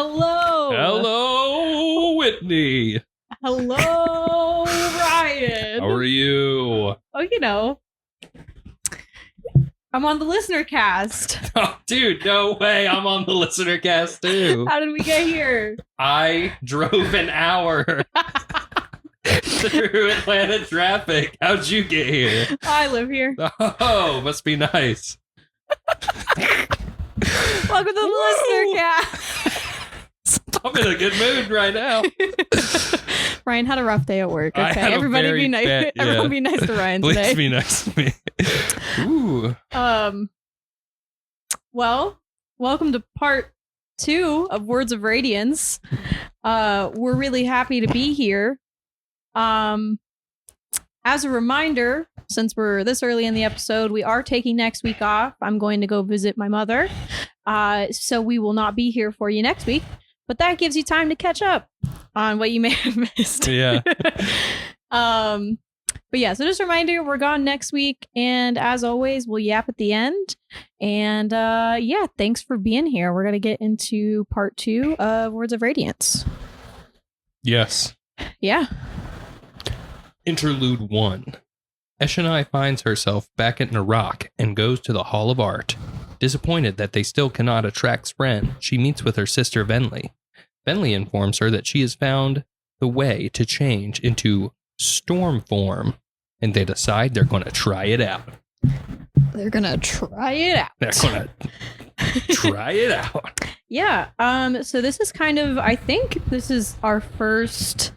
Hello. Hello, Whitney. Hello, Ryan. How are you? Oh, you know, I'm on the Listenercast. Oh, dude, no way. I'm on the Listenercast too. How did we get here? I drove an hour through Atlanta traffic. How'd you get here? I live here. Oh, must be nice. Welcome to the Listenercast. I'm in a good mood right now. Ryan had a rough day at work. I Okay, had a everybody very be nice. bad- yeah. Everyone be nice to Ryan Please today. be nice to me. Ooh. Well, welcome to part 2 of Words of Radiance. We're really happy to be here. As a reminder, since we're this early in the episode, we are taking next week off. I'm going to go visit my mother. So we will not be here for you next week, but that gives you time to catch up on what you may have missed. Yeah. But yeah, so just a reminder, we're gone next week. And as always, we'll yap at the end. And yeah, thanks for being here. We're going to get into part 2 of Words of Radiance. Yes. Yeah. Interlude 1. Eshonai finds herself back at Narak and goes to the Hall of Art. Disappointed that they still cannot attract Spren, she meets with her sister Venli. Venli informs her that she has found the way to change into storm form, and they decide they're going to try it out. They're going to try it out. They're going to try it out. Yeah. So this is kind of, I think this is our first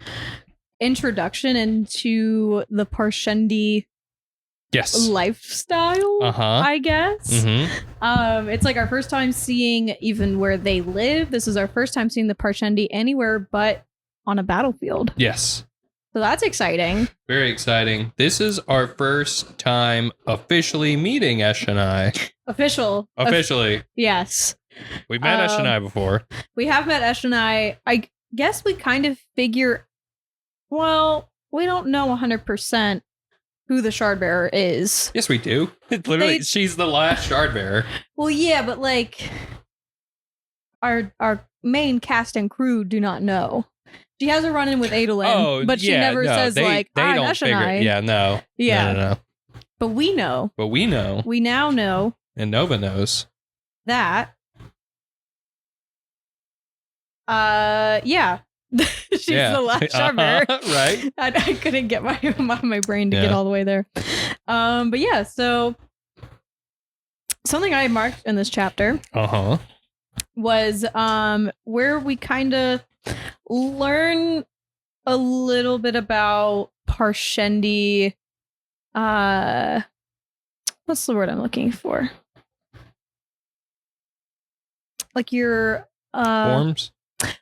introduction into the Parshendi Yes. lifestyle, I guess. Mm-hmm. It's like our first time seeing even where they live. This is our first time seeing the Parshendi anywhere but on a battlefield. Yes. So that's exciting. Very exciting. This is our first time officially meeting Eshonai. Officially. Yes. We've met Eshonai before. We have met Eshonai. I guess we kind of figure, well, we don't know 100% who the Shardbearer is. Yes, we do. Literally, she's the last Shardbearer. Well, yeah, but like our main cast and crew do not know. She has a run-in with Adolin, but she never says I'm Eshonai. Yeah, no. Yeah. No. But we know. We now know. And Nova knows. That. Yeah. She's the last Shardbearer. Right. I couldn't get my brain to get all the way there. But yeah, so something I marked in this chapter was where we kind of learn a little bit about Parshendi. What's the word I'm looking for? Like your Forms?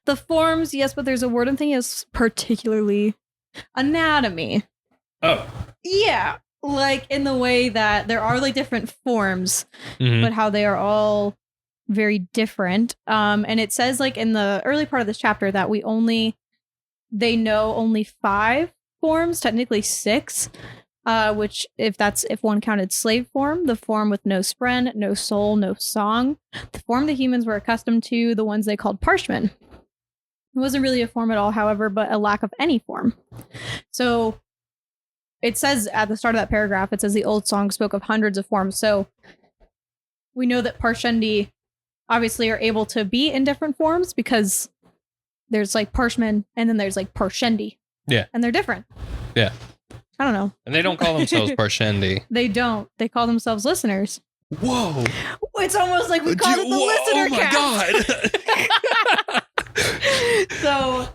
The forms, yes, but there's a word I'm thinking is particularly anatomy. Oh. Yeah. Like in the way that there are like different forms, but how they are all very different. And it says like in the early part of this chapter that they know only 5 forms, technically 6, which if one counted slave form, the form with no spren, no soul, no song, the form the humans were accustomed to, the ones they called parshmen. It wasn't really a form at all, however, but a lack of any form. So it says at the start of that paragraph, it says the old song spoke of hundreds of forms. So we know that Parshendi obviously are able to be in different forms because there's like Parshmen and then there's like Parshendi. Yeah. And they're different. Yeah. I don't know. And they don't call themselves Parshendi. They don't. They call themselves listeners. Whoa. It's almost like we call it the Listenercast. Oh my God. So,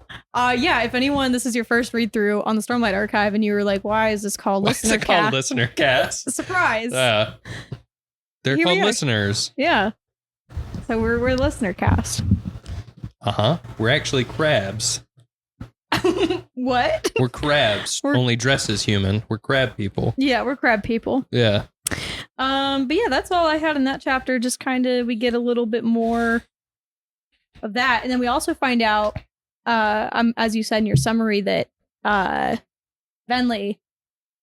yeah, if anyone, this is your first read through on the Stormlight Archive and you were like, why is this called Listenercast? What's it called Listenercast? Surprise. They're called listeners. Yeah. So we're Listenercast. We're actually crabs. What? We're crabs. Only dressed as human. We're crab people. Yeah, we're crab people. Yeah. But yeah, that's all I had in that chapter. Just kind of, we get a little bit more of that. And then we also find out, as you said in your summary, that Venli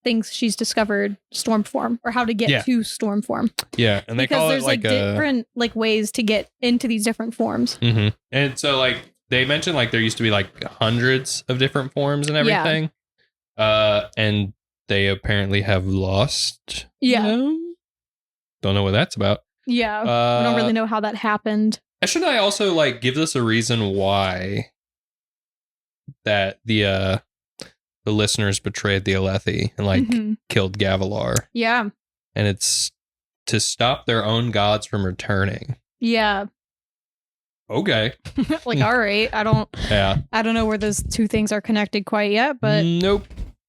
thinks she's discovered storm form or how to get to storm form. Yeah, and they call it there's different ways to get into these different forms. Mm-hmm. And so they mentioned there used to be hundreds of different forms and everything. Yeah. And they apparently have lost. Yeah. Don't know what that's about. Yeah. We don't really know how that happened. Should I also give us a reason why that the listeners betrayed the Alethi and killed Gavilar? Yeah. And it's to stop their own gods from returning. Yeah. Okay. All right. I don't know where those two things are connected quite yet, but nope.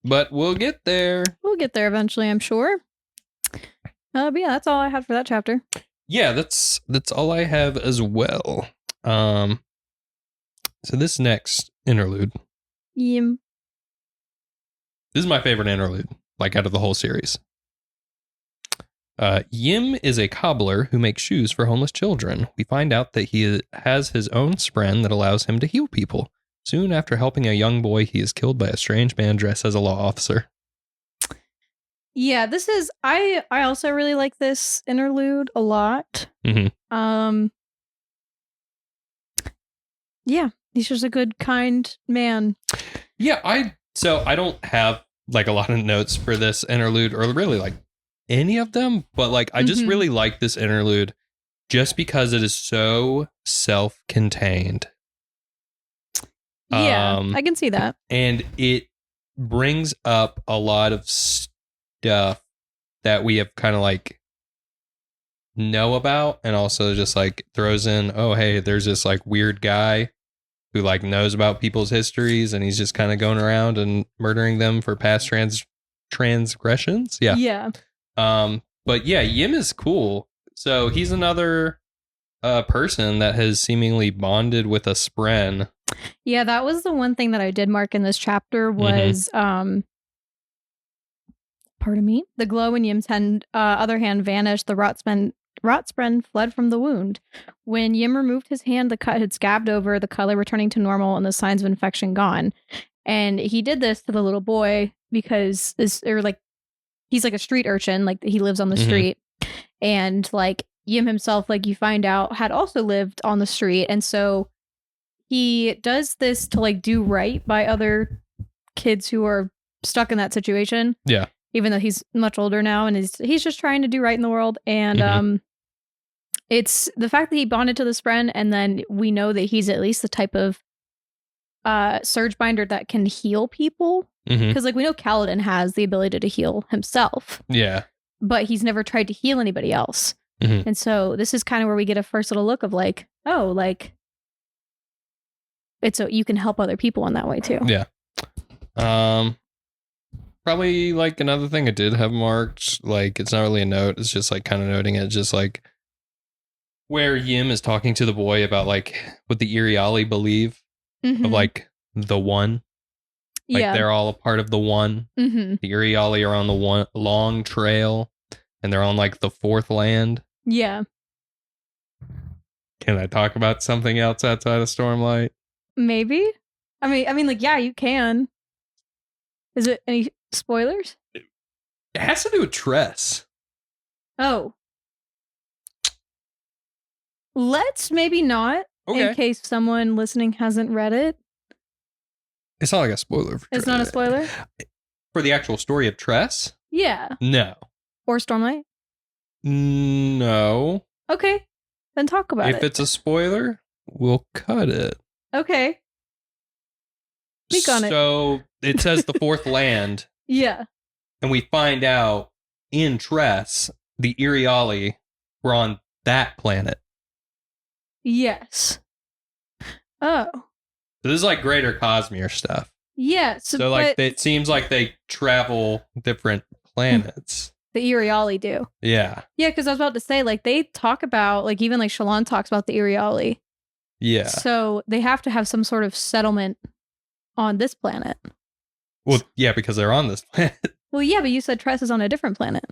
But we'll get there. We'll get there eventually, I'm sure. But yeah, that's all I had for that chapter. Yeah, that's all I have as well. So this next interlude. Yim. This is my favorite interlude, out of the whole series. Yim is a cobbler who makes shoes for homeless children. We find out that he has his own spren that allows him to heal people. Soon after helping a young boy, he is killed by a strange man dressed as a law officer. Yeah, this is I also really like this interlude a lot. Mm-hmm. Yeah, he's just a good, kind man. Yeah, I don't have a lot of notes for this interlude or really any of them, but I just really like this interlude just because it is so self-contained. Yeah, I can see that. And it brings up a lot of stuff that we have kind of know about, and also just throws in, oh, hey, there's this weird guy who knows about people's histories, and he's just kind of going around and murdering them for past transgressions. Yeah. Yeah. But yeah, Yim is cool. So he's another person that has seemingly bonded with a spren. Yeah, that was the one thing that I did mark in this chapter was, pardon me, the glow in Yim's other hand vanished. The Rotspren fled from the wound. When Yim removed his hand, the cut had scabbed over, the color returning to normal, and the signs of infection gone. And he did this to the little boy because he's a street urchin, he lives on the street, and Yim himself, you find out, had also lived on the street, and so he does this to do right by other kids who are stuck in that situation. Yeah. Even though he's much older now, and he's just trying to do right in the world, and it's the fact that he bonded to this friend, and then we know that he's at least the type of surge binder that can heal people. Because we know Kaladin has the ability to heal himself. Yeah. But he's never tried to heal anybody else. And so this is kind of where we get a first little look of you can help other people in that way too. Yeah. Probably another thing I did have marked, it's not really a note, it's just kind of noting it, just where Yim is talking to the boy about what the Iriali believe of the one. They're all a part of the one. The Iriali are on the one long trail, and they're on the fourth land. Yeah. Can I talk about something else outside of Stormlight? Maybe. I mean, yeah, you can. Is it any spoilers? It has to do with Tress. Oh. Let's maybe not, in case someone listening hasn't read it. It's not a spoiler. It's not a spoiler? For the actual story of Tress? Yeah. No. Or Stormlight? No. Okay. Then talk about it. If it's a spoiler, we'll cut it. Okay. Speak on it. So it says the fourth land. Yeah. And we find out in Tress, the Iriali were on that planet. Yes. Oh. So this is greater Cosmere stuff. Yes. So it seems like they travel different planets. The Iriali do. Yeah. Yeah, because I was about to say, they talk about, even Shallan talks about the Iriali. Yeah. So they have to have some sort of settlement on this planet. Well, yeah, because they're on this planet. Well, yeah, but you said Tress is on a different planet.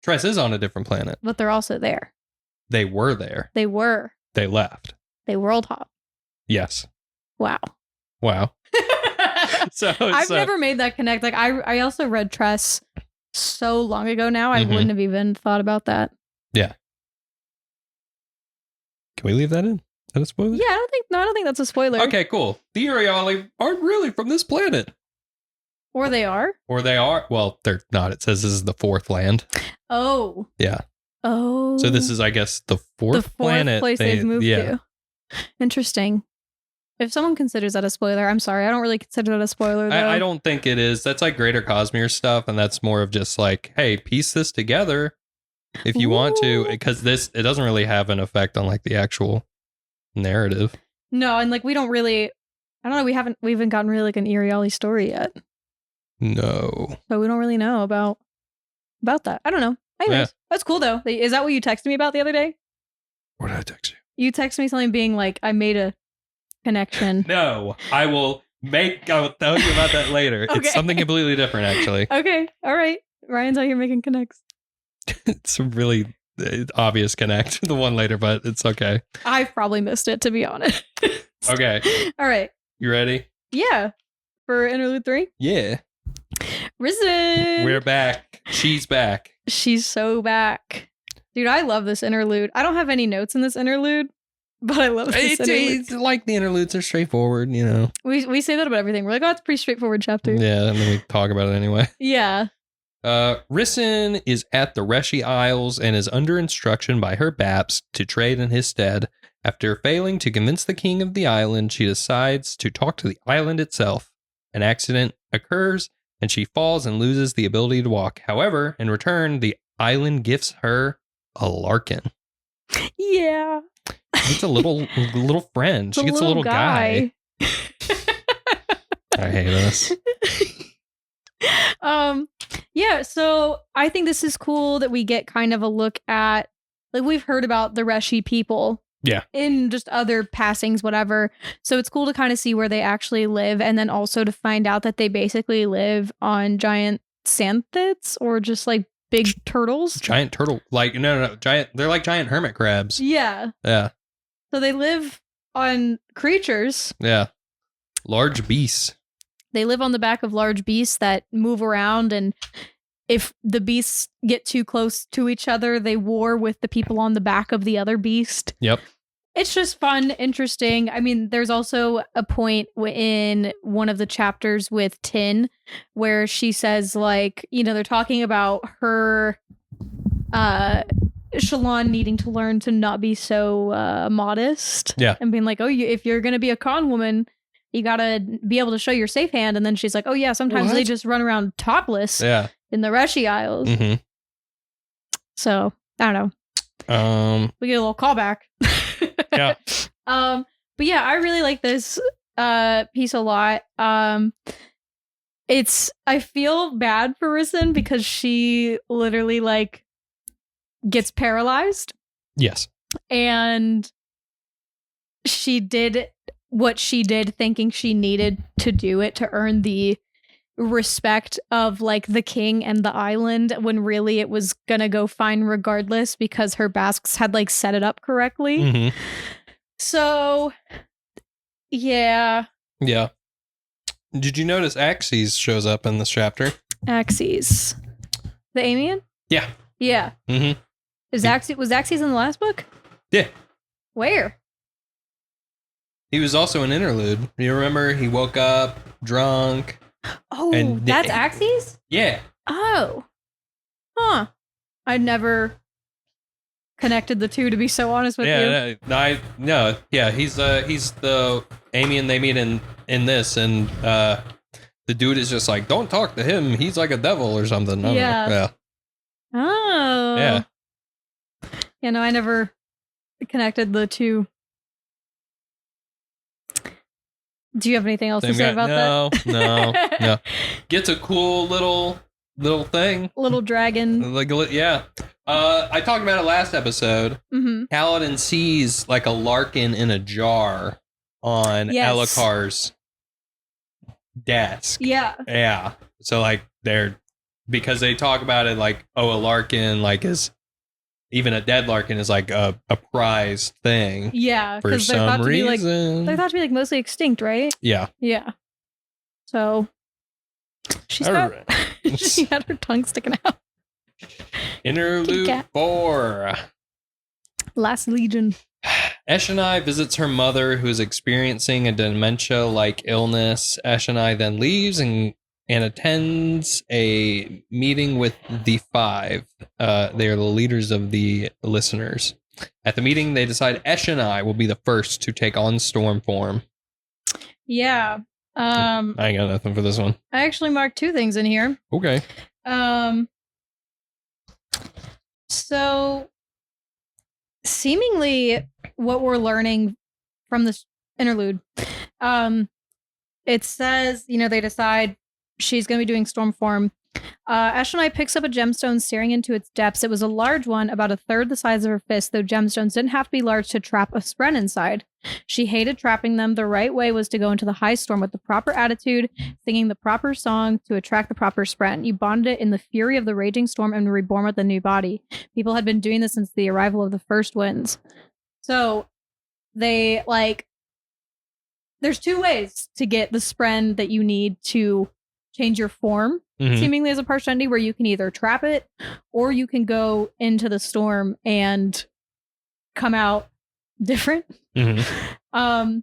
Tress is on a different planet. But they're also there. They were there. They were. They left. They world hop. Yes. Wow. Wow. I've never made that connect. I also read Tress so long ago now, I wouldn't have even thought about that. Yeah. Can we leave that in? Is that a spoiler? Yeah, I don't think that's a spoiler. Okay, cool. The Uriali aren't really from this planet. Or they are? Or they are. Well, they're not. It says this is the fourth land. Oh. Yeah. Oh. So this is, I guess, the fourth planet. Place they've moved to. Interesting. If someone considers that a spoiler, I'm sorry. I don't really consider that a spoiler, though. I don't think it is. That's like Greater Cosmere stuff, and that's more of just like, hey, piece this together if you want to, because it doesn't really have an effect on like the actual narrative. No, and like we don't really, I don't know, we haven't gotten really like an Uriali story yet. No. So we don't really know about that. I don't know. Anyways, that's cool though. Is that what you texted me about the other day? What did I text you? You texted me something being like, I made a connection. No, I will tell you about that later. Okay. It's something completely different, actually. Okay. All right. Ryan's out here making connects. It's a really obvious connect, the one later, but it's okay. I've probably missed it, to be honest. Okay. All right. You ready? Yeah. For Interlude 3? Yeah. Risen. We're back. She's back. She's so back. Dude, I love this interlude. I don't have any notes in this interlude, but I love this interlude. It's like the interludes are straightforward, you know. We say that about everything. We're like, oh, it's a pretty straightforward chapter. Yeah, and then we talk about it anyway. Yeah. Risen is at the Reshi Isles and is under instruction by her Baps to trade in his stead. After failing to convince the king of the island, she decides to talk to the island itself. An accident occurs, and she falls and loses the ability to walk. However, in return, the island gifts her a Larkin. Yeah. It's a little friend. She gets a little guy. I hate this. Yeah, so I think this is cool that we get kind of a look at, like, we've heard about the Reshi people. Yeah. In just other passings, whatever. So it's cool to kind of see where they actually live, and then also to find out that they basically live on giant santhids or just like big turtles. Giant turtle. Like, no, giant. They're like giant hermit crabs. Yeah. Yeah. So they live on creatures. Yeah. Large beasts. They live on the back of large beasts that move around, and if the beasts get too close to each other, they war with the people on the back of the other beast. Yep. It's just fun, interesting. I mean, there's also a point in one of the chapters with Tin where she says, like, you know, they're talking about her, Shallan needing to learn to not be so modest. Yeah. And being like, oh, if you're going to be a con woman, you got to be able to show your safe hand. And then she's like, oh, yeah, sometimes they just run around topless in the Reshi Isles. Mm-hmm. So, I don't know. We get a little callback. Yeah. But yeah, I really like this piece a lot. I feel bad for Risen because she literally like gets paralyzed. Yes. And she did what she did thinking she needed to do it to earn the respect of like the king and the island, when really it was gonna go fine regardless because her Basques had like set it up correctly. Mm-hmm. So yeah. Did you notice Axes shows up in this chapter? Axes, the Amian? Yeah. Mm-hmm. Was Axes in the last book? Yeah. Where? He was also an interlude. You remember he woke up drunk. Oh, and that's Axes? Yeah. Oh. Huh. I'd never connected the two, to be so honest with you. Yeah, he's the Amian they meet in this, and the dude is just like, don't talk to him. He's like a devil or something. Yeah. Oh. Yeah. Yeah, no, I never connected the two. Do you have anything else to say about that? No. Gets a cool little thing. Little dragon. Like, yeah. I talked about it last episode. Mm-hmm. Kaladin sees like a Larkin in a jar on Elikar's desk. Yeah. So like because they talk about it like, oh, a Larkin like is, even a dead Larkin is like a prized thing. Yeah, for some reason. They're thought to be like mostly extinct, right? Yeah. So she's got She had her tongue sticking out. Interlude 4. Last Legion. Eshonai visits her mother, who is experiencing a dementia-like illness. Eshonai then leaves and attends a meeting with the Five. They are the leaders of the listeners. At the meeting, they decide Eshonai will be the first to take on storm form. Yeah. I ain't got nothing for this one. I actually marked 2 things in here. Okay. So seemingly what we're learning from this interlude, it says, they decide she's going to be doing storm form. Eshonai picks up a gemstone, staring into its depths. It was a large one, about a third the size of her fist, though gemstones didn't have to be large to trap a spren inside. She hated trapping them. The right way was to go into the high storm with the proper attitude, singing the proper song to attract the proper spren. You bonded it in the fury of the raging storm and were reborn with a new body. People had been doing this since the arrival of the first winds. So they, there's 2 ways to get the spren that you need to change your form, seemingly as a Parshendi, where you can either trap it or you can go into the storm and come out different. I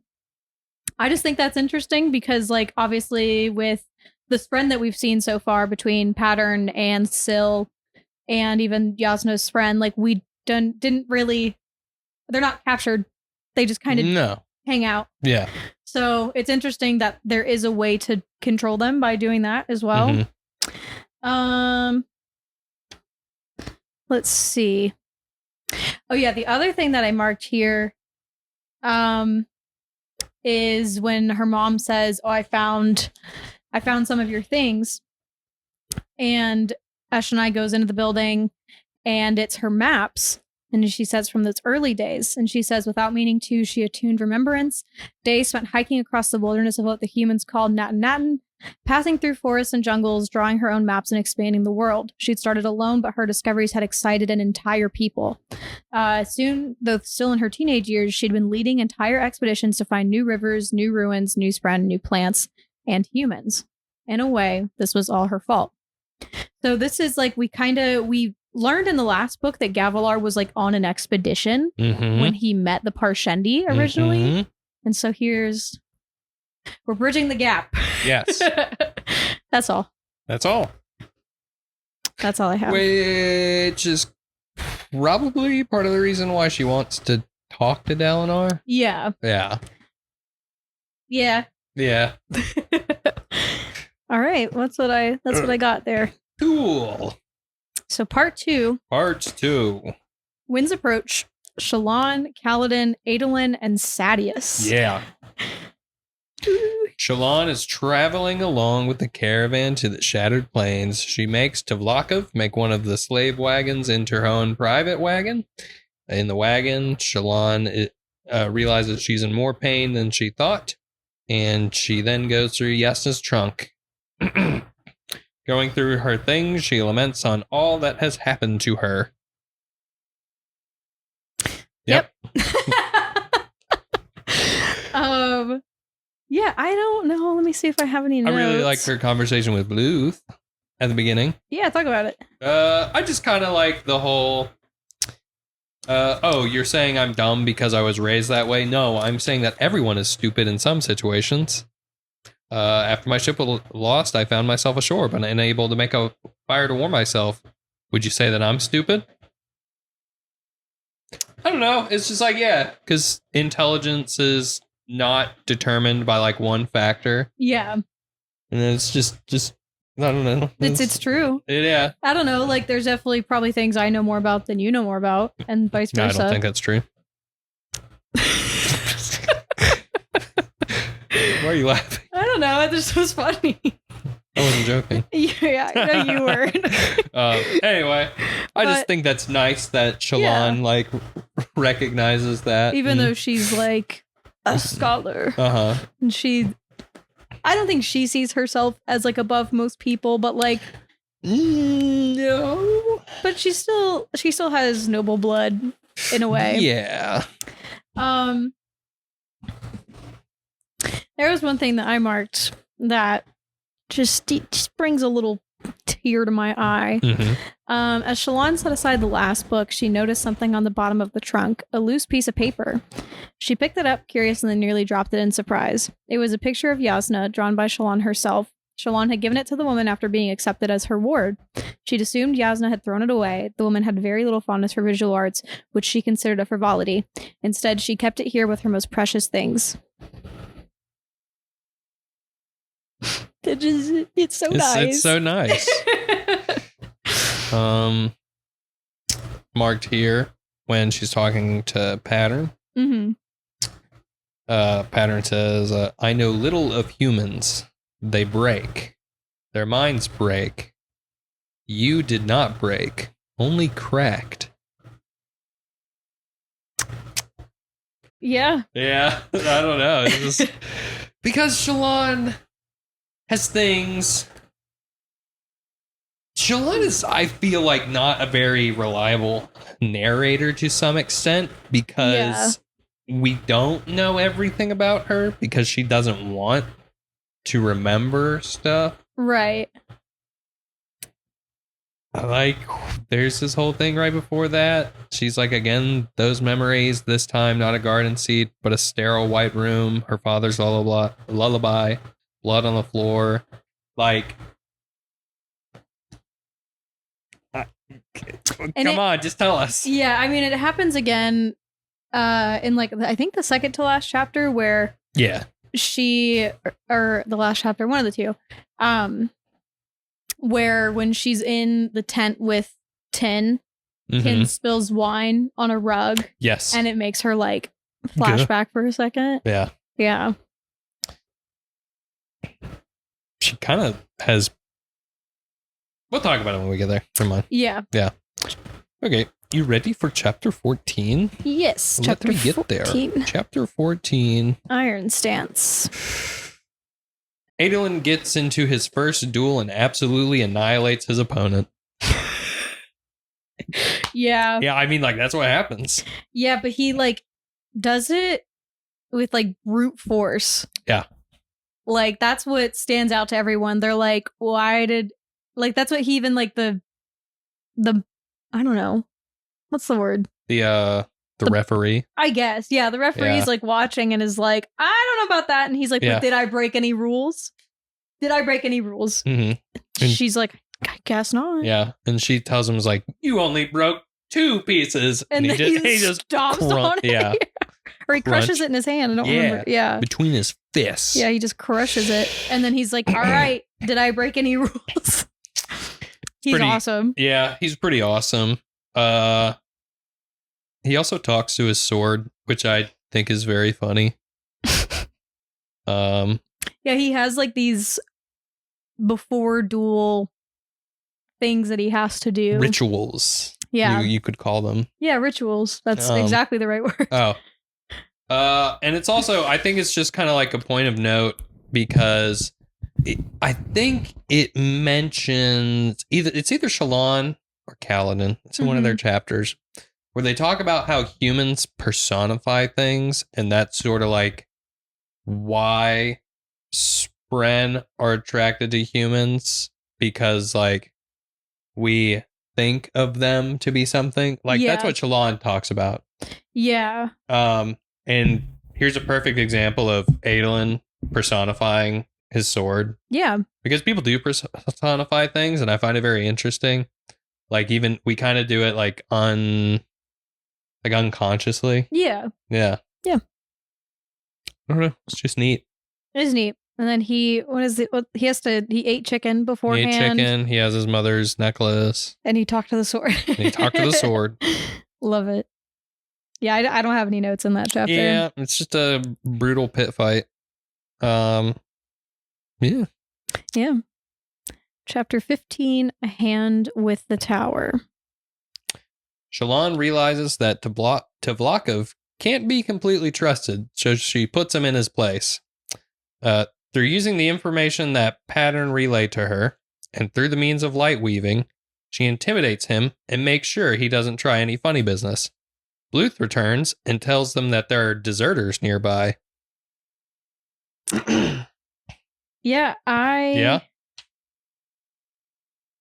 just think that's interesting because, obviously with the spren that we've seen so far between Pattern and Syl and even Yasna's spren, we didn't really, they're not captured. They just kind of hang out. Yeah. So it's interesting that there is a way to control them by doing that as well. Let's see. Oh yeah, the other thing that I marked here is when her mom says, "Oh, I found some of your things." And Eshonai goes into the building and it's her maps. And she says from those early days, and she says, without meaning to, she attuned remembrance. Days spent hiking across the wilderness of what the humans called Natin, passing through forests and jungles, drawing her own maps and expanding the world. She'd started alone, but her discoveries had excited an entire people. Soon, though still in her teenage years, she'd been leading entire expeditions to find new rivers, new ruins, new spren, new plants, and humans. In a way, this was all her fault. So this is we learned in the last book that Gavilar was on an expedition when he met the Parshendi originally. And so we're bridging the gap. Yes. That's all. That's all. That's all I have. Which is probably part of the reason why she wants to talk to Dalinar. Yeah. Yeah. Yeah. Yeah. All right. That's what I got there. Cool. So part 2. Part 2. Winds approach. Shallan, Kaladin, Adolin, and Sadeas. Yeah. Shallan is traveling along with the caravan to the Shattered Plains. She makes Tavlakov make one of the slave wagons into her own private wagon. In the wagon, Shallan realizes she's in more pain than she thought, and she then goes through Yasna's trunk. Going through her things, she laments on all that has happened to her. Yep. Yeah, I don't know. Let me see if I have any notes. I really liked her conversation with Bluth at the beginning. Yeah, talk about it. I just kind of like the whole, you're saying I'm dumb because I was raised that way? No, I'm saying that everyone is stupid in some situations. After my ship was lost, I found myself ashore, but unable to make a fire to warm myself. Would you say that I'm stupid? I don't know. It's just because intelligence is not determined by one factor. Yeah. And it's just I don't know. It's true. Yeah. I don't know. There's definitely probably things I know more about than you know more about, and vice versa. No, I don't think that's true. Why are you laughing? I don't know. It just was funny. I wasn't joking. Yeah, I know you were. Anyway, I just think that's nice that Shallan recognizes that, even though she's a scholar. And I don't think she sees herself as above most people, but no. But she still has noble blood in a way. Yeah. There was one thing that I marked that just brings a little tear to my eye. Mm-hmm. As Shallan set aside the last book, she noticed something on the bottom of the trunk, a loose piece of paper. She picked it up, curious, and then nearly dropped it in surprise. It was a picture of Yasna, drawn by Shallan herself. Shallan had given it to the woman after being accepted as her ward. She'd assumed Yasna had thrown it away. The woman had very little fondness for visual arts, which she considered a frivolity. Instead, she kept it here with her most precious things. It's so nice. It's so nice. Marked here when she's talking to Pattern. Mm-hmm. Pattern says, I know little of humans. They break. Their minds break. You did not break, only cracked. Yeah. Yeah, I don't know. It's just, because Shallan has things. Shallan is, I feel like, not a very reliable narrator to some extent because we don't know everything about her because she doesn't want to remember stuff. Right. Like, there's this whole thing right before that. She's like, again, those memories, this time not a garden seat, but a sterile white room, her father's lullaby, blood on the floor. Like, come on, just tell us. Yeah, I mean, it happens again in, like, I think the second to last chapter where she, or the last chapter, one of the two, where when she's in the tent with Tin, Tin spills wine on a rug. Yes. And it makes her, like, flashback for a second. Yeah. Yeah. She kind of has... We'll talk about it when we get there. Never mind. Yeah. Yeah. Okay. You ready for chapter 14? Yes. Let me get 14. There. Chapter 14. Iron Stance. Adolin gets into his first duel and absolutely annihilates his opponent. Yeah. Yeah, I mean, like, that's what happens. Yeah, but he, like, does it with, like, brute force. Yeah. Like, that's what stands out to everyone. They're like, why did... Like, that's what he even, like, the I don't know. What's the word? The referee? I guess. Yeah, the referee's, like, watching and is like, I don't know about that. And he's like, but did I break any rules? Did I break any rules? Mm-hmm. She's like, I guess not. Yeah. And she tells him, like, you only broke 2 pieces. And then he just stomps on it. Yeah. Or he crushes it in his hand. I don't remember. Yeah. Between his fists. Yeah, he just crushes it. And then he's like, all right, did I break any rules? He's awesome. Yeah, he's pretty awesome. He also talks to his sword, which I think is very funny. Yeah, he has, like, these before duel things that he has to do. Rituals. Yeah. You could call them. Yeah, rituals. That's exactly the right word. Oh. And it's also, I think it's just kind of like a point of note because I think it mentions it's either Shallan or Kaladin. It's in one of their chapters where they talk about how humans personify things, and that's sort of like why Spren are attracted to humans because, like, we think of them to be something. Like, that's what Shallan talks about. Yeah. And here's a perfect example of Adolin personifying his sword. Yeah. Because people do personify things, and I find it very interesting. Like, even we kind of do it like unconsciously. Yeah. Yeah. Yeah. I don't know. It's just neat. It is neat. And then he ate chicken beforehand. He ate chicken. He has his mother's necklace. And he talked to the sword. Love it. Yeah, I don't have any notes in that chapter. Yeah, it's just a brutal pit fight. Yeah. Yeah. Chapter 15, A Hand with the Tower. Shallan realizes that Tvlakov can't be completely trusted, so she puts him in his place. Through using the information that Pattern relayed to her, and through the means of light weaving, she intimidates him and makes sure he doesn't try any funny business. Bluth returns and tells them that there are deserters nearby. Yeah,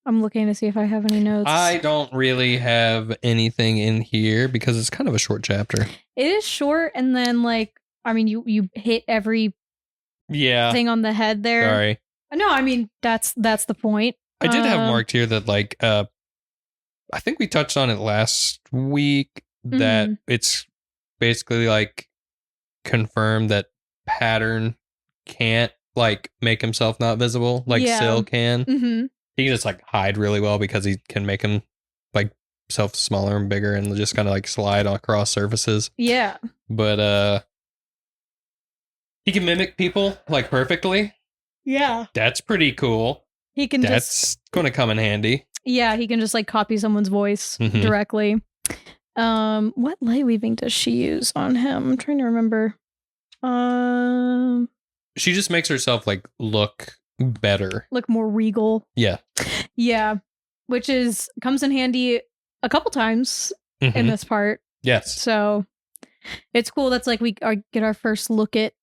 I'm looking to see if I have any notes. I don't really have anything in here because it's kind of a short chapter. It is short, and then like, I mean, you hit every thing on the head there. Sorry. No, I mean that's the point. I did have marked here that like I think we touched on it last week that it's basically like confirmed that Pattern can't like make himself not visible like Syl can. Mm-hmm. He can just like hide really well because he can make him like self smaller and bigger and just kind of like slide across surfaces. Yeah. But he can mimic people like perfectly. Yeah. That's pretty cool. He can That's going to come in handy. Yeah, he can just like copy someone's voice directly. What light weaving does she use on him? I'm trying to remember. She just makes herself like look better. Look more regal. Yeah. Yeah. Which comes in handy a couple times in this part. Yes. So it's cool. That's like we get our first look at,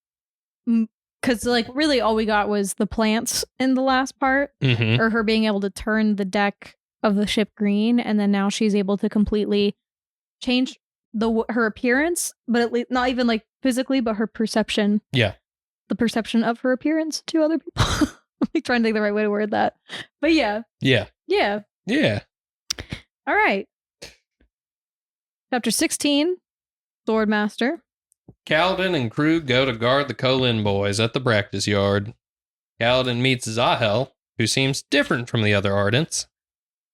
because like really all we got was the plants in the last part, or her being able to turn the deck of the ship green, and then now she's able to completely change her appearance, but not even like physically, but her perception. Yeah. The perception of her appearance to other people. I'm like trying to think the right way to word that. But yeah. Yeah. Yeah. Yeah. All right. Chapter 16, Swordmaster. Kaladin and crew go to guard the Kholin boys at the practice yard. Kaladin meets Zahel, who seems different from the other Ardents.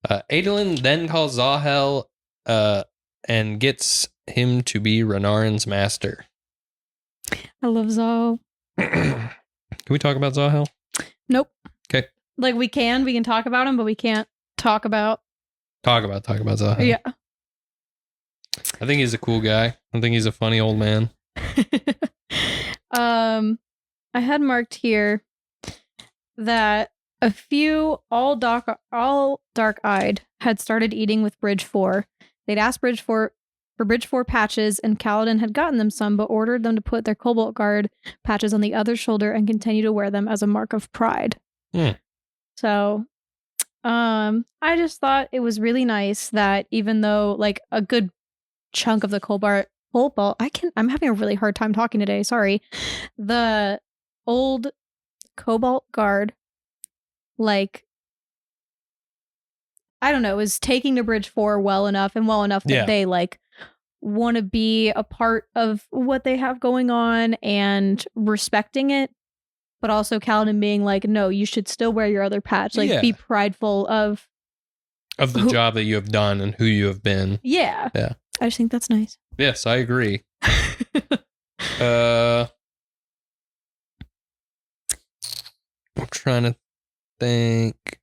Adolin then calls Zahel and gets him to be Renarin's master. I love Zahel. Can we talk about Zahel? Nope. Okay. Like we can talk about him, but we can't talk about Zahel. Yeah. I think he's a cool guy. I think he's a funny old man. I had marked here that a few all dark-eyed had started eating with Bridge 4. They'd asked Bridge 4 for Bridge 4 patches, and Kaladin had gotten them some, but ordered them to put their Cobalt Guard patches on the other shoulder and continue to wear them as a mark of pride. So, I just thought it was really nice that even though like a good chunk of the Cobalt, I'm having a really hard time talking today. Sorry. The old Cobalt Guard, like, I don't know, is taking to Bridge 4 well enough that they like want to be a part of what they have going on and respecting it, but also Kaladin being like, no, you should still wear your other patch. Like, be prideful of the job that you have done and who you have been. Yeah. Yeah. I just think that's nice. Yes, I agree. I'm trying to think.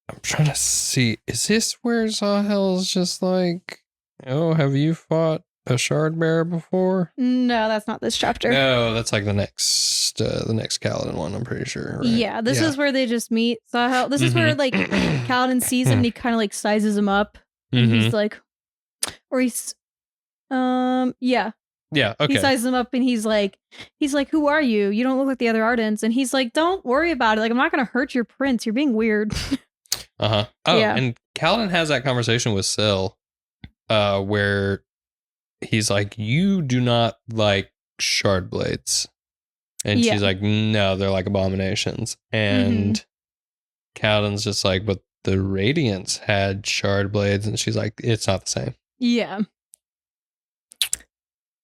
I'm trying to see. Is this where Zahel's just like, oh, have you fought a shard bearer before? No, that's not this chapter. No, that's like the next Kaladin one, I'm pretty sure. Right? Yeah, this is where they just meet Zahel. This is where like Kaladin sees him and he kind of like sizes him up. And he's like, or he's, yeah. Yeah, okay. He sizes him up and he's like, who are you? You don't look like the other Ardents. And he's like, don't worry about it. Like, I'm not going to hurt your prince. You're being weird. Oh, yeah. And Kaladin has that conversation with Syl, where he's like, you do not like shard blades. And she's like, no, they're like abominations. And Kaladin's just like, but the Radiance had shard blades. And she's like, it's not the same. Yeah.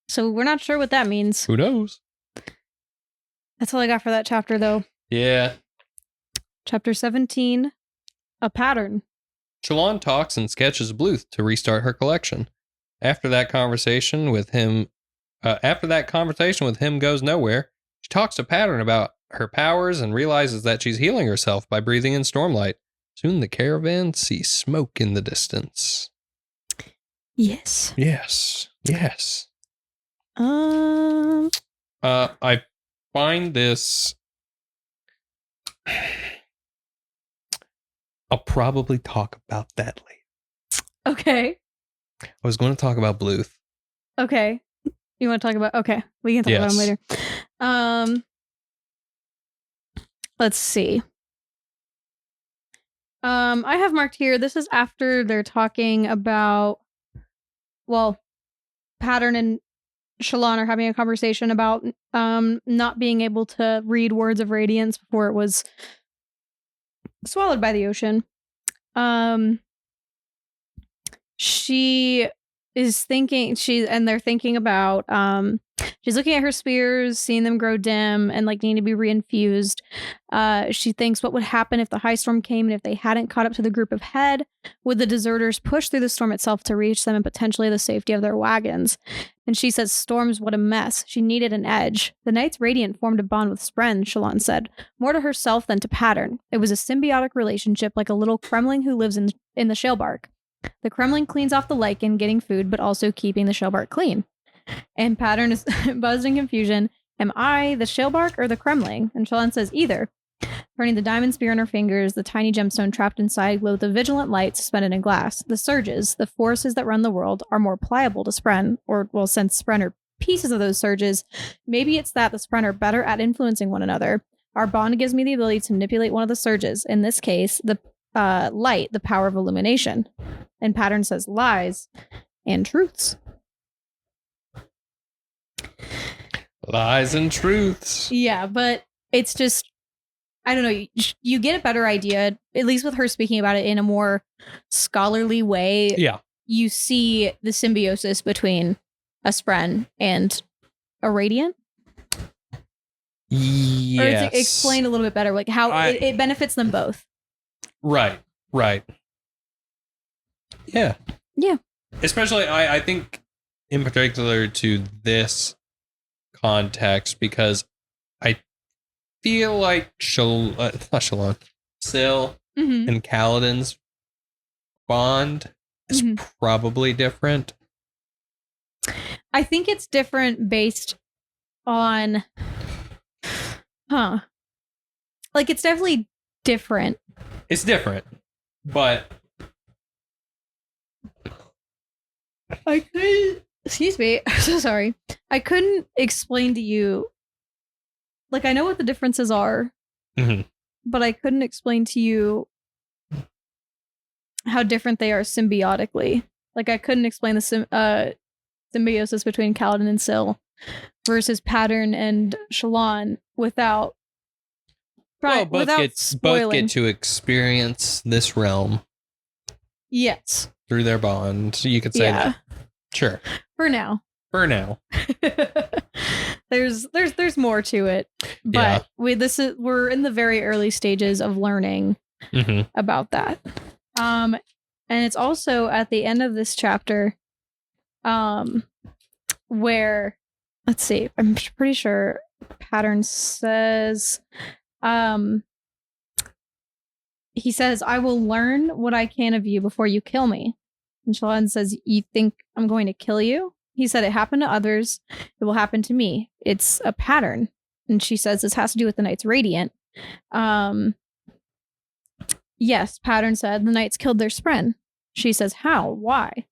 So we're not sure what that means. Who knows? That's all I got for that chapter, though. Yeah. Chapter 17, A Pattern. Shallan talks and sketches Bluth to restart her collection. After that conversation with him goes nowhere, she talks to Pattern about her powers and realizes that she's healing herself by breathing in stormlight. Soon the caravan sees smoke in the distance. Yes. Yes. Yes. I find this. I'll probably talk about that later. Okay. I was going to talk about Bluth. Okay. You want to talk about? Okay, we can talk about him later. Let's see. I have marked here, this is after they're talking about, well, Pattern and Shallan are having a conversation about not being able to read words of radiance before it was swallowed by the ocean. She is thinking, they're thinking about, she's looking at her spears, seeing them grow dim and like need to be reinfused. She thinks, what would happen if the high storm came and if they hadn't caught up to the group ahead? Would the deserters push through the storm itself to reach them and potentially the safety of their wagons? And she says, storms, what a mess. She needed an edge. The Knights Radiant formed a bond with Spren, Shallan said, more to herself than to Pattern. It was a symbiotic relationship like a little Kremling who lives in the shellbark. The Kremling cleans off the lichen, getting food, but also keeping the shellbark clean. And Pattern is buzzed in confusion. Am I the shellbark or the Kremling? And Shallan says either. Turning the diamond spear in her fingers, the tiny gemstone trapped inside glowed with a vigilant light suspended in glass. The surges, the forces that run the world, are more pliable to Spren, or, well, since Spren are pieces of those surges, maybe it's that the Spren are better at influencing one another. Our bond gives me the ability to manipulate one of the surges, in this case, the light, the power of illumination. And Pattern says lies and truths. Lies and truths. Yeah, but it's just, I don't know, you get a better idea, at least with her speaking about it in a more scholarly way. Yeah. You see the symbiosis between a Spren and a Radiant. Yes. Or to explain a little bit better, like how it benefits them both. Right. Yeah. Especially, I think, in particular to this context, because I feel like Syl and Kaladin's bond is probably different. I think it's different based on, like it's definitely different. It's different, but I couldn't, excuse me, I'm so sorry. I couldn't explain to you, like I know what the differences are, but I couldn't explain to you how different they are symbiotically. Like I couldn't explain the symbiosis between Kaladin and Syl versus Pattern and Shallan without both get to experience this realm. Yes. Through their bond. So you could say that. Sure. For now. There's more to it. But we're in the very early stages of learning about that. And it's also at the end of this chapter where, let's see, I'm pretty sure Pattern says he says, I will learn what I can of you before you kill me. And Shallan says, you think I'm going to kill you? He said, it happened to others. It will happen to me. It's a pattern. And she says, this has to do with the Knights Radiant. Yes, Pattern said, the Knights killed their Spren. She says, how? Why?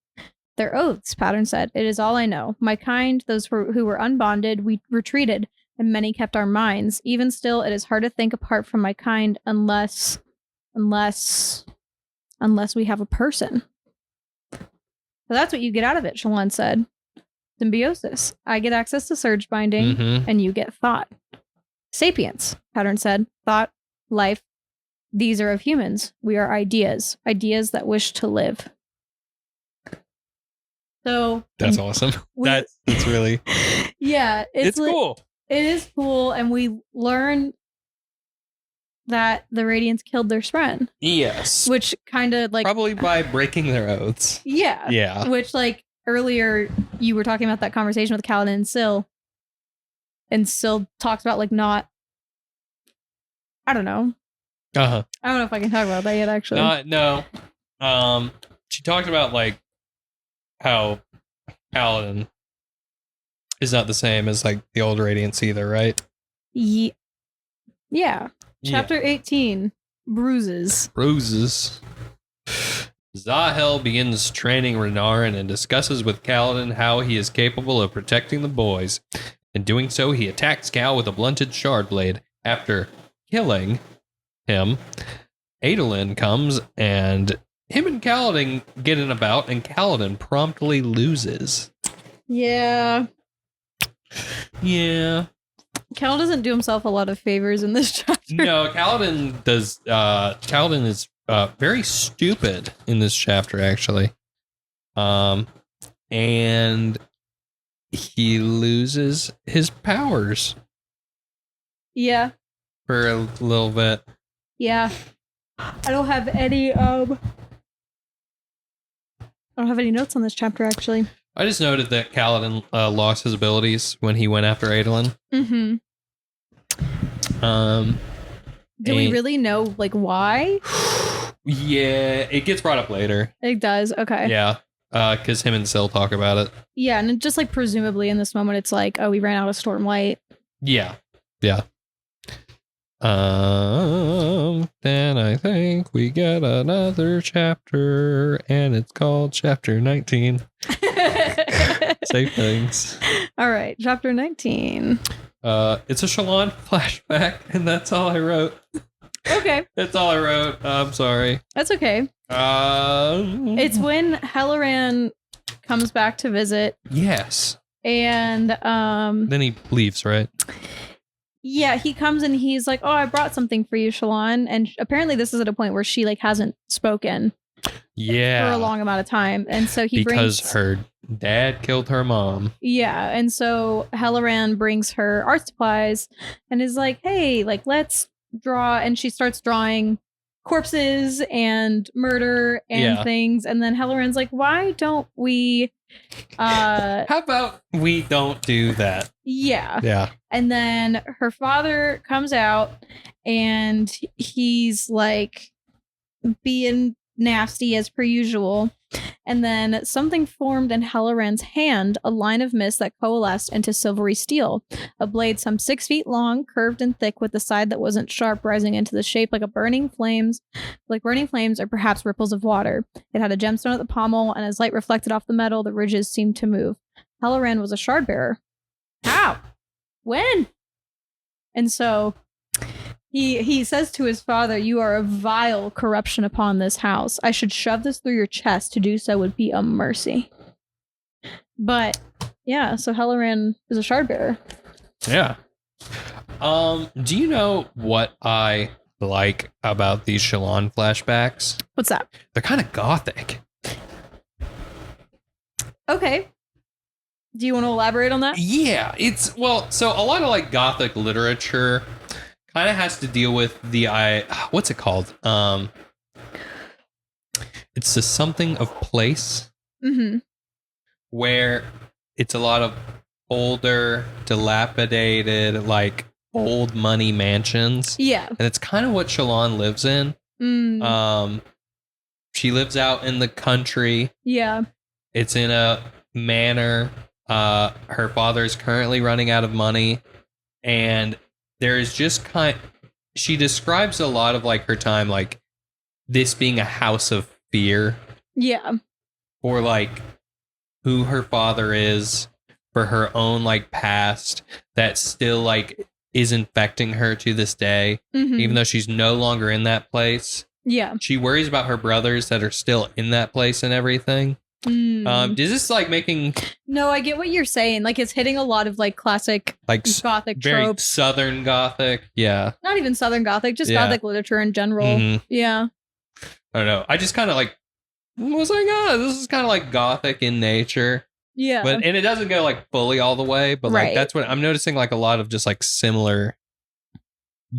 Their oaths, Pattern said. It is all I know. My kind, those who were unbonded, we retreated, and many kept our minds. Even still, it is hard to think apart from my kind unless we have a person. So that's what you get out of it, Shallan said. Symbiosis. I get access to surge binding, and you get thought. Sapience, Pattern said. Thought, life. These are of humans. We are ideas. Ideas that wish to live. So that's awesome. That's really it's cool. It is cool, and we learn that the Radiants killed their Spren. Yes. Which kind of like probably by breaking their oaths. Yeah. Which like earlier you were talking about that conversation with Kaladin and Syl. And Syl talks about like not, I don't know. I don't know if I can talk about that yet, actually. No. She talked about like how Adolin is not the same as like the old Radiance either, right? Yeah. Chapter 18, Bruises. Zahel begins training Renarin and discusses with Kaladin how he is capable of protecting the boys. In doing so, he attacks Cal with a blunted shard blade. After killing him, Adolin comes and him and Kaladin get in a bout, and Kaladin promptly loses. Yeah. Yeah. Cal doesn't do himself a lot of favors in this chapter. No, Kaladin does. Kaladin is very stupid in this chapter, actually. And he loses his powers. Yeah. For a little bit. Yeah. I don't have any notes on this chapter, actually. I just noted that Kaladin lost his abilities when he went after Adolin. Mm-hmm. Do we really know, like, why? Yeah, it gets brought up later. It does, okay. Yeah, because him and Syl talk about it. Yeah, and just, like, presumably in this moment, it's like, oh, we ran out of Stormlight. Yeah. Then I think we get another chapter, and it's called Chapter 19. Say things. All right, Chapter 19. It's a Shallan flashback, and that's all I wrote. Okay. That's all I wrote. I'm sorry. That's okay. It's when Halloran comes back to visit. Yes. And then he leaves, right? Yeah, he comes and he's like, "Oh, I brought something for you, Shallan." And apparently this is at a point where she like hasn't spoken for a long amount of time. And so he because her dad killed her mom. Yeah, and so Halloran brings her art supplies and is like, "Hey, like let's draw." And she starts drawing corpses and murder and things. And then Halloran's like, "Why don't we how about we don't do that?" Yeah. And then her father comes out and he's like being nasty as per usual. And then something formed in Halloran's hand, a line of mist that coalesced into silvery steel. A blade some 6 feet long, curved and thick, with the side that wasn't sharp rising into the shape like burning flames or perhaps ripples of water. It had a gemstone at the pommel, and as light reflected off the metal, the ridges seemed to move. Halloran was a shard bearer. How? When? And so he says to his father, "You are a vile corruption upon this house. I should shove this through your chest. To do so would be a mercy." But yeah, so Halloran is a shard bearer. Yeah. Do you know what I like about these Shallan flashbacks? What's that? They're kind of gothic. Okay. Do you want to elaborate on that? Yeah, so a lot of like gothic literature kind of has to deal with what's it called? It's the something of place. Mm-hmm. Where it's a lot of older, dilapidated, like old money mansions. Yeah. And it's kind of what Shallan lives in. She lives out in the country. Yeah. It's in a manor. Her father's currently running out of money, and there is just she describes a lot of like her time, like this being a house of fear. Yeah. For like who her father is, for her own like past that still like is infecting her to this day, even though she's no longer in that place. Yeah. She worries about her brothers that are still in that place and everything. Is this like making... No, I get what you're saying. Like, it's hitting a lot of like classic like gothic very tropes. Southern Gothic. Yeah. Not even Southern Gothic, just Gothic literature in general. Yeah. I don't know. I just kind of like was like, this is kind of like Gothic in nature. Yeah. And it doesn't go like fully all the way, but like that's what I'm noticing, like a lot of just like similar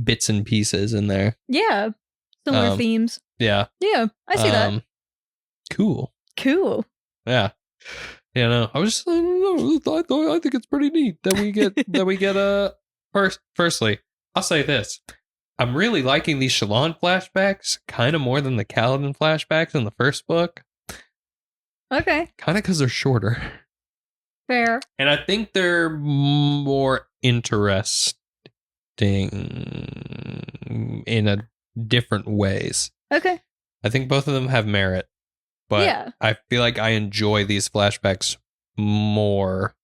bits and pieces in there. Yeah. Similar themes. Yeah. Yeah. I see that. Cool. Yeah. Yeah, no. I was just I think it's pretty neat that we get firstly, I'll say this. I'm really liking these Shallan flashbacks kind of more than the Kaladin flashbacks in the first book. Okay. Kind of because they're shorter. Fair. And I think they're more interesting in a different ways. Okay. I think both of them have merit. But I feel like I enjoy these flashbacks more.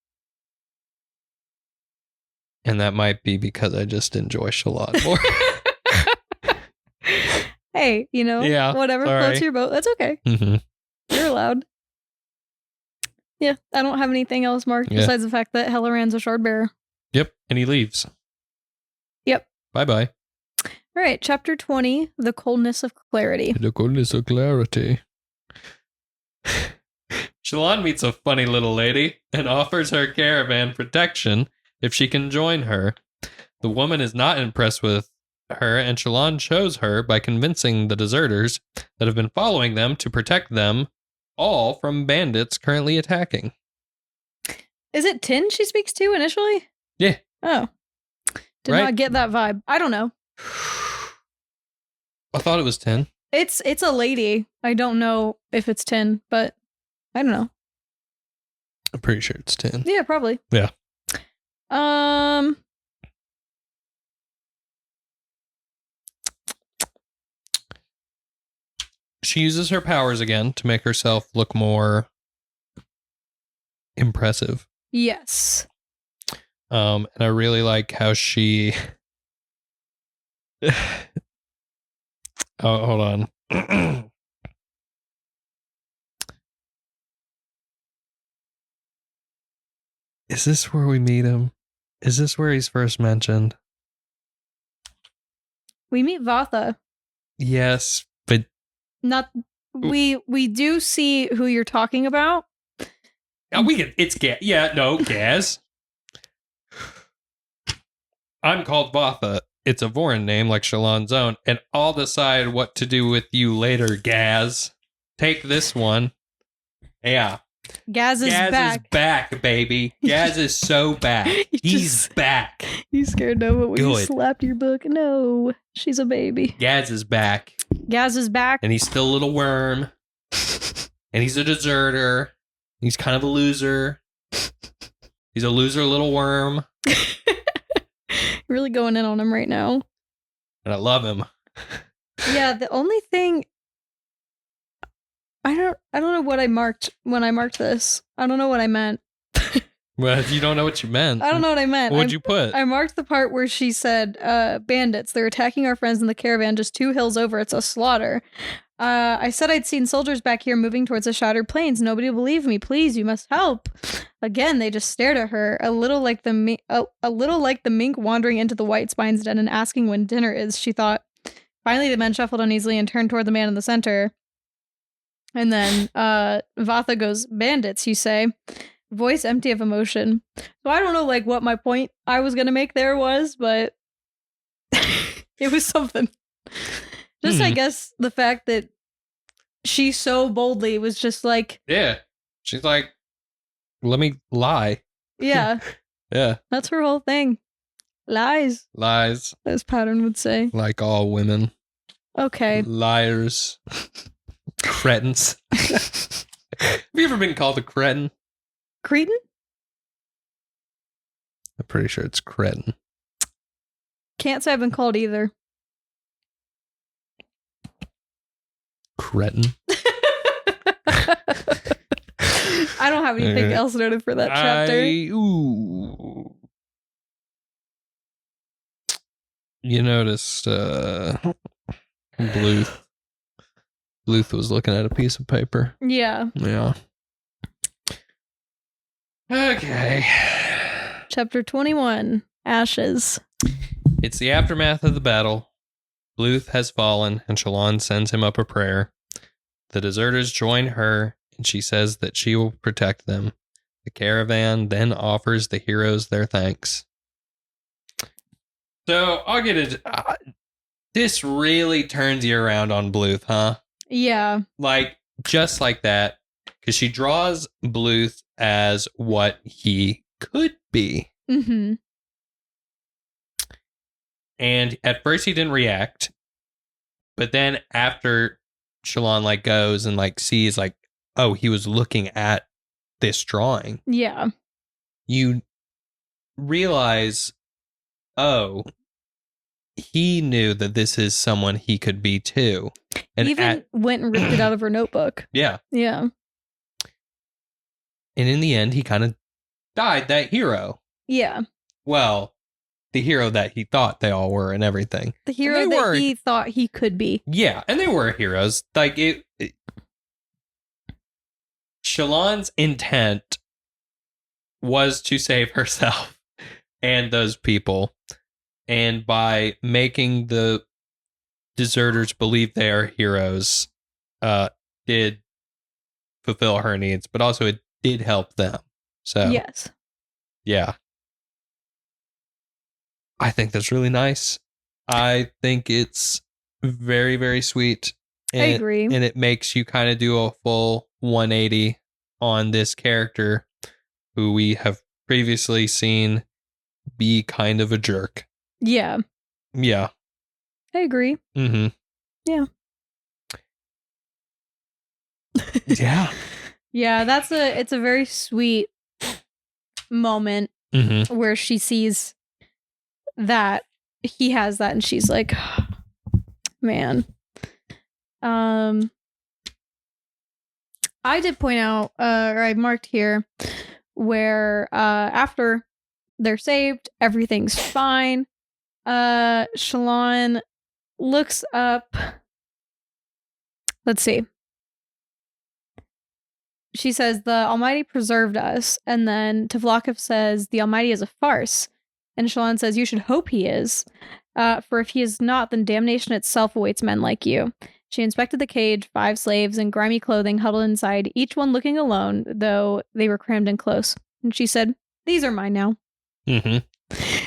And that might be because I just enjoy Shallan more. hey, whatever floats your boat, that's okay. Mm-hmm. You're allowed. Yeah, I don't have anything else marked besides the fact that Helleran's a Shardbearer. Yep, and he leaves. Yep. Bye-bye. All right, chapter 20, The Coldness of Clarity. The Coldness of Clarity. Shallan meets a funny little lady and offers her caravan protection if she can join her. The woman is not impressed with her, and Shallan shows her by convincing the deserters that have been following them to protect them all from bandits currently attacking. Is it Tin she speaks to initially? Yeah. Oh. Did not get that vibe. I don't know. I thought it was 10. It's a lady. I don't know if it's 10, but I don't know. I'm pretty sure it's 10. Yeah, probably. Yeah. She uses her powers again to make herself look more impressive. Yes. And I really like how she... Oh, hold on. Is this where we meet him? Is this where he's first mentioned? We meet Vatha. Yes, but not we do see who you're talking about. It's Gaz. Yeah, no, Gaz. I'm called Vatha. It's a Vorin name like Shallan's own, and I'll decide what to do with you later, Gaz. Take this one. Yeah. Gaz is back, baby. Gaz is so back. He's back. You scared Nova when you slapped your book. No, she's a baby. Gaz is back. Gaz is back. And he's still a little worm. And he's a deserter. He's kind of a loser. He's a loser little worm. You're really going in on him right now. And I love him. Yeah, the only thing... I don't know what I marked when I marked this. I don't know what I meant. Well, you don't know what you meant. I don't know what I meant. What'd you put? I marked the part where she said, bandits, they're attacking our friends in the caravan just 2 hills over. It's a slaughter. I said I'd seen soldiers back here moving towards the shattered plains. Nobody believed me. Please, you must help. Again, they just stared at her, a little like the mink wandering into the white spine's den and asking when dinner is, she thought. Finally, the men shuffled uneasily and turned toward the man in the center. And then Vatha goes, bandits, you say? Voice empty of emotion. So I don't know what my point I was going to make there was, but it was something. Just, I guess, the fact that she so boldly was just like... Yeah. She's like, let me lie. Yeah. Yeah. That's her whole thing. Lies. Lies. As Pattern would say. Like all women. Okay. Liars. Cretins. Have you ever been called a cretin? Cretin? I'm pretty sure it's cretin. Can't say I've been called either. Cretin. I don't have anything else noted for that chapter. You noticed Bluth. Bluth was looking at a piece of paper. Yeah. Yeah. Okay. Chapter 21, Ashes. It's the aftermath of the battle. Bluth has fallen, and Shallan sends him up a prayer. The deserters join her, and she says that she will protect them. The caravan then offers the heroes their thanks. So, I'll get it. This really turns you around on Bluth, huh? Yeah. Just like that. Because she draws Bluth as what he could be. Mm-hmm. And at first he didn't react. But then after Shallan goes and sees oh, he was looking at this drawing. Yeah. You realize, oh, he knew that this is someone he could be too. And even went and ripped it out of her notebook. Yeah. Yeah. And in the end, he kind of died that hero. Yeah. Well, the hero that he thought they all were and everything. The hero that he thought he could be. Yeah, and they were heroes. Like, Shallan's intent was to save herself and those people. And by making the deserters believe they are heroes, did fulfill her needs, but also it did help them. So, yes. Yeah. I think that's really nice. I think it's very, very sweet. And I agree. And it makes you kind of do a full 180 on this character who we have previously seen be kind of a jerk. Yeah. Yeah. I agree. Mm-hmm. Yeah. Yeah. Yeah, it's a very sweet moment where she sees that he has that and she's like, man. I did point out, or I marked here, where after they're saved, everything's fine. Shallan looks up. Let's see. She says, the Almighty preserved us. And then Tvlakv says, the Almighty is a farce. And Shallan says, you should hope he is. For if he is not, then damnation itself awaits men like you. She inspected the cage, 5 slaves in grimy clothing huddled inside, each one looking alone, though they were crammed in close. And she said, these are mine now. Mm-hmm.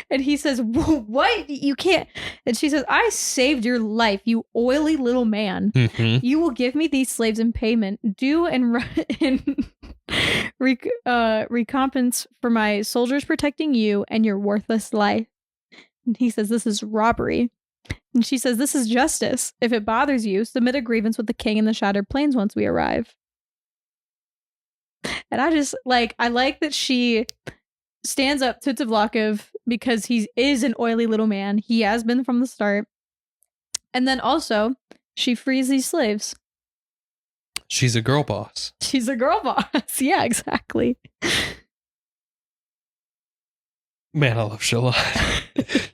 And he says, what? You can't. And she says, I saved your life, you oily little man. Mm-hmm. You will give me these slaves in payment, due and recompense for my soldiers protecting you and your worthless life. And he says, this is robbery. And she says, this is justice. If it bothers you, submit a grievance with the king in the Shattered Plains once we arrive. And I just, I like that she stands up to Tvlakv because he is an oily little man. He has been from the start. And then also, she frees these slaves. She's a girl boss. She's a girl boss. Yeah, exactly. Man, I love Shallan.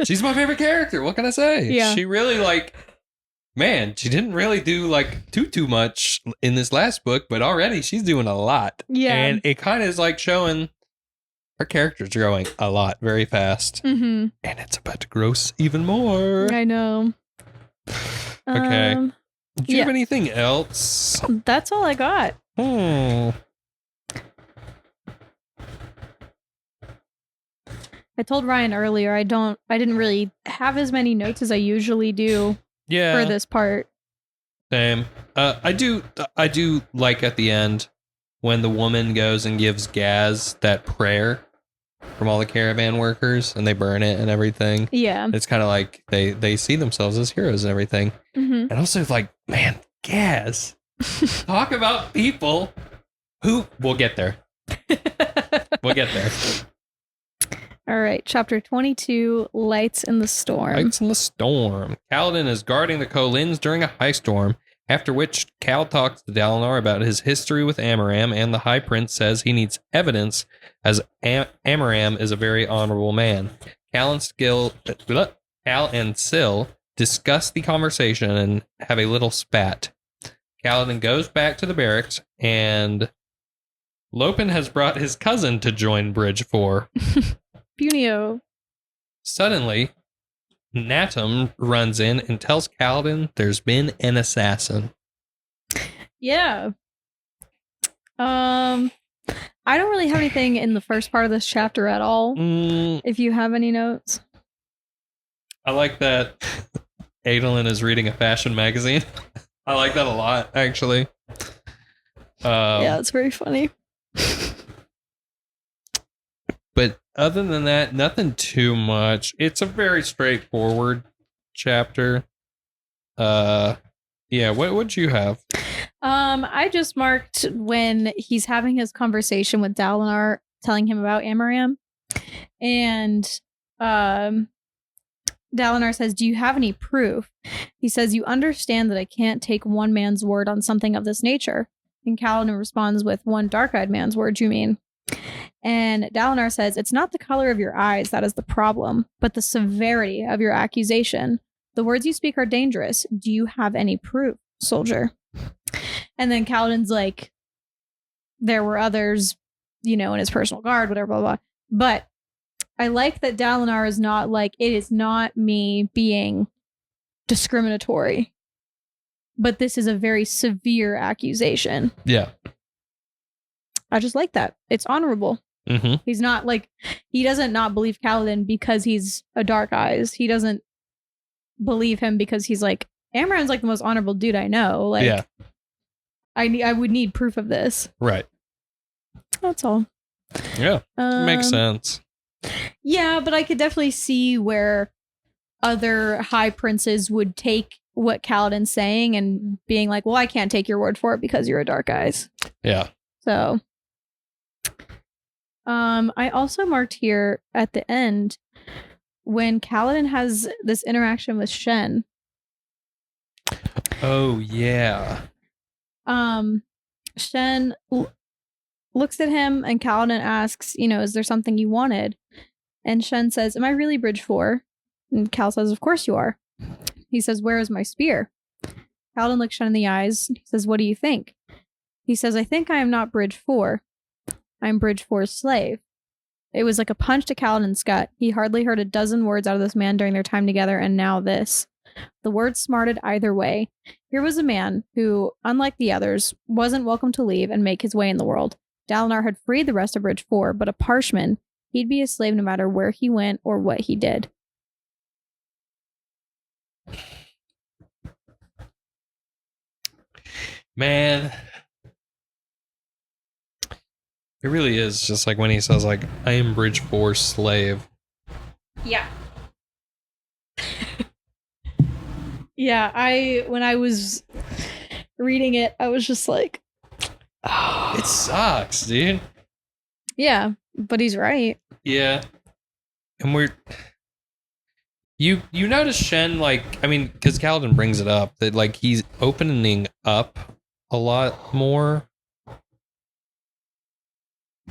She's my favorite character. What can I say? Yeah. She really, she didn't really do, too much in this last book, but already she's doing a lot. Yeah. And it kind of is showing her character's growing a lot very fast. Mm-hmm. And it's about to grow even more. I know. Okay. Do you have anything else? That's all I got. I told Ryan earlier I didn't really have as many notes as I usually do for this part. Same. I do like at the end when the woman goes and gives Gaz that prayer from all the caravan workers and they burn it and everything. Yeah. It's kind of like they see themselves as heroes and everything. Mm-hmm. And also man, Gaz, talk about people who we'll get there. We'll get there. All right, chapter 22, Lights in the Storm. Lights in the Storm. Kaladin is guarding the Kholins during a high storm, after which Cal talks to Dalinar about his history with Amaram, and the High Prince says he needs evidence, as Amaram is a very honorable man. Cal and Syl discuss the conversation and have a little spat. Kaladin goes back to the barracks, and Lopin has brought his cousin to join Bridge 4. Punio. Suddenly, Natum runs in and tells Kaladin there's been an assassin. Yeah. I don't really have anything in the first part of this chapter at all. If you have any notes. I like that Adolin is reading a fashion magazine. I like that a lot, actually. Yeah, it's very funny. But other than that, nothing too much. It's a very straightforward chapter. Yeah, what'd you have? I just marked when he's having his conversation with Dalinar, telling him about Amaram. And Dalinar says, do you have any proof? He says, you understand that I can't take one man's word on something of this nature. And Kaladin responds with, one dark-eyed man's word, you mean? And Dalinar says, it's not the color of your eyes that is the problem, but the severity of your accusation. The words you speak are dangerous. Do you have any proof, soldier? And then Kaladin's like, there were others, in his personal guard, whatever, blah, blah. But I like that Dalinar is not like, it is not me being discriminatory, but this is a very severe accusation. Yeah. I just like that. It's honorable. Mm-hmm. He's not like, he doesn't not believe Kaladin because he's a Dark Eyes. He doesn't believe him because he's like, Amaran's like the most honorable dude I know. Like, yeah. I would need proof of this. Right. That's all. Yeah. Makes sense. Yeah, but I could definitely see where other high princes would take what Kaladin's saying and being like, well, I can't take your word for it because you're a Dark Eyes. Yeah. So, I also marked here at the end when Kaladin has this interaction with Shen. Oh, yeah. Shen looks at him and Kaladin asks, is there something you wanted? And Shen says, am I really Bridge 4? And Cal says, of course you are. He says, where is my spear? Kaladin looks Shen in the eyes. He says, what do you think? He says, I think I am not Bridge 4. I'm Bridge 4's slave. It was like a punch to Kaladin's gut. He hardly heard a dozen words out of this man during their time together, and now this. The words smarted either way. Here was a man who, unlike the others, wasn't welcome to leave and make his way in the world. Dalinar had freed the rest of Bridge 4, but a Parshman, he'd be a slave no matter where he went or what he did. Man, it really is just like when he says, like, I am Bridge 4's slave. Yeah. Yeah, when I was reading it, I was just like, oh. It sucks, dude. Yeah, but he's right. Yeah. And you notice Shen, like, I mean, because Kaladin brings it up, that, like, he's opening up a lot more.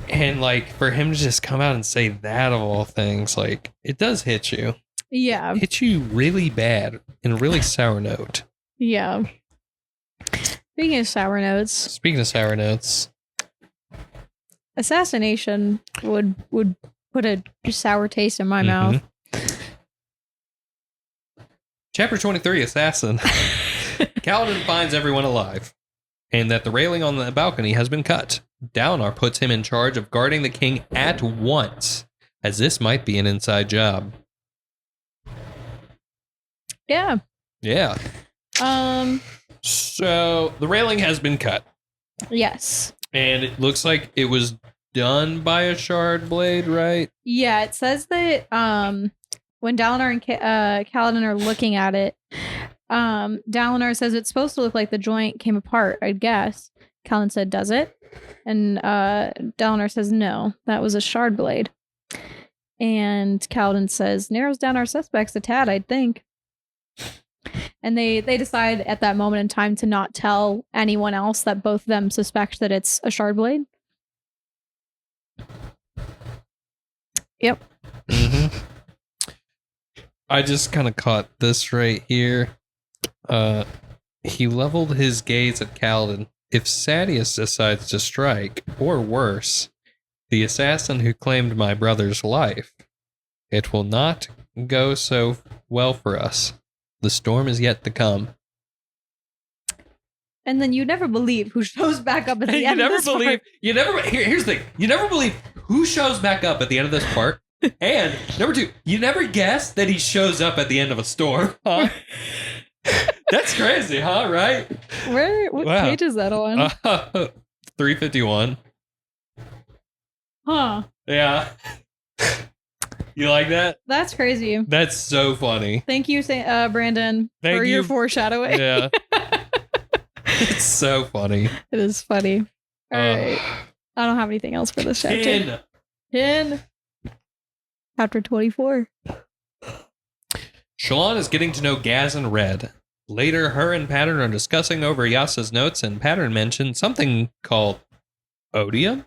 And, like, for him to just come out and say that of all things, like, it does hit you. Yeah. It hits you really bad in a really sour note. Yeah. Speaking of sour notes. Assassination would put a sour taste in my mouth. Chapter 23, Assassin. Kaladin finds everyone alive, and that the railing on the balcony has been cut. Dalinar puts him in charge of guarding the king at once, as this might be an inside job. Yeah. Yeah. So the railing has been cut. Yes. And it looks like it was done by a shard blade, right? Yeah, it says that when Dalinar and Kaladin are looking at it, Dalinar says it's supposed to look like the joint came apart, I guess. Kaladin said, does it? And Dalinar says, no, that was a shard blade. And Kaladin says, narrows down our suspects a tad, I'd think. And they decide at that moment in time to not tell anyone else that both of them suspect that it's a shard blade. Yep. Mm-hmm. I just kind of caught this right here. He leveled his gaze at Kaladin. If Sadeas decides to strike, or worse, the assassin who claimed my brother's life, it will not go so well for us. The storm is yet to come. And then you never believe who shows back up at the end of this part. Here's the thing. You never believe who shows back up at the end of this part. And number two, you never guess that he shows up at the end of a storm. Huh? That's crazy, huh? Right? What page is that on? 351. Huh. Yeah. You like that? That's crazy. That's so funny. Thank you, Brandon, for your foreshadowing. Yeah. It's so funny. It is funny. All right. I don't have anything else for this chapter. 10. Chapter 24. Shallan is getting to know Gaz and Red. Later, her and Pattern are discussing over Yasa's notes, and Pattern mentioned something called odium.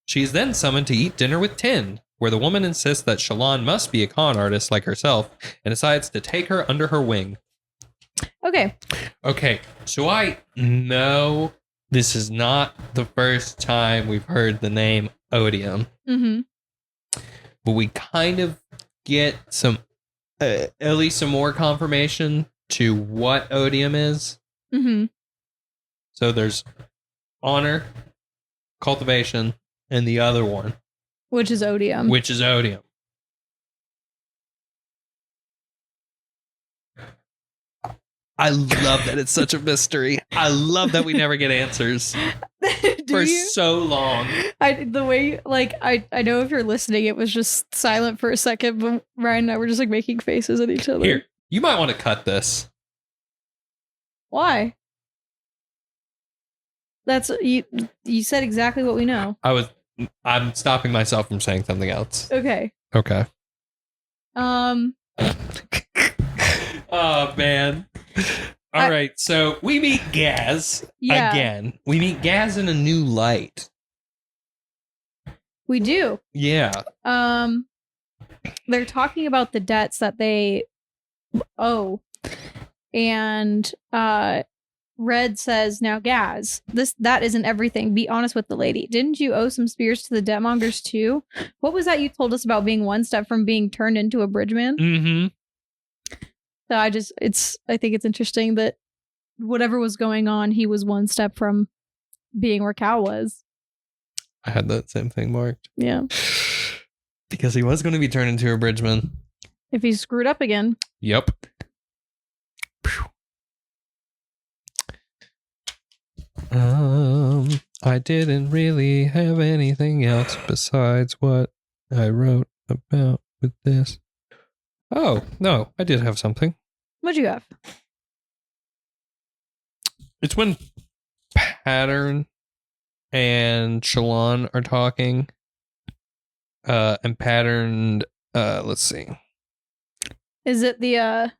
She is then summoned to eat dinner with Tin, where the woman insists that Shallan must be a con artist like herself and decides to take her under her wing. Okay, so I know this is not the first time we've heard the name Odium. Mm-hmm. But we kind of get some, at least some more confirmation to what Odium is. Mm-hmm. So there's honor, cultivation, and the other one. Which is Odium. I love that it's such a mystery. I love that we never get answers so long. I know if you're listening, it was just silent for a second, but Ryan and I were just like making faces at each other. Here, you might want to cut this. Why? That's you said exactly what we know. I'm stopping myself from saying something else. Okay. Oh man. All right, so we meet Gaz again. We meet Gaz in a new light. We do. Yeah. They're talking about the debts that they owe. And Red says, "Now, Gaz, that isn't everything. Be honest with the lady. Didn't you owe some spears to the debtmongers too? What was that you told us about being one step from being turned into a bridgeman?" Mm-hmm. So I think it's interesting that whatever was going on, he was one step from being where Cal was. I had that same thing marked. Yeah. Because he was going to be turned into a bridgeman. If he screwed up again. Yep. I didn't really have anything else besides what I wrote about with this. Oh, no, I did have something. What'd you have? It's when Pattern and Shallan are talking. And Pattern, let's see. Is it the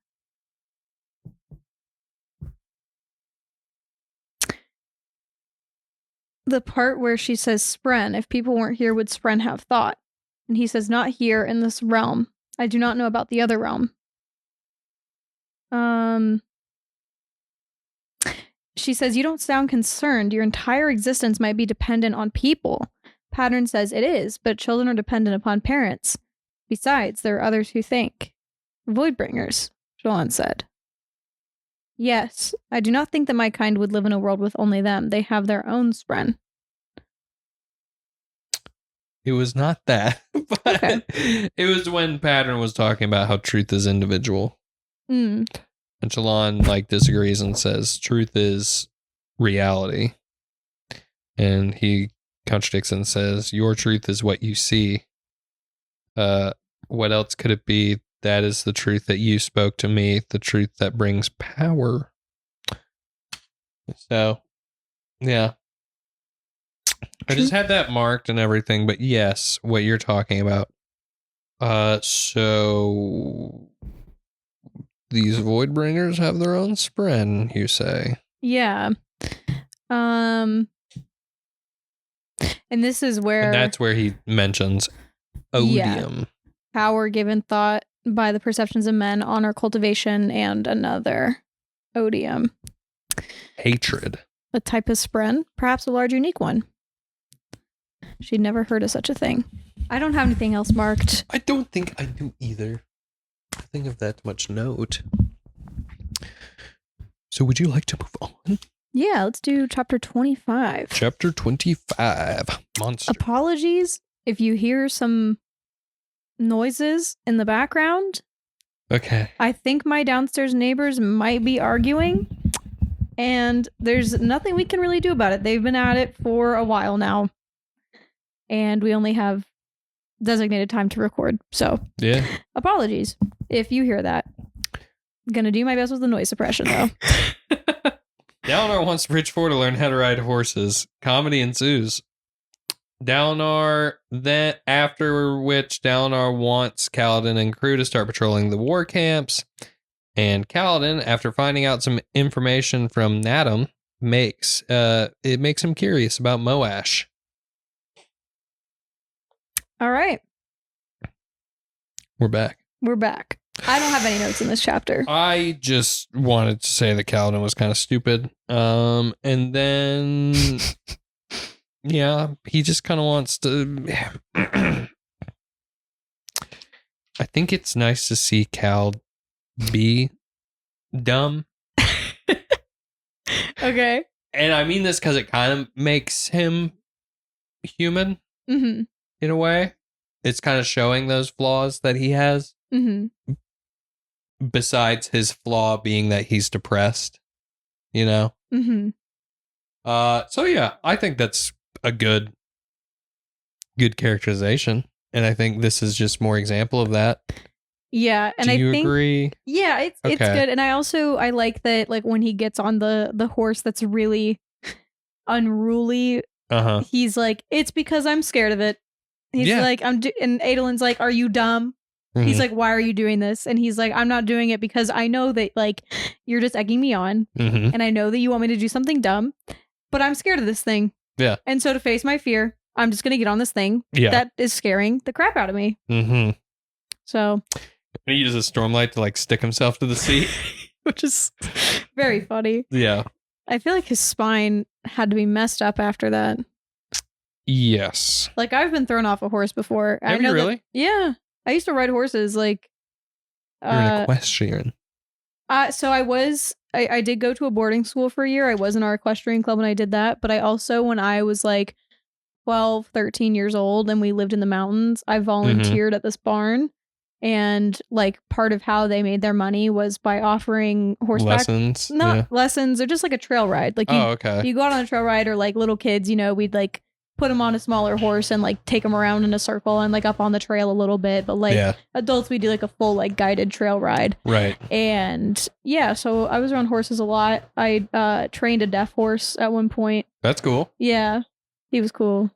part where she says, "Spren, if people weren't here, would Spren have thought?" And he says, "Not here in this realm. I do not know about the other realm." She says, "You don't sound concerned. Your entire existence might be dependent on people." Pattern says, "It is, but children are dependent upon parents. Besides, there are others who think." "Voidbringers," Shallan said. "Yes, I do not think that my kind would live in a world with only them. They have their own Spren." It was not that, but okay. It was when Pattern was talking about how truth is individual. Mm. And Shallan disagrees and says truth is reality. And he contradicts and says, "Your truth is what you see. What else could it be? That is the truth that you spoke to me, the truth that brings power." So, yeah. I just had that marked and everything, but yes, what you're talking about. So these Voidbringers have their own Spren, you say? Yeah. And this is where... And that's where he mentions Odium. Yeah. Power given thought by the perceptions of men, honor, cultivation, and another Odium. Hatred. A type of Spren, perhaps a large unique one. She'd never heard of such a thing. I don't have anything else marked. I don't think I do either. Nothing of that much note. So would you like to move on? Yeah, let's do chapter 25. Chapter 25. Monster. Apologies if you hear some noises in the background. Okay. I think my downstairs neighbors might be arguing, and there's nothing we can really do about it. They've been at it for a while now, and we only have designated time to record. So, yeah. Apologies if you hear that. Gonna do my best with the noise suppression, though. Dalinar wants Bridgefour to learn how to ride horses. Comedy ensues. Dalinar, then after which Dalinar wants Kaladin and crew to start patrolling the war camps. And Kaladin, after finding out some information from Nadam, makes him curious about Moash. All right. We're back. We're back. I don't have any notes in this chapter. I just wanted to say that Kaladin was kind of stupid. And then, yeah, he just kind of wants to. I think it's nice to see Cal be dumb. Okay. And I mean this because it kind of makes him human in a way. It's kind of showing those flaws that he has. Besides his flaw being that he's depressed, you know? So yeah, I think that's a good characterization. And I think this is just more example of that. Yeah. And Do you think, agree? Yeah, it's good. And I like that, like, when he gets on the horse that's really unruly, he's like, it's because I'm scared of it. He's like, and Adolin's like, are you dumb? He's like, why are you doing this? And he's like, I'm not doing it because I know that, like, you're just egging me on. And I know that you want me to do something dumb, but I'm scared of this thing. Yeah. And so to face my fear, I'm just going to get on this thing that is scaring the crap out of me. So. And he uses Stormlight to, like, stick himself to the seat. Which is very funny. Yeah. I feel like his spine had to be messed up after that. Yes. Like, I've been thrown off a horse before. Have you really? Yeah. I used to ride horses, like... You're an equestrian. So I did go to a boarding school for a year. I was in our equestrian club when I did that. But I also, when I was like 12, 13 years old and we lived in the mountains, I volunteered at this barn. And, like, part of how they made their money was by offering horseback lessons. Not lessons, or just like a trail ride. Like, you go out on a trail ride, or like little kids, you know, we'd like put them on a smaller horse and like take them around in a circle and like up on the trail a little bit. But like adults, we do like a full like guided trail ride. Right. And yeah, so I was around horses a lot. I trained a deaf horse at one point. That's cool. Yeah, he was cool.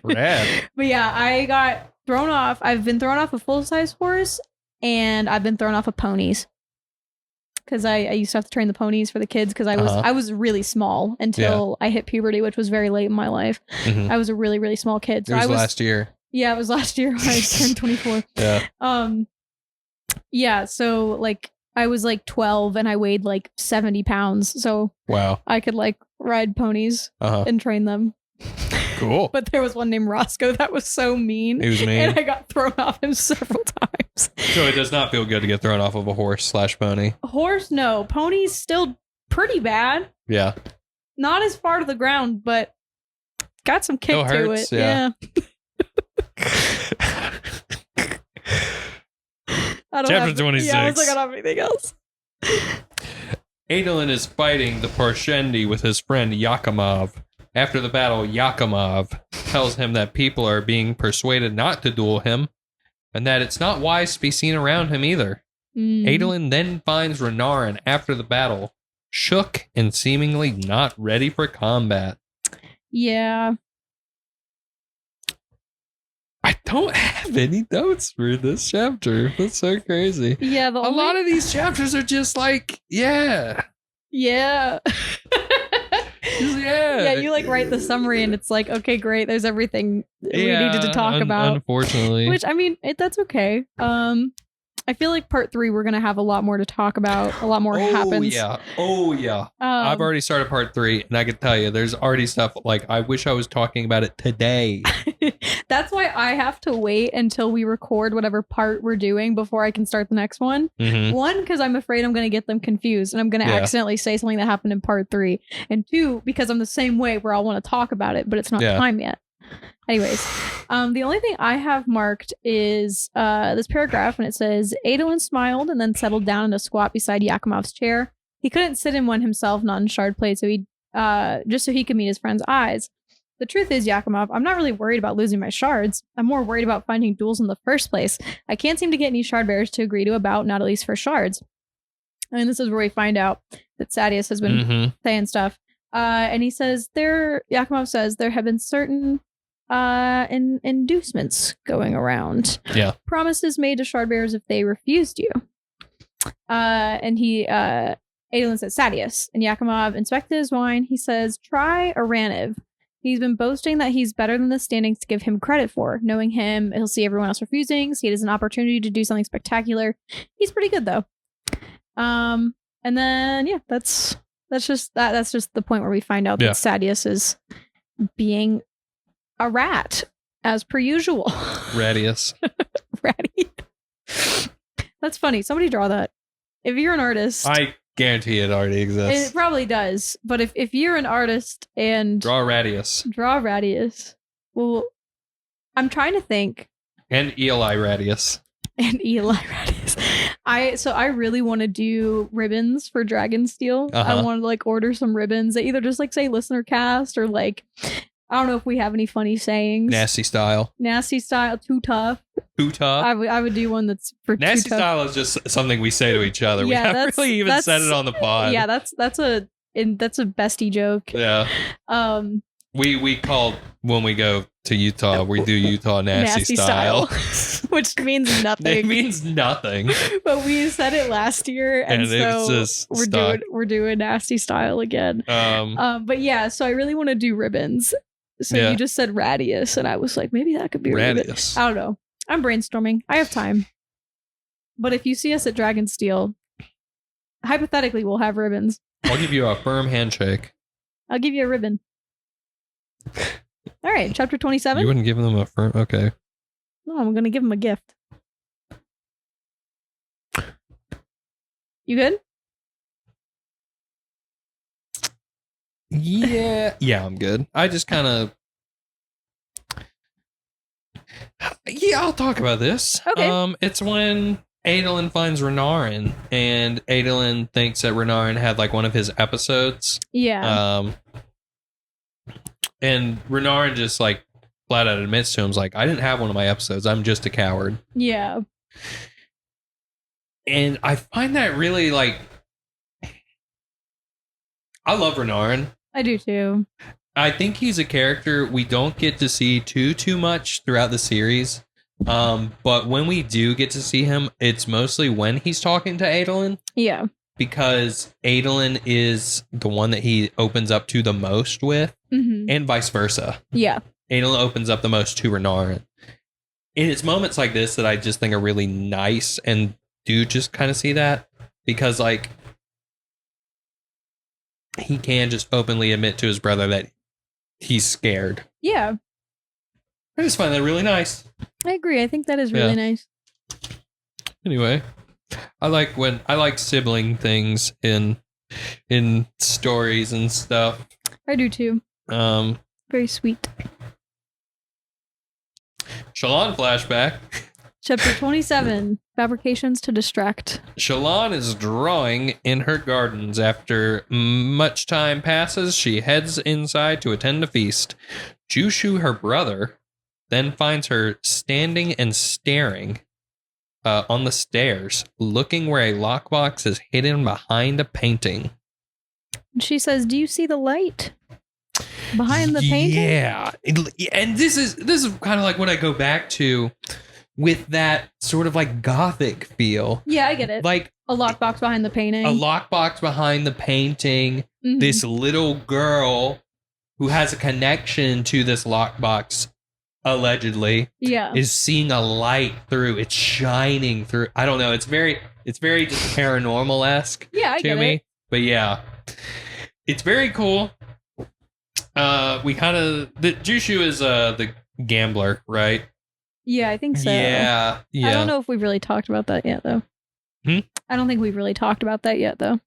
Rad. But yeah, I got thrown off. I've been thrown off a full-size horse, and I've been thrown off of ponies. Because I used to have to train the ponies for the kids because I was really small until I hit puberty, which was very late in my life. I was a really, really small kid. So it was last year. Yeah, it was last year when I turned 24. Yeah, so like I was like 12 and I weighed like 70 pounds. So I could like ride ponies and train them. Cool. But there was one named Roscoe that was so mean. He was mean. And I got thrown off him several times. So it does not feel good to get thrown off of a horse/pony. Horse, no. Pony's still pretty bad. Yeah. Not as far to the ground, but got some kick to it. Yeah. Chapter 26. Yeah, I was like, I don't have anything else. Adolin is fighting the Parshendi with his friend Yakimov. After the battle, Yakimov tells him that people are being persuaded not to duel him, and that it's not wise to be seen around him either. Adolin then finds Renarin after the battle, shook and seemingly not ready for combat. Yeah. I don't have any notes for this chapter. That's so crazy. Yeah, a lot of these chapters are just like, yeah. Yeah, you like write the summary and it's like, okay, great, there's everything we needed to talk about. Unfortunately. Which, I mean, that's okay. I feel like part 3 we're gonna have a lot more to talk about. A lot more happens. Oh yeah. I've already started part 3, and I can tell you, there's already stuff like I wish I was talking about it today. That's why I have to wait until we record whatever part we're doing before I can start the next one. One, because I'm afraid I'm gonna get them confused and I'm gonna accidentally say something that happened in part 3. And 2, because I'm the same way where I'll want to talk about it, but it's not time yet. Anyways, the only thing I have marked is this paragraph, and it says, Adolin smiled and then settled down in a squat beside Yakimov's chair. He couldn't sit in one himself, not in shard plate, so just so he could meet his friend's eyes. The truth is, Yakimov, I'm not really worried about losing my shards. I'm more worried about finding duels in the first place. I can't seem to get any shard bearers to agree to a bout, not at least for shards. And this is where we find out that Sadius has been saying stuff. And he says, Yakimov says, there have been certain inducements going around. Yeah. Promises made to shard bearers if they refused you. And Adolin says, Sadius. And Yakimov inspected his wine. He says, try Araniv. He's been boasting that he's better than the standings to give him credit for. Knowing him, he'll see everyone else refusing, see it as an opportunity to do something spectacular. He's pretty good though. And then that's just the point where we find out that Sadeas is being a rat as per usual. Radius. Ratty. That's funny. Somebody draw that. If you're an artist, I guarantee it already exists. it probably does. But if you're an artist and draw Radius. Well, I'm trying to think. And Eli Radius. I really want to do ribbons for Dragonsteel. I want to like order some ribbons that either just like say Listenercast or like, I don't know if we have any funny sayings. Nasty style. Too tough. I would do one that's for nasty too tough. style is just something we say to each other. We haven't really even said it on the pod. Yeah, that's a bestie joke. Yeah. We call when we go to Utah, we do Utah nasty style. Which means nothing. It means nothing. But we said it last year, and so we're doing nasty style again. But yeah, so I really want to do ribbons. So you just said Radius, and I was like, maybe that could be Radius. I don't know. I'm brainstorming. I have time. But if you see us at Dragonsteel, hypothetically, we'll have ribbons. I'll give you a firm handshake. I'll give you a ribbon. All right, chapter 27. You wouldn't give them a firm... Okay. No, I'm going to give them a gift. You good? Yeah. Yeah, I'm good. I just kind of... Yeah, I'll talk about this. Okay. It's when Adolin finds Renarin, and Adolin thinks that Renarin had like one of his episodes. Yeah. And Renarin just like flat out admits to him, like, I didn't have one of my episodes. I'm just a coward. Yeah. And I find that really like, I love Renarin. I do too. I think he's a character we don't get to see too much throughout the series. But when we do get to see him, it's mostly when he's talking to Adolin. Yeah. Because Adolin is the one that he opens up to the most with, and vice versa. Yeah. Adolin opens up the most to Renarin. And it's moments like this that I just think are really nice and do just kind of see that. Because, like, he can just openly admit to his brother that he's scared. Yeah. I just find that really nice. I agree. I think that is really nice. Anyway, I like sibling things in stories and stuff. I do too. Very sweet. Shallan flashback. Chapter 27, Fabrications to Distract. Shallan is drawing in her gardens. After much time passes, she heads inside to attend a feast. Jushu, her brother, then finds her standing and staring on the stairs, looking where a lockbox is hidden behind a painting. She says, "Do you see the light behind the painting?" Yeah, and this is kind of like what I go back to with that sort of like gothic feel. Yeah, I get it. Like a lockbox behind the painting. A lockbox behind the painting. Mm-hmm. This little girl who has a connection to this lockbox, allegedly, is seeing a light through. It's shining through. I don't know. It's very just paranormal-esque to me. It. But yeah, it's very cool. Jushu is the gambler, right? Yeah, I think so. Yeah. I don't know if we've really talked about that yet, though. I don't think we've really talked about that yet, though.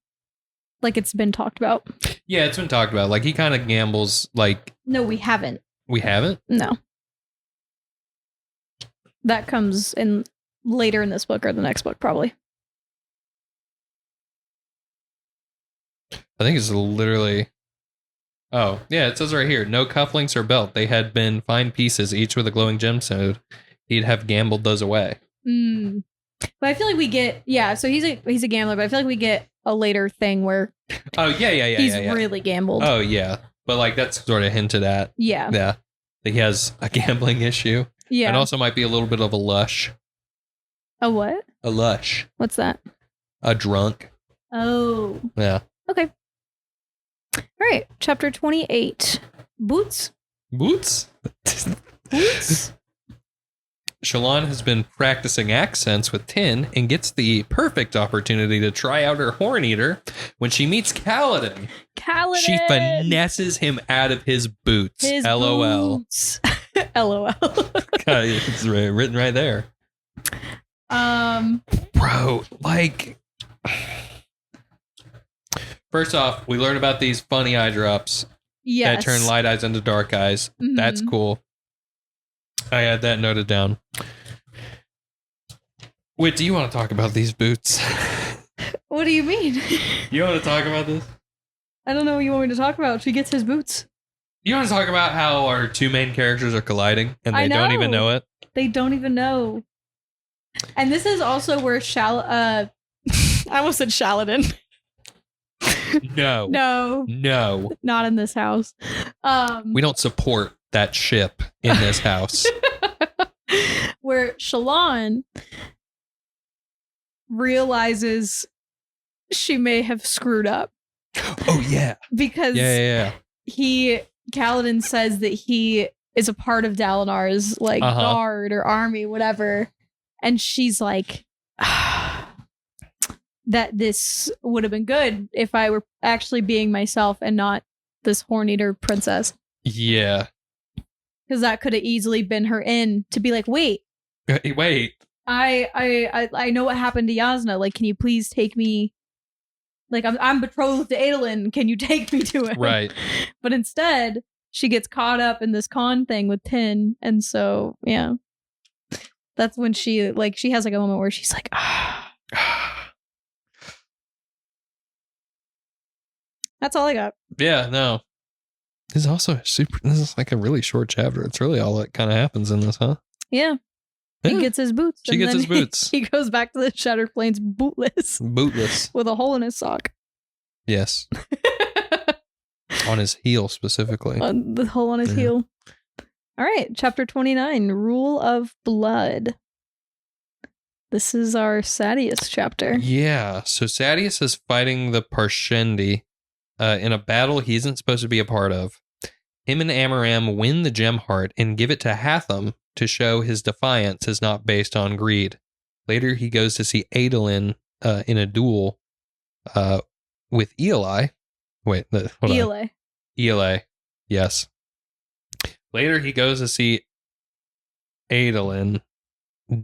Like, it's been talked about. Yeah, it's been talked about. Like, he kind of gambles, like... No, we haven't. We haven't? No. That comes in later in this book or the next book, probably. I think it's literally... Oh, yeah, it says right here, no cufflinks or belt. They had been fine pieces, each with a glowing gemstone. He'd have gambled those away. But I feel like we get, so he's a gambler, but I feel like we get a later thing where he's really gambled. Oh, yeah. But like that's sort of hinted at. Yeah. Yeah. That he has a gambling issue. Yeah. And also might be a little bit of a lush. A what? A lush. What's that? A drunk. Oh. Yeah. Okay. All right. Chapter 28. Boots. Boots? Boots? Shallan has been practicing accents with Tin and gets the perfect opportunity to try out her horn eater when she meets Kaladin. Kaladin! She finesses him out of his boots. His LOL. boots. LOL. It's written right there. Bro, like... First off, we learned about these funny eye drops that turn light eyes into dark eyes. Mm-hmm. That's cool. I had that noted down. Wait, do you want to talk about these boots? What do you mean? You want to talk about this? I don't know what you want me to talk about. She gets his boots. You want to talk about how our two main characters are colliding and they don't even know it? They don't even know. And this is also where I almost said Shaladin. No. No. Not in this house. We don't support that ship in this house. Where Shallan realizes she may have screwed up. Oh, yeah. Because Kaladin says that he is a part of Dalinar's guard or army, whatever. And she's like, that this would have been good if I were actually being myself and not this horn eater princess. Yeah. Because that could have easily been her in to be like, wait. I know what happened to Yasna. Like, can you please take me? Like, I'm betrothed to Adolin. Can you take me to it? Right. But instead, she gets caught up in this con thing with Tin. And so, yeah. That's when she has like a moment where she's like, That's all I got. Yeah, no. This is like a really short chapter. It's really all that kind of happens in this, huh? Yeah. He gets his boots. She gets his boots. He goes back to the Shattered Plains bootless. With a hole in his sock. Yes. On his heel specifically. The hole on his heel. All right. Chapter 29. Rule of Blood. This is our Sadeas chapter. Yeah. So Sadeas is fighting the Parshendi in a battle he isn't supposed to be a part of. Him and Amaram win the gem heart and give it to Hatham to show his defiance is not based on greed. Later, he goes to see Adolin in a duel with Eli. Wait, hold on. Eli, yes. Later, he goes to see Adolin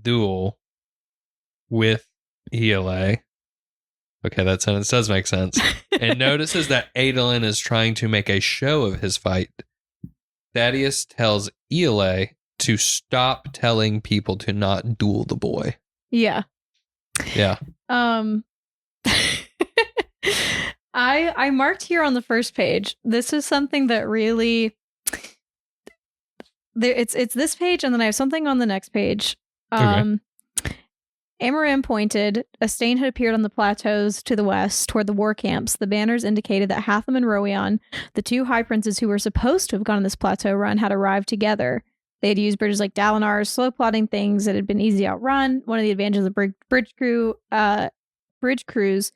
duel with Eli. Okay, that sentence does make sense. And notices that Adolin is trying to make a show of his fight. Thaddeus tells Eli to stop telling people to not duel the boy. Yeah. Yeah. I marked here on the first page. This is something that really it's this page, and then I have something on the next page. Okay. Amaram pointed. A stain had appeared on the plateaus to the west toward the war camps. The banners indicated that Hatham and Roion, the two high princes who were supposed to have gone on this plateau run, had arrived together. They had used bridges like Dalinar's, slow plotting things that had been easy to outrun. One of the advantages of bridge crews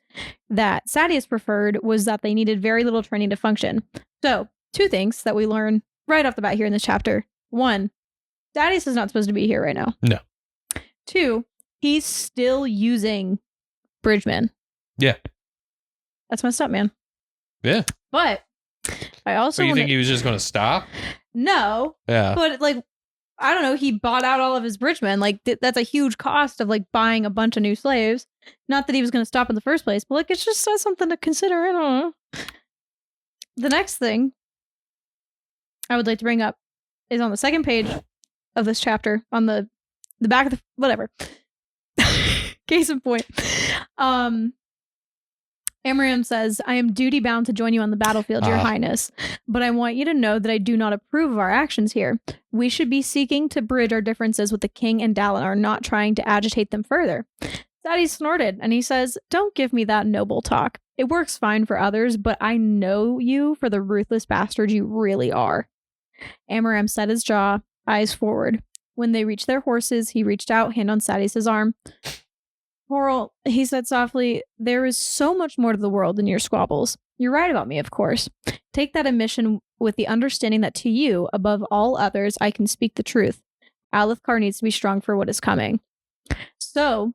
that Sadeas preferred was that they needed very little training to function. So, two things that we learn right off the bat here in this chapter. One, Sadeas is not supposed to be here right now. No. Two, he's still using bridgemen. Yeah. That's messed up, man. Yeah. But I also you think he was just going to stop? No. Yeah. But I don't know, he bought out all of his bridgemen. That's a huge cost of buying a bunch of new slaves. Not that he was going to stop in the first place, but it's just something to consider. I don't know. The next thing I would like to bring up is on the second page of this chapter, on the back of the whatever. Case in point. Amaram says, I am duty bound to join you on the battlefield, Your Highness, but I want you to know that I do not approve of our actions here. We should be seeking to bridge our differences with the king and Dalinar, not trying to agitate them further. Zaddy snorted, and he says, don't give me that noble talk. It works fine for others, but I know you for the ruthless bastard you really are. Amaram set his jaw, eyes forward. When they reached their horses, he reached out, hand on Sadeas' arm. Horrell, he said softly, there is so much more to the world than your squabbles. You're right about me, of course. Take that admission with the understanding that to you, above all others, I can speak the truth. Alethkar needs to be strong for what is coming. So,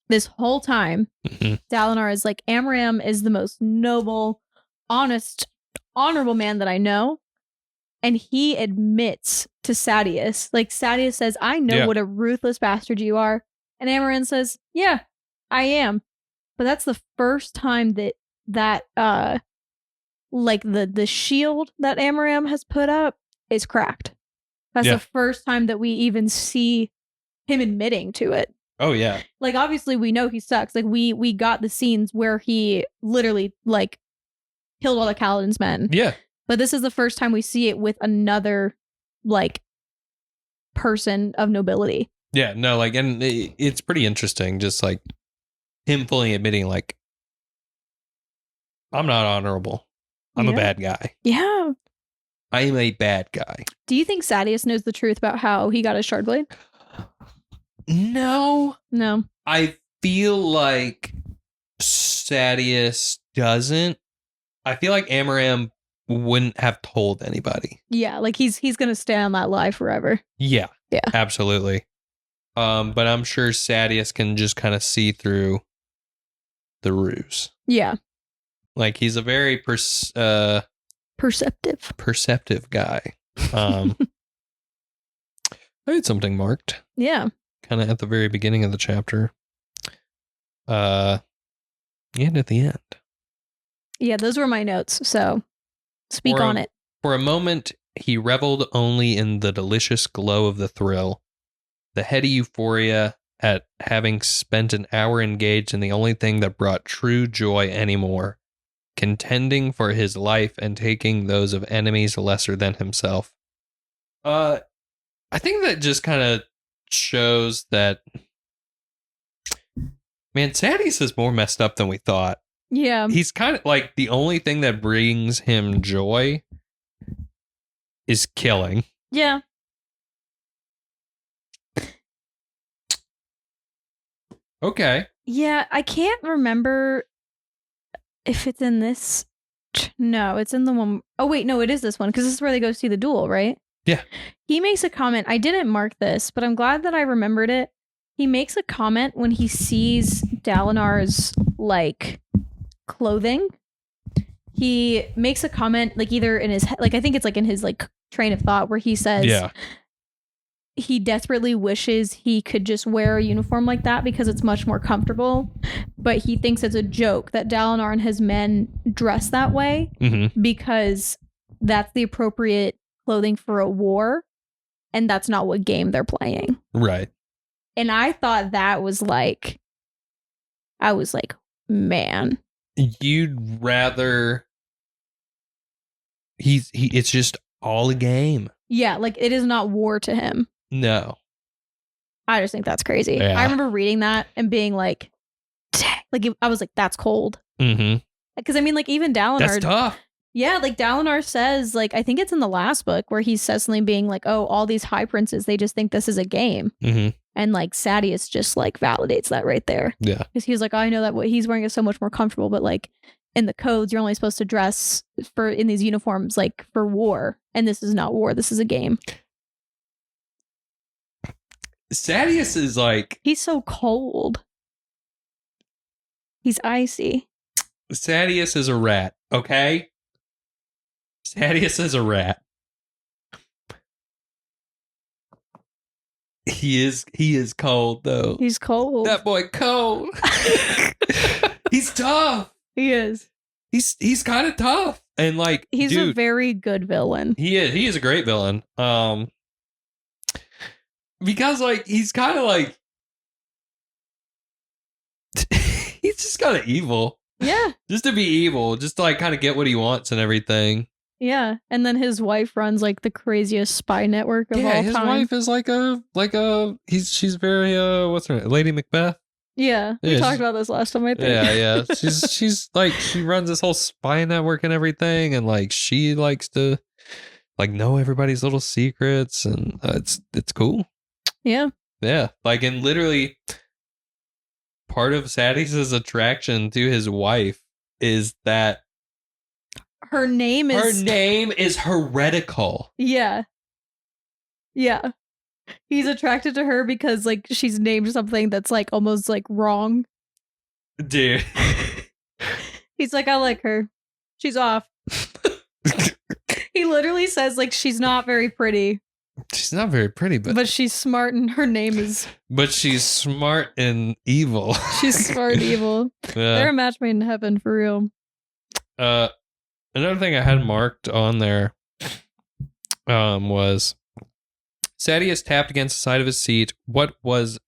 this whole time, Dalinar is like, Amram is the most noble, honest, honorable man that I know. And he admits to Sadeas. Like, Sadeas says, I know what a ruthless bastard you are. And Amram says, yeah, I am. But that's the first time that like the shield that Amram has put up is cracked. That's the first time that we even see him admitting to it. Oh yeah. Like, obviously we know he sucks. Like, we got the scenes where he literally like killed all the Kaladin's men. Yeah. But this is the first time we see it with another like person of nobility. Yeah, no, like, and it's pretty interesting, just like him fully admitting, like, I'm not honorable. I'm a bad guy. Yeah. I am a bad guy. Do you think Sadeas knows the truth about how he got his shard blade? No. No. I feel like Sadeas doesn't. I feel like Amram wouldn't have told anybody. Yeah, like he's going to stay on that lie forever. Yeah. Yeah. Absolutely. But I'm sure Sadeas can just kind of see through the ruse. Yeah. Like, he's a very perceptive guy. I had something marked. Yeah. Kind of at the very beginning of the chapter. And at the end. Yeah, those were my notes. So speak on it. For a moment, he reveled only in the delicious glow of the thrill, the heady euphoria at having spent an hour engaged in the only thing that brought true joy anymore, contending for his life and taking those of enemies lesser than himself. I think that just kind of shows that, man, Sadeas is more messed up than we thought. Yeah. He's kind of like, the only thing that brings him joy is killing. Yeah. Okay. Yeah, I can't remember if it's in this. No, it's in the one. Oh, wait, no, it is this one, because this is where they go see the duel, right? Yeah. He makes a comment. I didn't mark this, but I'm glad that I remembered it. He makes a comment when he sees Dalinar's, like, clothing. He makes a comment, like, either in his head, like, I think it's, like, in his, like, train of thought, where he says, yeah, he desperately wishes he could just wear a uniform like that because it's much more comfortable. But he thinks it's a joke that Dalinar and his men dress that way because that's the appropriate clothing for a war. And that's not what game they're playing. Right. And I thought that was like, I was like, man. You'd rather it's just all a game. Yeah, like it is not war to him. No. I just think that's crazy. Yeah. I remember reading that and being like, dang. Like I was like, that's cold. Mm-hmm. Because I mean, like even Dalinar. That's tough. Yeah, like Dalinar says, like, I think it's in the last book where he says something being like, oh, all these high princes, they just think this is a game. Mm-hmm. And like Sadeas just like validates that right there. Yeah. Because he was like, oh, I know that what he's wearing is so much more comfortable, but like in the codes, you're only supposed to dress in these uniforms like for war. And this is not war. This is a game. Sadeas is like... He's so cold. He's icy. Sadeas is a rat, okay? Sadeas is a rat. He is cold though. He's cold. That boy cold. He's tough. He is. He's kind of tough. And like he's dude, a very good villain. He is a great villain. Because like he's kind of like he's just kind of evil. Yeah. Just to be evil, just to like kind of get what he wants and everything. Yeah, and then his wife runs like the craziest spy network of all time. Yeah, his wife is she's very what's her name? Lady Macbeth. Yeah, we talked about this last time, I think. Yeah. She's like she runs this whole spy network and everything, and like she likes to like know everybody's little secrets, and it's cool. Yeah. Yeah, like and literally part of Sadeas' attraction to his wife is that her name is heretical. Yeah. Yeah. He's attracted to her because like she's named something that's like almost like wrong. Dude. He's like, I like her. She's off. He literally says like she's not very pretty. She's not very pretty, but she's smart and her name is... But she's smart and evil. She's smart and evil. Yeah. They're a match made in heaven, for real. Another thing I had marked on there was Sadius tapped against the side of his seat. What was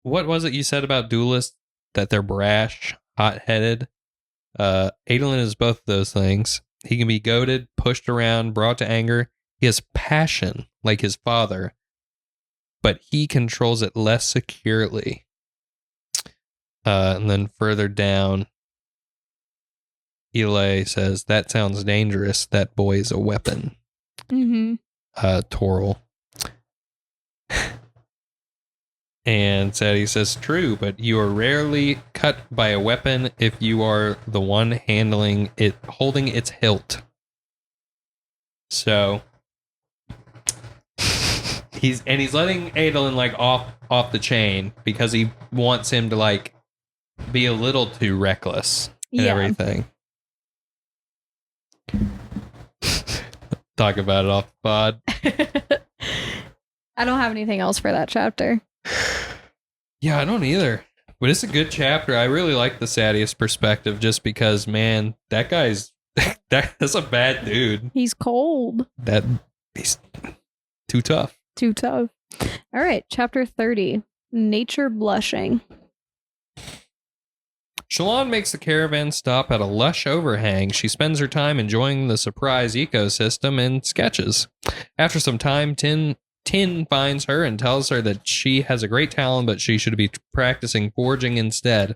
it you said about duelists? That they're brash, hot-headed? Adolin is both of those things. He can be goaded, pushed around, brought to anger. He has passion, like his father, but he controls it less securely. And then further down, Eli says, that sounds dangerous. That boy is a weapon. Mm-hmm. Toril. And Sadie says, true, but you are rarely cut by a weapon if you are the one holding its hilt. So he's letting Adolin like off the chain because he wants him to like be a little too reckless and everything. Talk about it off the pod. I don't have anything else for that chapter. Yeah, I don't either. But it's a good chapter. I really like the Sadius perspective just because, man, that guy's that's a bad dude. He's cold. He's too tough. Too tough. All right, chapter 30. Nature blushing. Shallan makes the caravan stop at a lush overhang. She spends her time enjoying the surprise ecosystem and sketches. After some time, Tin finds her and tells her that she has a great talent, but she should be practicing forging instead.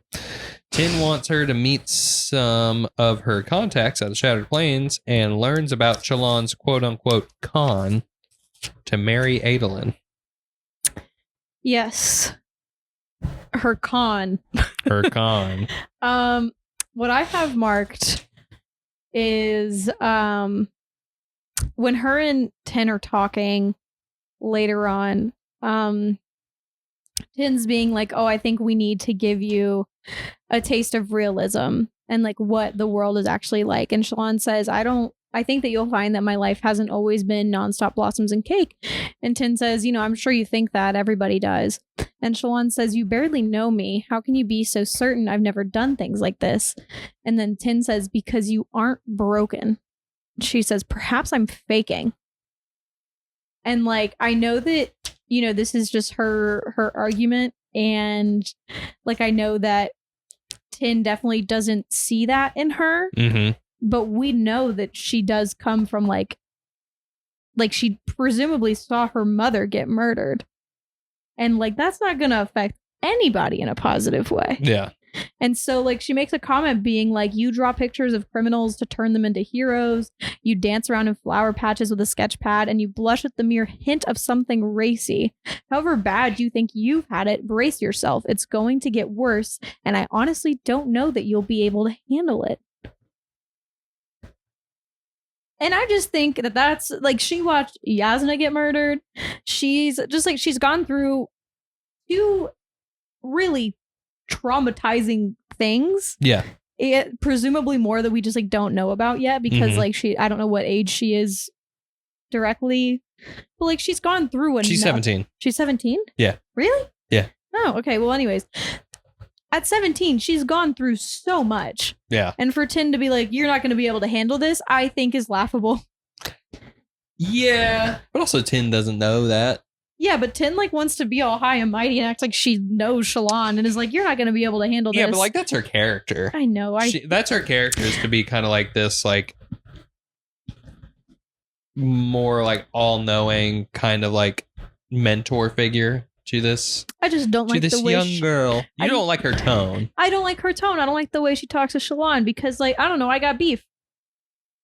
Tin wants her to meet some of her contacts at the Shattered Plains and learns about Shallan's quote-unquote con to marry Adolin. Yes. Her con. Her con. What I have marked is when her and Tin are talking later on, Tin's being like, oh, I think we need to give you a taste of realism and like what the world is actually like. And Shallan says, I think that you'll find that my life hasn't always been nonstop blossoms and cake. And Tin says, I'm sure you think that. Everybody does. And Shallan says, you barely know me. How can you be so certain I've never done things like this? And then Tin says, because you aren't broken. She says, perhaps I'm faking. And like, I know that, this is just her argument. And like, I know that Tin definitely doesn't see that in her. Mm-hmm. But we know that she does come from like she presumably saw her mother get murdered. And like, that's not going to affect anybody in a positive way. Yeah. And so like, she makes a comment being like, you draw pictures of criminals to turn them into heroes. You dance around in flower patches with a sketch pad and you blush at the mere hint of something racy. However bad you think you've had it, brace yourself. It's going to get worse. And I honestly don't know that you'll be able to handle it. And I just think that that's like, she watched Yasna get murdered. She's just like, she's gone through 2 really traumatizing things. Yeah. Presumably more that we just like don't know about yet because like I don't know what age she is directly. But like, she's gone through enough. She's 17. She's 17? Yeah. Really? Yeah. Oh, okay. Well, anyways. At 17, she's gone through so much. Yeah. And for Tin to be like, you're not going to be able to handle this, I think is laughable. Yeah. But also Tin doesn't know that. Yeah, but Tin like wants to be all high and mighty and acts like she knows Shallan and is like, you're not going to be able to handle this. Yeah, but like, that's her character. I know. That's her character, is to be kind of like this, like, more like all-knowing kind of like mentor figure to this. I just don't like this the way young girl. You don't like her tone. I don't like her tone. I don't like the way she talks to Shallan because, like, I don't know. I got beef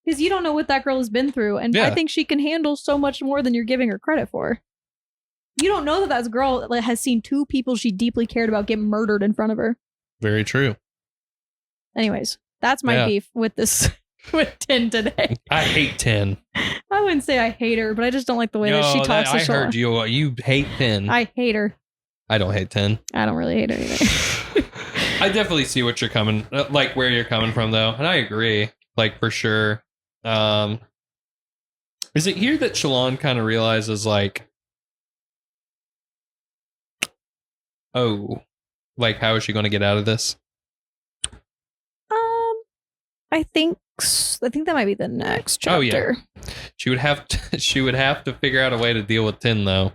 because you don't know what that girl has been through, and I think she can handle so much more than you're giving her credit for. You don't know that girl has seen 2 people she deeply cared about get murdered in front of her. Very true. Anyways, that's my beef with this with Tin today. I hate Tin. I wouldn't say I hate her, but I just don't like the way that she talks to I Shallan. heard you. You hate Tin. I hate her. I don't hate Tin. I don't really hate her either. I definitely see what you're coming, like where you're coming from, though, and I agree, like for sure. Is it here that Shallan kind of realizes, like, oh, like how is she going to get out of this? I think that might be the next chapter. Oh yeah, she would have to figure out a way to deal with Tin, though.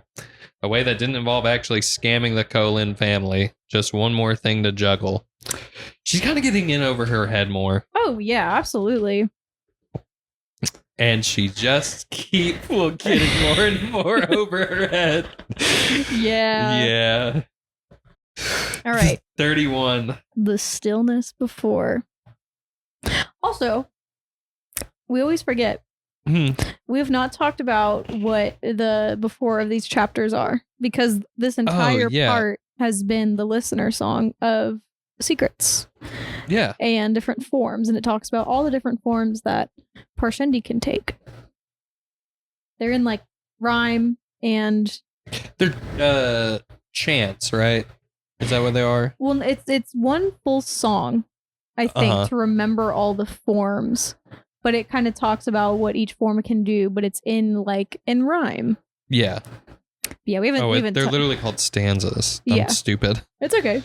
A way that didn't involve actually scamming the Kholin family. Just one more thing to juggle. She's kind of getting in over her head more. Oh, yeah, absolutely. And she just keeps getting more and more over her head. Yeah. Yeah. All right. 31. The stillness before. Also, we always forget. We have not talked about what the before of these chapters are, because this entire part has been the listener song of secrets. Yeah. And different forms. And it talks about all the different forms that Parshendi can they're in like rhyme and they're chants, right? Is that what they are? Well, it's one full song, I think, to remember all the forms. But it kind of talks about what each form can do, but it's in rhyme. Yeah. Yeah, we haven't. They're literally called stanzas. I'm stupid. It's okay.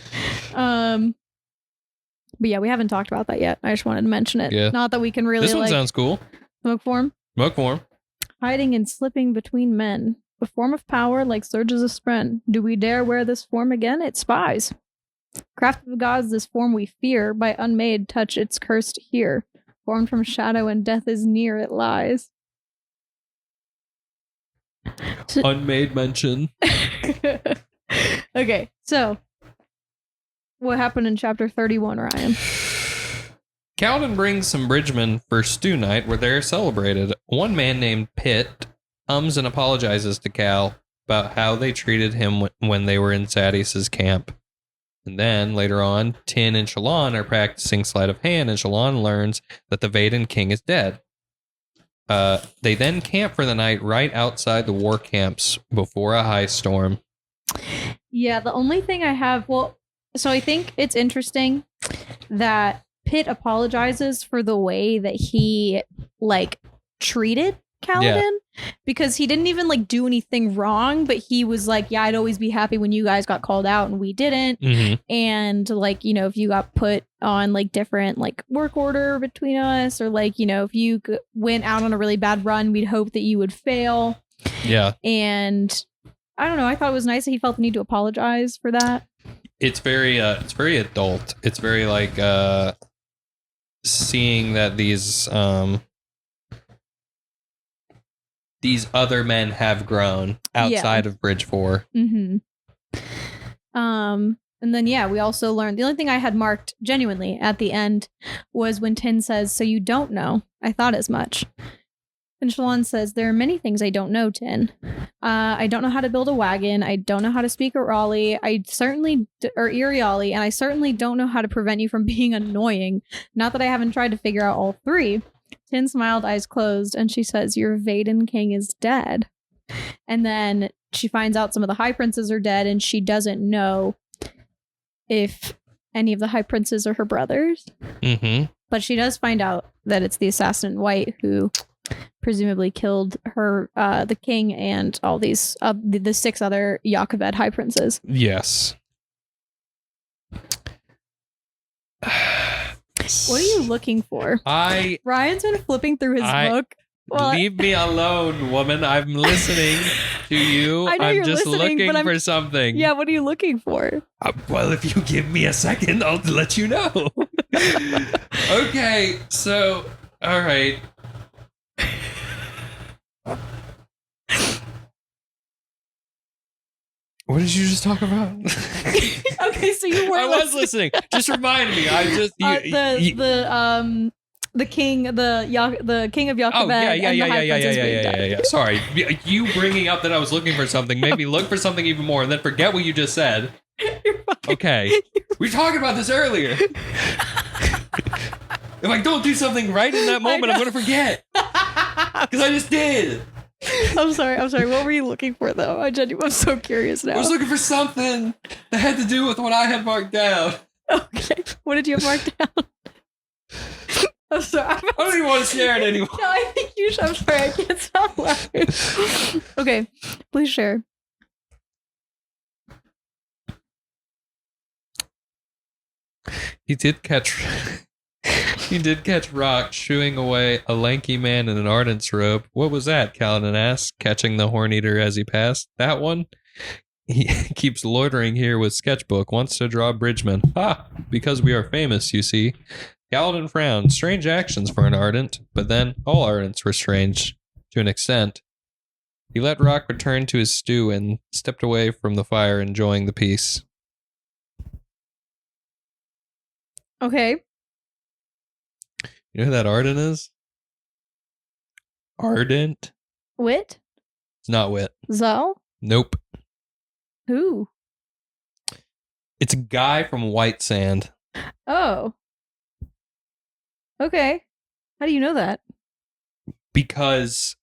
But yeah, we haven't talked about that yet. I just wanted to mention it. Yeah. Not that we can really. This one sounds cool. Smoke form. Smoke form. Hiding and slipping between men. A form of power like surges of spren. Do we dare wear this form again? It spies. Craft of gods, this form we fear. By unmade touch, it's cursed here. Formed from shadow and death is near, it lies. Unmade mention. Okay, so what happened in chapter 31, Ryan? Kaladin brings some bridgemen for stew night where they're celebrated. One man named Pitt and apologizes to Cal about how they treated him when they were in Sadeas's camp. And then, later on, Tin and Shallan are practicing sleight of hand, and Shallan learns that the Vaden king is dead. They then camp for the night right outside the war camps before a high storm. Yeah, the only thing I have... so I think it's interesting that Pitt apologizes for the way that he, treated Kaladin, because he didn't even do anything wrong, but he was like, yeah, I'd always be happy when you guys got called out and we didn't. Mm-hmm. And if you got put on different work order between us, or if you went out on a really bad run, we'd hope that you would fail. Yeah. And I don't know, I thought it was nice that he felt the need to apologize for that. It's very adult. It's very seeing that these other men have grown outside of Bridge 4. Mm-hmm. And then, we also learned, the only thing I had marked genuinely at the end was when Tin says, so you don't know. I thought as much. And Shallan says, there are many things I don't know, Tin. I don't know how to build a wagon. I don't know how to speak Iriali. And I certainly don't know how to prevent you from being annoying. Not that I haven't tried to figure out all three. Tin smiled, eyes closed, and she says, your Vaden king is dead. And then she finds out some of the high princes are dead, and she doesn't know if any of the high princes are her brothers. Mm-hmm. But she does find out that it's the assassin in white who presumably killed her, the king, and all these the 6 other Yakoved high princes. Yes. What are you looking for? Ryan's been flipping through his book. Well, leave me alone, woman. I'm listening to you. I know I'm you're just looking for something. Yeah, what are you looking for? Well, if you give me a second, I'll let you know. Okay, so, all right. What did you just talk about? Okay, so you were. I was listening. Just remind me. The king of Yakoved. Oh yeah. Sorry, you bringing up that I was looking for something made me look for something even more, and then forget what you just said. Okay, we were talking about this earlier. If I don't do something right in that moment, I'm going to forget. Because I just did. I'm sorry. What were you looking for, though? I'm so curious now. I was looking for something that had to do with what I had marked down. Okay. What did you have marked down? I'm sorry. I don't even want to share it anymore. No, I think you should. I'm sorry. I can't stop laughing. Okay. Please share. He did catch Rock shooing away a lanky man in an Ardent's robe. What was that? Kaladin asked, catching the Horn-Eater as he passed. That one? He keeps loitering here with sketchbook, wants to draw Bridgman. Because we are famous, you see. Kaladin frowned. Strange actions for an Ardent, but then all Ardents were strange, to an extent. He let Rock return to his stew and stepped away from the fire, enjoying the peace. Okay. You know who that Ardent is? Ardent? Wit? It's not Wit. Zoe? Nope. Who? It's a guy from White Sand. Oh. Okay. How do you know that? Because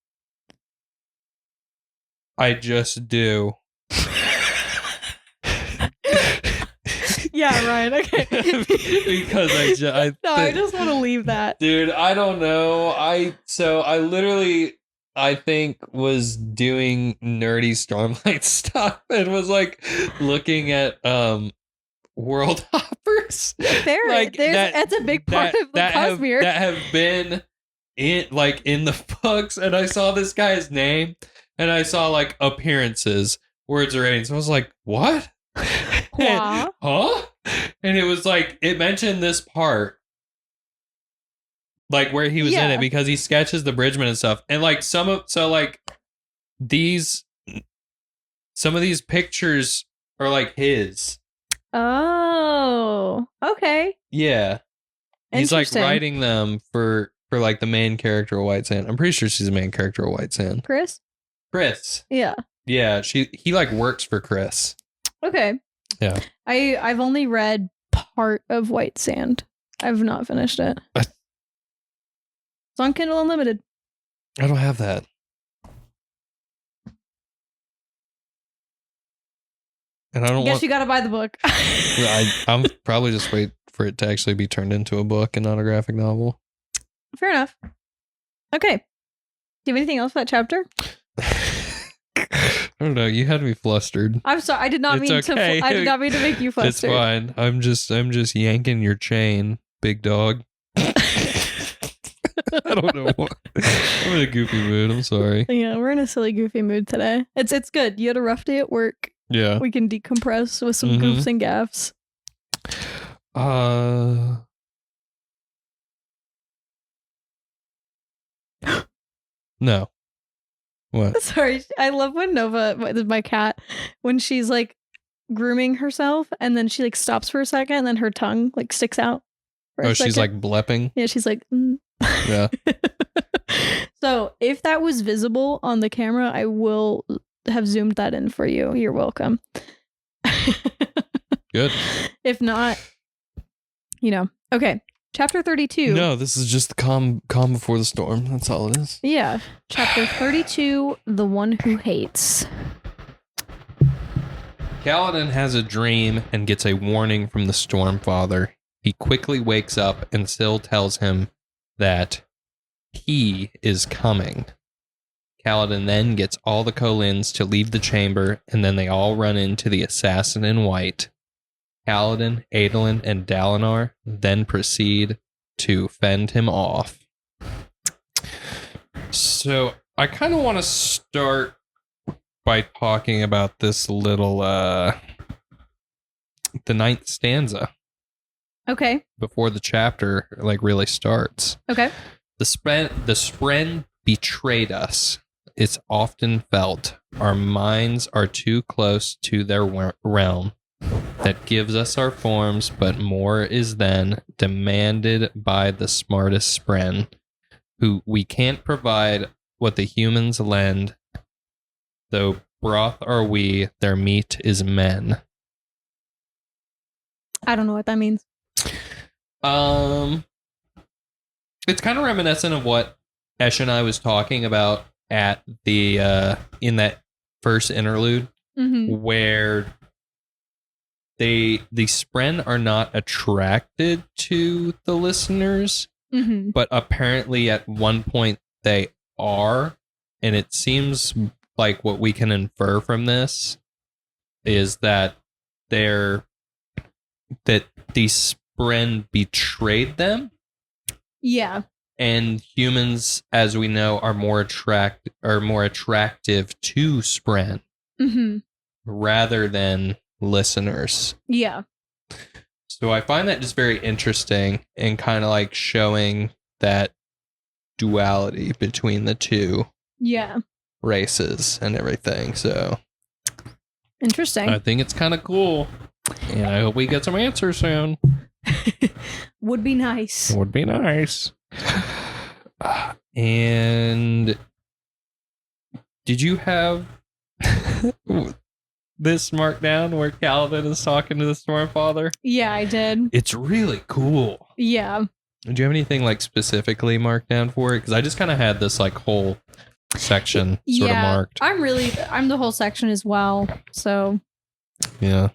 I just do. Yeah, Ryan. Okay. Because I just want to leave that. Dude, I don't know. I literally, I think, was doing nerdy Stormlight stuff and was like looking at world hoppers. Fair. Like that's a big part of the Cosmere. That have been in the books, and I saw this guy's name and I saw like appearances, words or ratings. I was like, what? Huh? And it was like, it mentioned this part, like where he was in it, because he sketches the Bridgman and stuff. And like some of these pictures are like his. Oh, okay. Yeah. He's like writing them for like the main character of White Sand. I'm pretty sure she's the main character of White Sand. Chris? Yeah. Yeah, he like works for Chris. Okay. Yeah. I've only read part of White Sand. I've not finished it. It's on Kindle Unlimited. I don't have that. And I guess you gotta buy the book. I'm probably just wait for it to actually be turned into a book and not a graphic novel. Fair enough. Okay. Do you have anything else for that chapter? I don't know. You had me flustered. I'm sorry. I did not mean to make you flustered. It's fine. I'm just yanking your chain, big dog. I don't know what. I'm in a goofy mood. I'm sorry. Yeah, we're in a silly, goofy mood today. It's good. You had a rough day at work. Yeah. We can decompress with some goofs and gaffs. No. What? Sorry. I love when Nova, my cat, when she's like grooming herself and then she like stops for a second and then her tongue like sticks out. She's like blepping? Yeah, she's like, Yeah. So if that was visible on the camera, I will have zoomed that in for you. You're welcome. Good. If not, okay. Chapter 32. No, this is just the calm before the storm. That's all it is. Yeah. Chapter 32, The One Who Hates. Kaladin has a dream and gets a warning from the Stormfather. He quickly wakes up and Syl tells him that he is coming. Kaladin then gets all the Kholins to leave the chamber, and then they all run into the assassin in white. Kaladin, Adolin, and Dalinar then proceed to fend him off. So I kind of want to start by talking about this little, the 9th stanza. Okay. Before the chapter like really starts. Okay. The spren betrayed us. It's often felt our minds are too close to their realm. That gives us our forms, but more is then demanded by the smartest spren, who we can't provide what the humans lend. Though broth are we, their meat is men. I don't know what that means. It's kind of reminiscent of what Esh and I was talking about at the in that first interlude, where the Spren are not attracted to the listeners, but apparently at one point they are, and it seems like what we can infer from this is that the Spren betrayed them. Yeah. And humans, as we know, are more attractive to Spren rather than listeners. Yeah. So I find that just very interesting and kind of like showing that duality between the two races and everything. So interesting. I think it's kind of cool. And I hope we get some answers soon. Would be nice. Would be nice. And did you have this marked down where Kaladin is talking to the Stormfather? Yeah, I did. It's really cool. Yeah. Do you have anything like specifically marked down for it? Because I just kind of had this like whole section sort of marked. I'm the whole section as well. So yeah.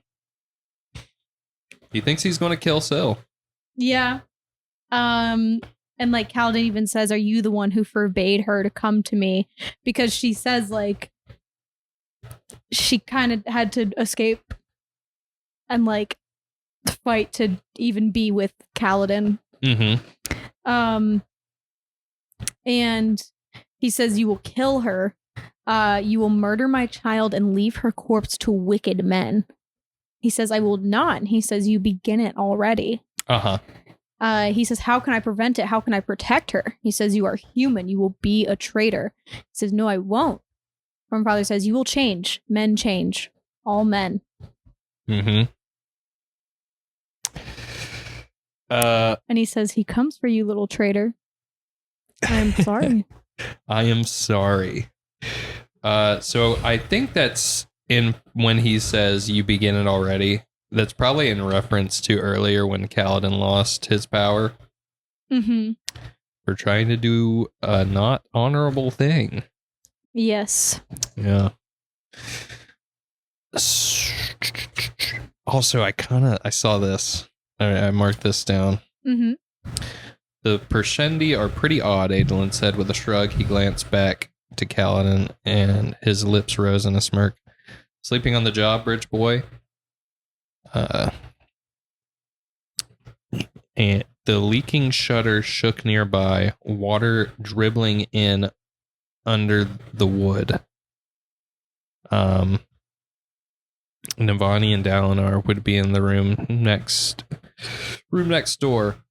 He thinks he's going to kill Syl. Yeah. And like Kaladin even says, "Are you the one who forbade her to come to me?" Because she says like she kind of had to escape and like fight to even be with Kaladin. And he says, "You will kill her. You will murder my child and leave her corpse to wicked men." He says, "I will not." And he says, "You begin it already." He says, "How can I prevent it? How can I protect her?" He says, "You are human. You will be a traitor." He says, "No, I won't." Stormfather says, "You will change. Men change. All men." And he says, "He comes for you, little traitor." I'm sorry. I am sorry. So I think that's in when he says "you begin it already." That's probably in reference to earlier when Kaladin lost his power for trying to do a not honorable thing. Yes. Yeah. Also, I saw this. I marked this down. The Pershendi are pretty odd, Adolin said with a shrug. He glanced back to Kaladin and his lips rose in a smirk. "Sleeping on the job, bridge boy?" And the leaking shutter shook nearby, water dribbling in under the wood. Navani and Dalinar would be in the room next door.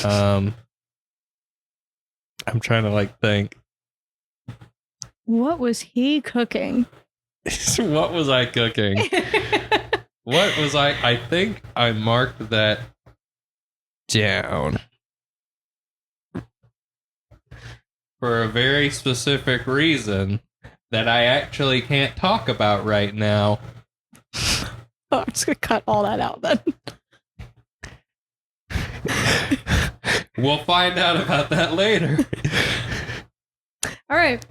I'm trying to like think. What was he cooking? What was I cooking? What was I think I marked that down for a very specific reason that I actually can't talk about right now. Oh, I'm just going to cut all that out then. We'll find out about that later. All right.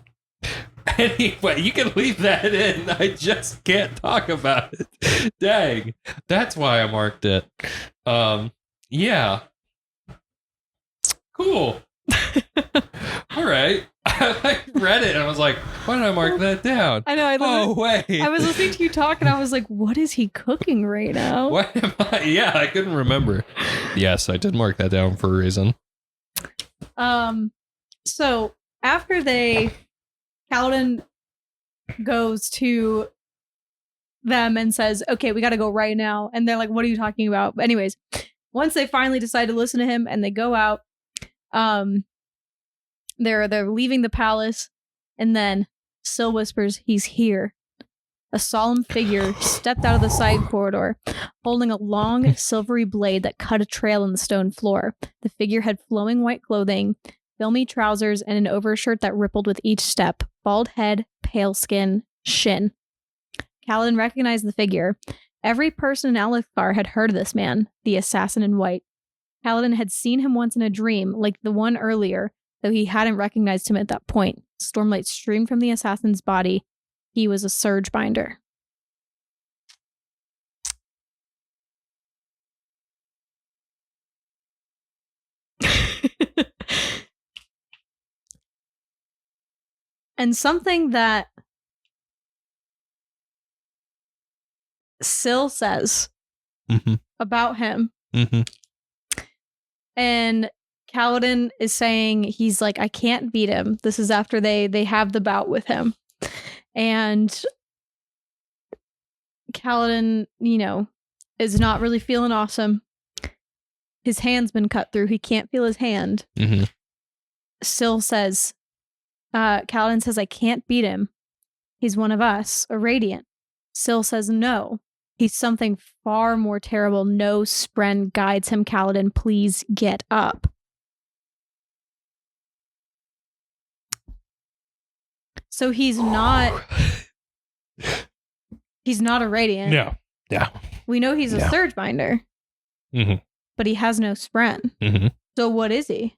Anyway, you can leave that in. I just can't talk about it. Dang. That's why I marked it. Yeah. Cool. All right. I read it and I was like, why did I mark that down? I know. Wait. I was listening to you talk and I was like, what is he cooking right now? What am I? Yeah, I couldn't remember. Yes, I did mark that down for a reason. So after Kaladin goes to them and says, "Okay, we got to go right now." And they're like, "What are you talking about?" But anyways, once they finally decide to listen to him and they go out, they're leaving the palace, and then Syl whispers, "He's here." A solemn figure stepped out of the side corridor, holding a long silvery blade that cut a trail in the stone floor. The figure had flowing white clothing, filmy trousers, and an overshirt that rippled with each step. Bald head, pale skin, shin. Kaladin recognized the figure. Every person in Alethkar had heard of this man, the assassin in white. Kaladin had seen him once in a dream, like the one earlier, though he hadn't recognized him at that point. Stormlight streamed from the assassin's body. He was a surge binder. And something that Syl says about him. And Kaladin is saying, he's like, I can't beat him. This is after they have the bout with him. And Kaladin, is not really feeling awesome. His hand's been cut through. He can't feel his hand. Syl says, Kaladin says, I can't beat him. He's one of us, a Radiant. Syl says, no. He's something far more terrible. No spren guides him, Kaladin. Please get up. So he's not a Radiant. No. Yeah. We know he's a Surge Binder. But he has no spren. So what is he?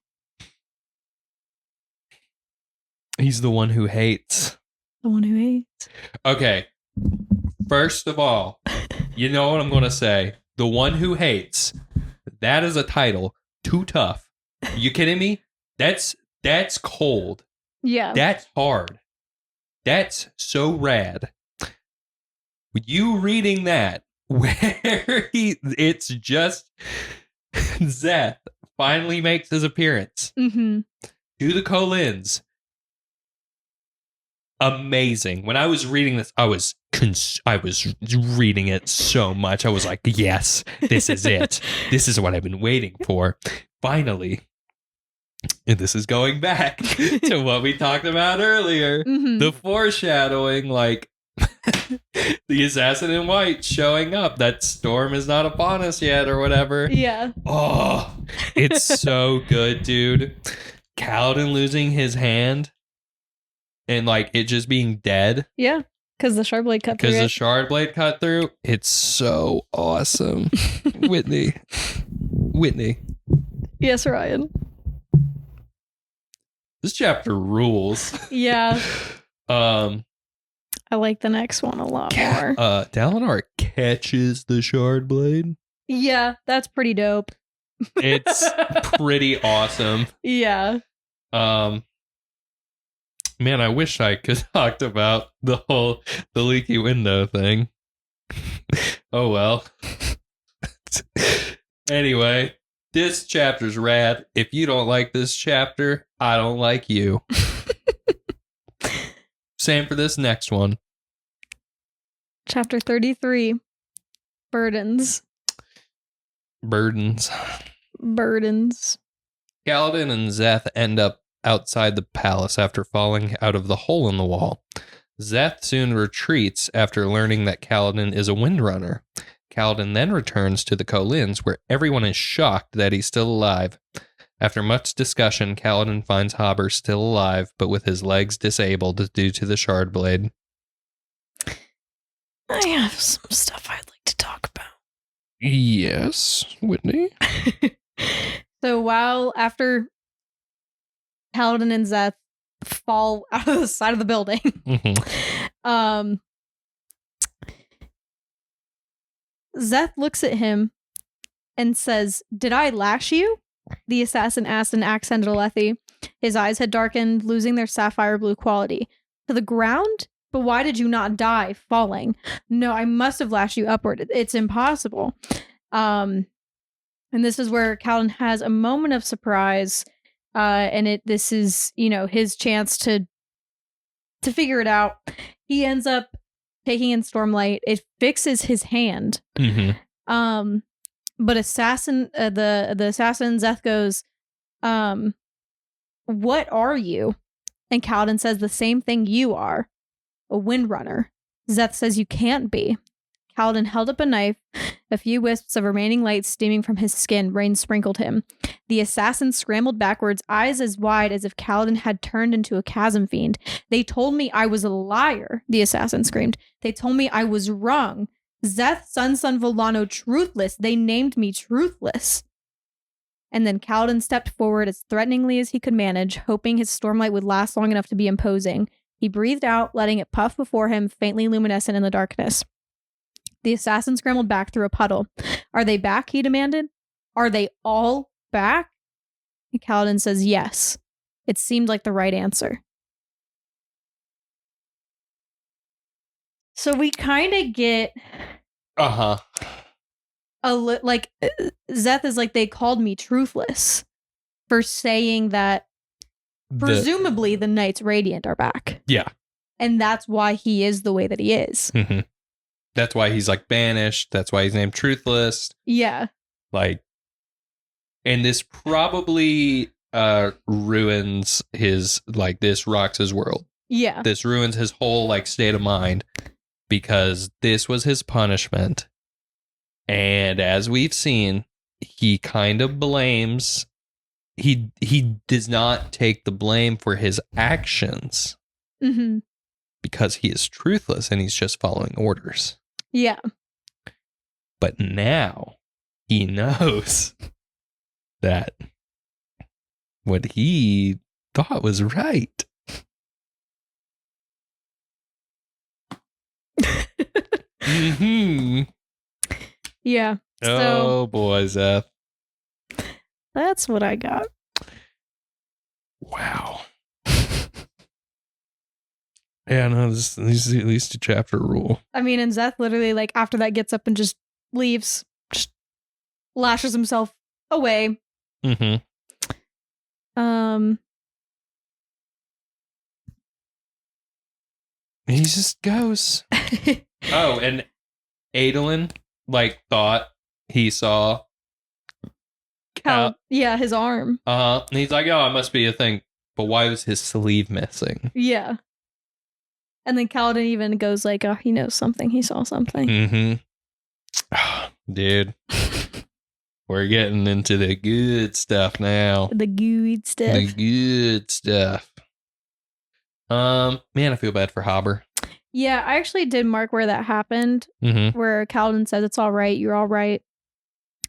He's the one who hates. The one who hates. Okay. First of all, you know what I'm going to say? The one who hates. That is a title. Too tough. You kidding me? That's cold. Yeah. That's hard. That's so rad. You reading that where it's just Szeth finally makes his appearance to the Kholins. Amazing. When I was reading this, I was reading it so much. I was like, yes, this is it. This is what I've been waiting for. Finally. And this is going back to what we talked about earlier. The foreshadowing, like the assassin in white showing up. That storm is not upon us yet or whatever. Yeah. Oh, it's so good, dude. Kaladin losing his hand. And like it just being dead. Yeah, because the shard blade cut through. Because the shard blade cut through. It's so awesome. Whitney. Yes, Ryan. This chapter rules. Yeah. I like the next one a lot more. Dalinar catches the shard blade. Yeah, that's pretty dope. It's pretty awesome. Yeah. Man, I wish I could talk about the leaky window thing. Oh well. Anyway, this chapter's rad. If you don't like this chapter, I don't like you. Same for this next one. Chapter 33. Burdens. Kaladin and Szeth end up outside the palace after falling out of the hole in the wall. Szeth soon retreats after learning that Kaladin is a windrunner. Kaladin then returns to the Kholins, where everyone is shocked that he's still alive. After much discussion, Kaladin finds Hobber still alive, but with his legs disabled due to the shard blade. I have some stuff I'd like to talk about. Yes, Whitney. So after Kaladin and Szeth fall out of the side of the building, Szeth looks at him and says, "Did I lash you?" The assassin asked in accent Alethi. His eyes had darkened, losing their sapphire blue quality. To the ground? But why did you not die falling? No, I must have lashed you upward. It's impossible. And this is where Kaladin has a moment of surprise. And this is, his chance to figure it out. He ends up taking in Stormlight. It fixes his hand. But the assassin Szeth goes, what are you? And Kaladin says the same thing you are, a windrunner. Szeth says you can't be. Kaladin held up a knife. A few wisps of remaining light steaming from his skin, rain sprinkled him. The assassin scrambled backwards, eyes as wide as if Kaladin had turned into a chasm fiend. They told me I was a liar, the assassin screamed. They told me I was wrong. Szeth, son Villano, truthless. They named me truthless. And then Kaladin stepped forward as threateningly as he could manage, hoping his stormlight would last long enough to be imposing. He breathed out, letting it puff before him, faintly luminescent in the darkness. The assassin scrambled back through a puddle. Are they back? He demanded. Are they all back? And Kaladin says yes. It seemed like the right answer. So we kind of get... Szeth is like, they called me truthless for saying that presumably the Knights Radiant are back. Yeah. And that's why he is the way that he is. Mm-hmm. That's why he's like banished. That's why he's named Truthless. Yeah. Like, and this probably ruins his, like, this rocks his world. Yeah. This ruins his whole, like, state of mind because this was his punishment. And as we've seen, he kind of blames, he does not take the blame for his actions because he is truthless and he's just following orders. Yeah. But now he knows that what he thought was right. Yeah. Oh boy, Szeth. That's what I got. Wow. Yeah, no, these two chapter rule. I mean, and Szeth literally, like, after that gets up and just leaves, just lashes himself away. Mm-hmm. He just goes. Oh, and Adolin, like, thought he saw his arm. And he's like, oh, it must be a thing. But why was his sleeve missing? Yeah. And then Kaladin even goes like, oh, he knows something. He saw something. Mm-hmm. Dude. We're getting into the good stuff now. The good stuff. The good stuff. Man, I feel bad for Hobber. Yeah, I actually did mark where that happened. Where Kaladin says, it's all right. You're all right.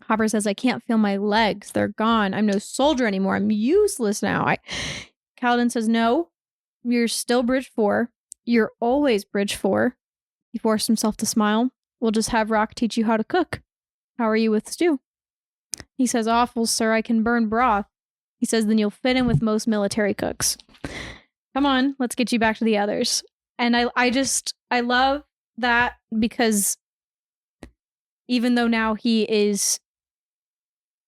Hobber says, I can't feel my legs. They're gone. I'm no soldier anymore. I'm useless now. Kaladin says, no, you're still Bridge 4. You're always Bridge 4. He forced himself to smile. We'll just have Rock teach you how to cook. How are you with stew? He says, awful, sir. I can burn broth. He says, then you'll fit in with most military cooks. Come on, let's get you back to the others. And I love that because even though now he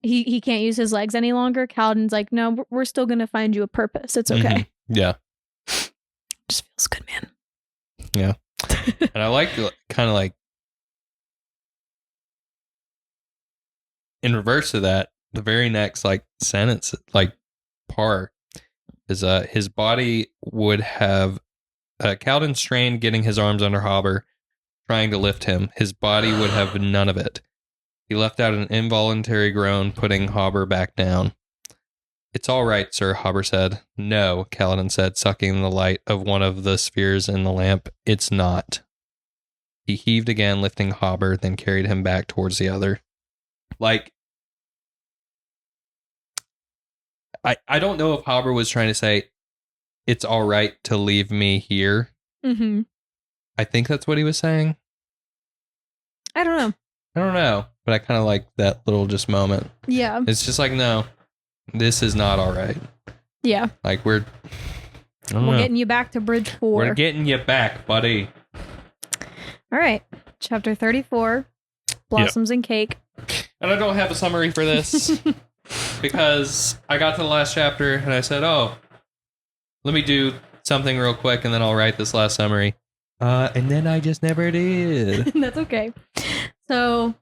can't use his legs any longer, Kaladin's like, no, we're still going to find you a purpose. It's okay. Mm-hmm. Yeah. Just feels good, man. Yeah. And I like kind of like in reverse of that, the very next like sentence, like part is his body would have Kaladin strained getting his arms under Hobber, trying to lift him. His body would have none of it. He left out an involuntary groan, putting Hobber back down. It's all right, sir, Hobber said. No, Kaladin said, sucking the light of one of the spheres in the lamp. It's not. He heaved again, lifting Hobber, then carried him back towards the other. Like, I don't know if Hobber was trying to say, it's all right to leave me here. Mm-hmm. I think that's what he was saying. I don't know. But I kind of like that little just moment. Yeah. It's just like, no, this is not all right. Yeah. Like we're getting you back to Bridge 4. We're getting you back, buddy. All right. Chapter 34, Blossoms and Cake. And I don't have a summary for this because I got to the last chapter and I said, oh, let me do something real quick and then I'll write this last summary. And then I just never did. That's okay. So...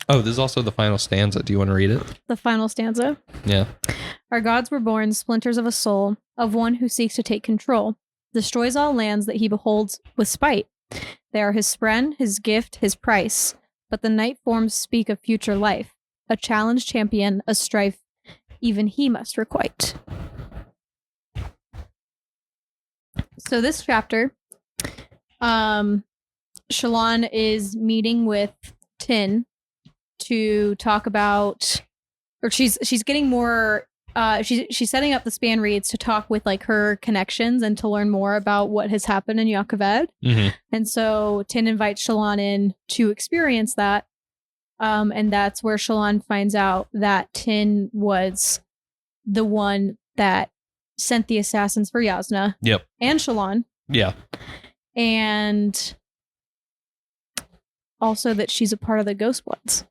Oh, this is also the final stanza. Do you want to read it? The final stanza? Yeah. Our gods were born, splinters of a soul, of one who seeks to take control, destroys all lands that he beholds with spite. They are his spren, his gift, his price. But the night forms speak of future life. A challenge champion, a strife, even he must requite. So this chapter Shallan is meeting with Tin to talk about, or she's getting more. She's setting up the span reads to talk with like her connections and to learn more about what has happened in Yakaved. And so Tin invites Shallan in to experience that. And that's where Shallan finds out that Tin was the one that sent the assassins for Yasna. Yep. And Shallan. Yeah. And also that she's a part of the Ghostbloods.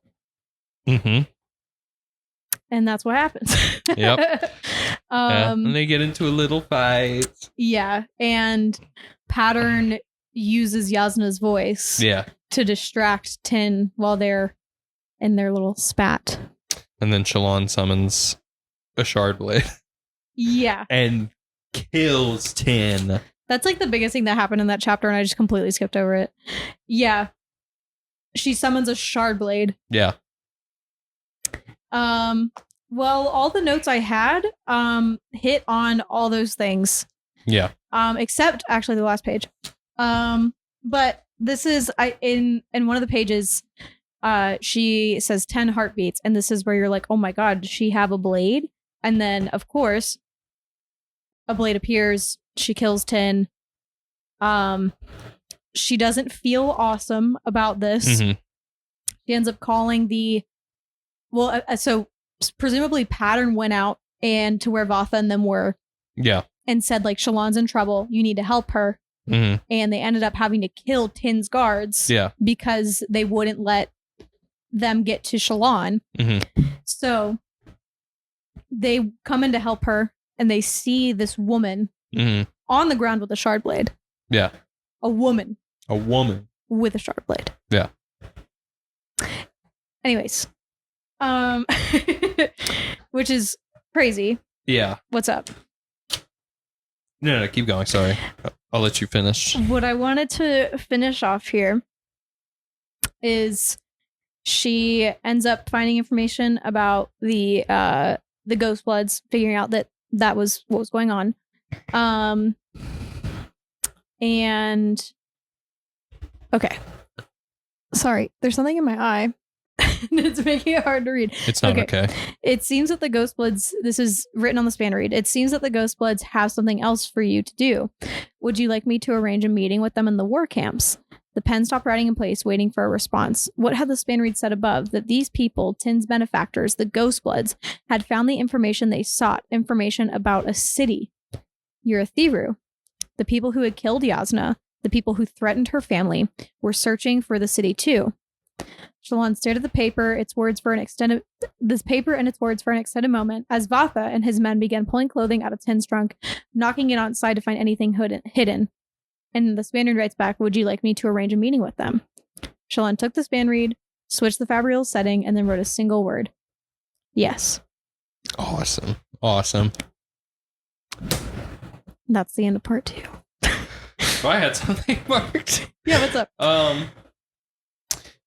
And that's what happens. Yep. And they get into a little fight. Yeah. And Pattern uses Yasna's voice to distract Tin while they're in their little spat. And then Shallan summons a shard blade. Yeah. And kills Tin. That's like the biggest thing that happened in that chapter, and I just completely skipped over it. Yeah. She summons a shard blade. Yeah. Well, all the notes I had hit on all those things. Yeah. Except actually the last page. But this is in one of the pages, she says 10 heartbeats, and this is where you're like, oh my god, does she have a blade? And then of course a blade appears, she kills Tin. She doesn't feel awesome about this. She ends up calling so presumably Pattern went out and to where Vatha and them were. Yeah. And said like, Shallan's in trouble, you need to help her. And they ended up having to kill Tin's guards. Yeah. Because they wouldn't let them get to Shallan. So they come in to help her, and they see this woman on the ground with a shard blade. Yeah. A woman with a shard blade. Yeah. Anyways, which is crazy. Yeah. What's up? No, keep going. Sorry. I'll let you finish. What I wanted to finish off here is she ends up finding information about the Ghostbloods, figuring out that was what was going on. And okay. Sorry, there's something in my eye. It's making it hard to read. It's not okay. It seems that the Ghostbloods, this is written on the span read, it seems that the Ghostbloods have something else for you to do. Would you like me to arrange a meeting with them in the war camps? The pen stopped writing in place, waiting for a response. What had the span read said above? That these people, Tin's benefactors, the Ghostbloods, had found the information they sought, information about a city. Urithiru. The people who had killed Yasna, the people who threatened her family, were searching for the city too. Shallan stared at the paper, its words for an extended moment, as Vatha and his men began pulling clothing out of Tin's trunk, knocking it outside to find anything hidden. And the Spaniard writes back, would you like me to arrange a meeting with them? Shallan took the span read, switched the Fabrial setting, and then wrote a single word. Yes. Awesome. That's the end of part 2. So I had something marked. Yeah, what's up?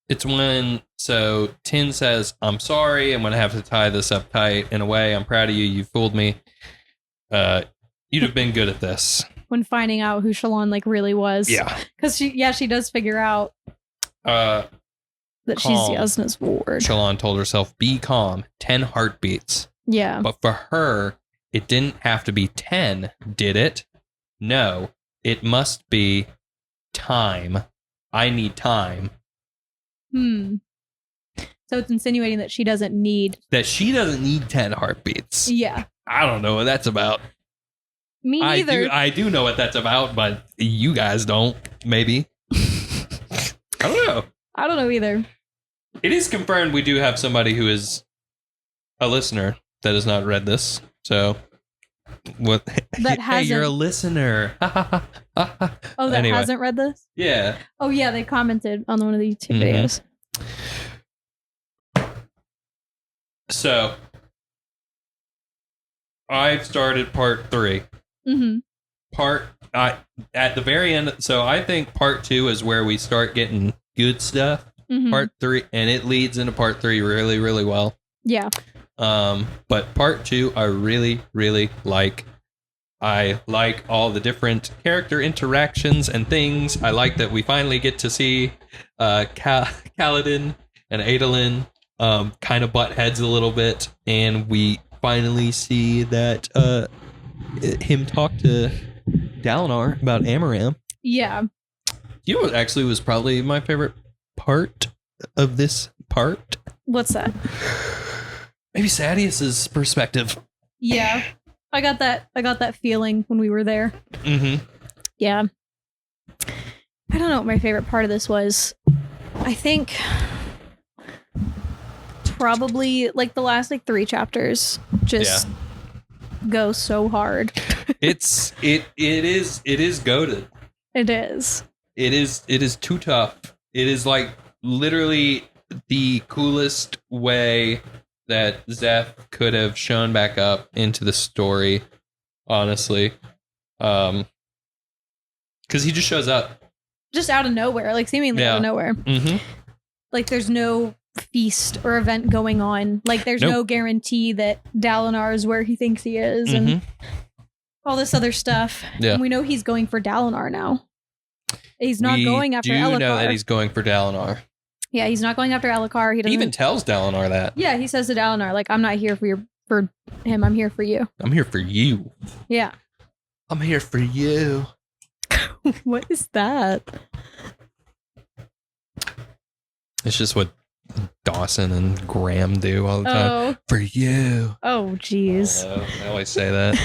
It's when, so Tin says, I'm sorry, I'm going to have to tie this up tight. In a way, I'm proud of you. You fooled me. You'd have been good at this. When finding out who Shallan like really was. Yeah. Because she does figure out that she's Yasna's ward. Shallan told herself, be calm, 10 heartbeats. Yeah. But for her, it didn't have to be 10, did it? No, it must be time. I need time. So it's insinuating that she doesn't need 10 heartbeats. Yeah. I don't know what that's about. Me neither. I do know what that's about, but you guys don't, maybe. I don't know. I don't know either. It is confirmed we do have somebody who is a listener that has not read this. So what? That hey, you're a listener. Oh, that hasn't read this? Yeah. Oh, yeah. They commented on one of the YouTube videos. So I've started part 3. At the very end. So I think part 2 is where we start getting good stuff. Part 3, and it leads into part 3 really, really well. Yeah. But part 2, I really, really like. I like all the different character interactions and things. I like that we finally get to see Kaladin and Adolin kind of butt heads a little bit, and we finally see that him talk to Dalinar about Amaram. Yeah. You know what actually was probably my favorite part of this part? What's that? Maybe Sadeas's perspective. Yeah. I got that feeling when we were there. Mm-hmm. Yeah. I don't know what my favorite part of this was. I think probably like the last like 3 chapters just go so hard. It is goated. It is. It is too tough. It is like literally the coolest way that Szeth could have shown back up into the story, honestly. Because he just shows up. Just out of nowhere, like seemingly out of nowhere. Mm-hmm. Like there's no feast or event going on. Like there's no guarantee that Dalinar is where he thinks he is and all this other stuff. Yeah. And we know he's going for Dalinar now. He's not going after Elhokar. We do know that he's going for Dalinar. Yeah, he's not going after Elhokar. He even tells Dalinar that. Yeah, he says to Dalinar, like, I'm not here for him. I'm here for you. I'm here for you. Yeah. I'm here for you. What is that? It's just what Dawson and Graham do all the time. For you. Oh, jeez. I always say that.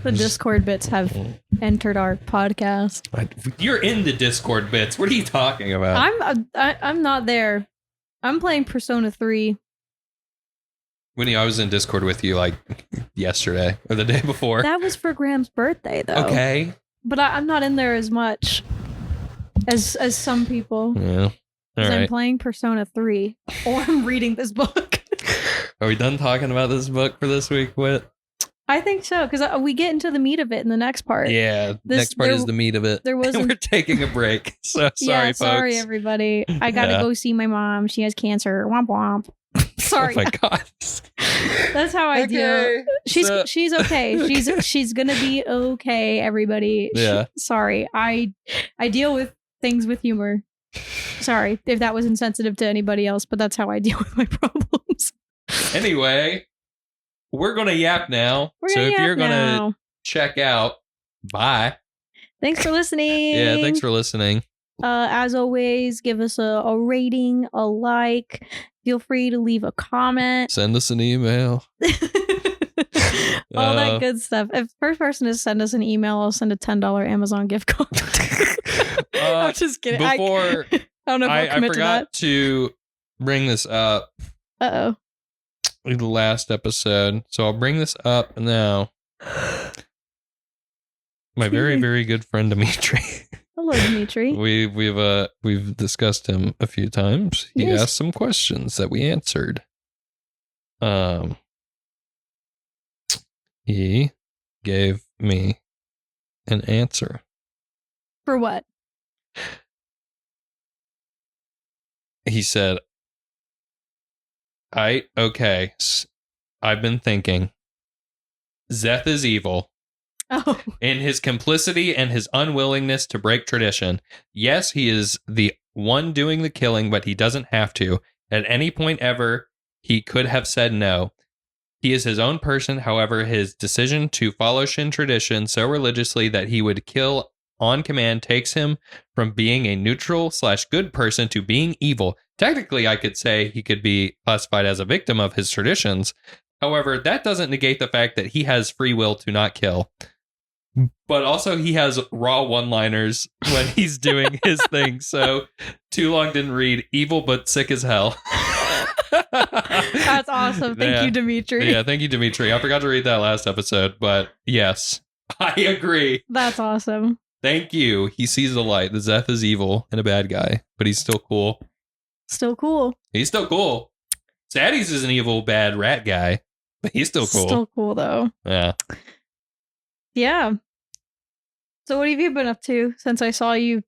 The Discord bits have entered our podcast. You're in the Discord bits. What are you talking about? I'm not there. I'm playing Persona 3. Winnie, I was in Discord with you like yesterday or the day before. That was for Graham's birthday, though. Okay. But I'm not in there as much as some people. Yeah. All right. I'm playing Persona 3, or I'm reading this book. Are we done talking about this book for this week, Whit? I think so, because we get into the meat of it in the next part. Yeah, next part is the meat of it. There wasn't... We're taking a break, so sorry, folks. Sorry, everybody. I gotta go see my mom. She has cancer. Womp womp. Sorry. Oh my God. That's how I deal. She's okay. She's gonna be okay, everybody. Yeah. Sorry. I deal with things with humor. Sorry if that was insensitive to anybody else, but that's how I deal with my problems. Anyway, we're going to yap now. So if you're going to check out, bye. Thanks for listening. Yeah, thanks for listening. As always, give us a rating, a like. Feel free to leave a comment. Send us an email. All that good stuff. If the first person to send us an email, I'll send a $10 Amazon gift card. I'm just kidding. Before I don't know if I'll commit I forgot to bring this up. Uh-oh. In the last episode. So I'll bring this up now. My very, very good friend Dimitri. Hello, Dimitri. We've discussed him a few times. He asked some questions that we answered. He gave me an answer. For what? He said, I've been thinking, Szeth is evil. Oh. In his complicity and his unwillingness to break tradition. Yes, he is the one doing the killing, but he doesn't have to. At any point ever, he could have said no. He is his own person. However, his decision to follow Shin tradition so religiously that he would kill on command takes him from being a neutral/good person to being evil. Technically, I could say he could be classified as a victim of his traditions. However, that doesn't negate the fact that he has free will to not kill. But also he has raw one-liners when he's doing his thing. So too long didn't read. Evil but sick as hell. That's awesome. Thank you, Dimitri. Yeah, thank you, Dimitri. I forgot to read that last episode, but yes, I agree. That's awesome. Thank you. He sees the light. The Szeth is evil and a bad guy, but he's still cool. Still cool. He's still cool. Sadie's is an evil, bad rat guy, but he's still cool. Still cool, though. Yeah. Yeah. So what have you been up to since I saw you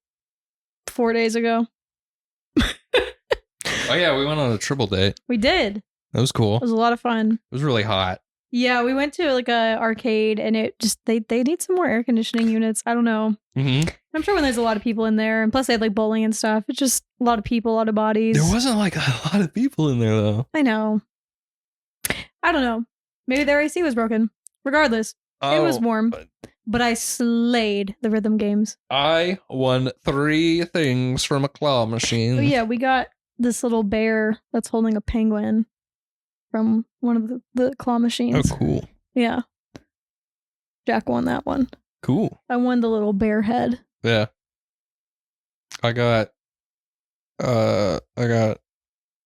4 days ago? Oh, yeah, we went on a triple date. We did. That was cool. It was a lot of fun. It was really hot. Yeah, we went to like a arcade and it just they need some more air conditioning units. I don't know. Mm-hmm. I'm sure when there's a lot of people in there, and plus they had like bowling and stuff. It's just a lot of people, a lot of bodies. There wasn't like a lot of people in there though. I know. I don't know. Maybe their AC was broken. Regardless, it was warm. But I slayed the rhythm games. I won 3 things from a claw machine. Oh yeah, we got this little bear that's holding a penguin from one of the claw machines. Oh, cool. Yeah. Jack won that one. Cool. I won the little bear head. Yeah. I got a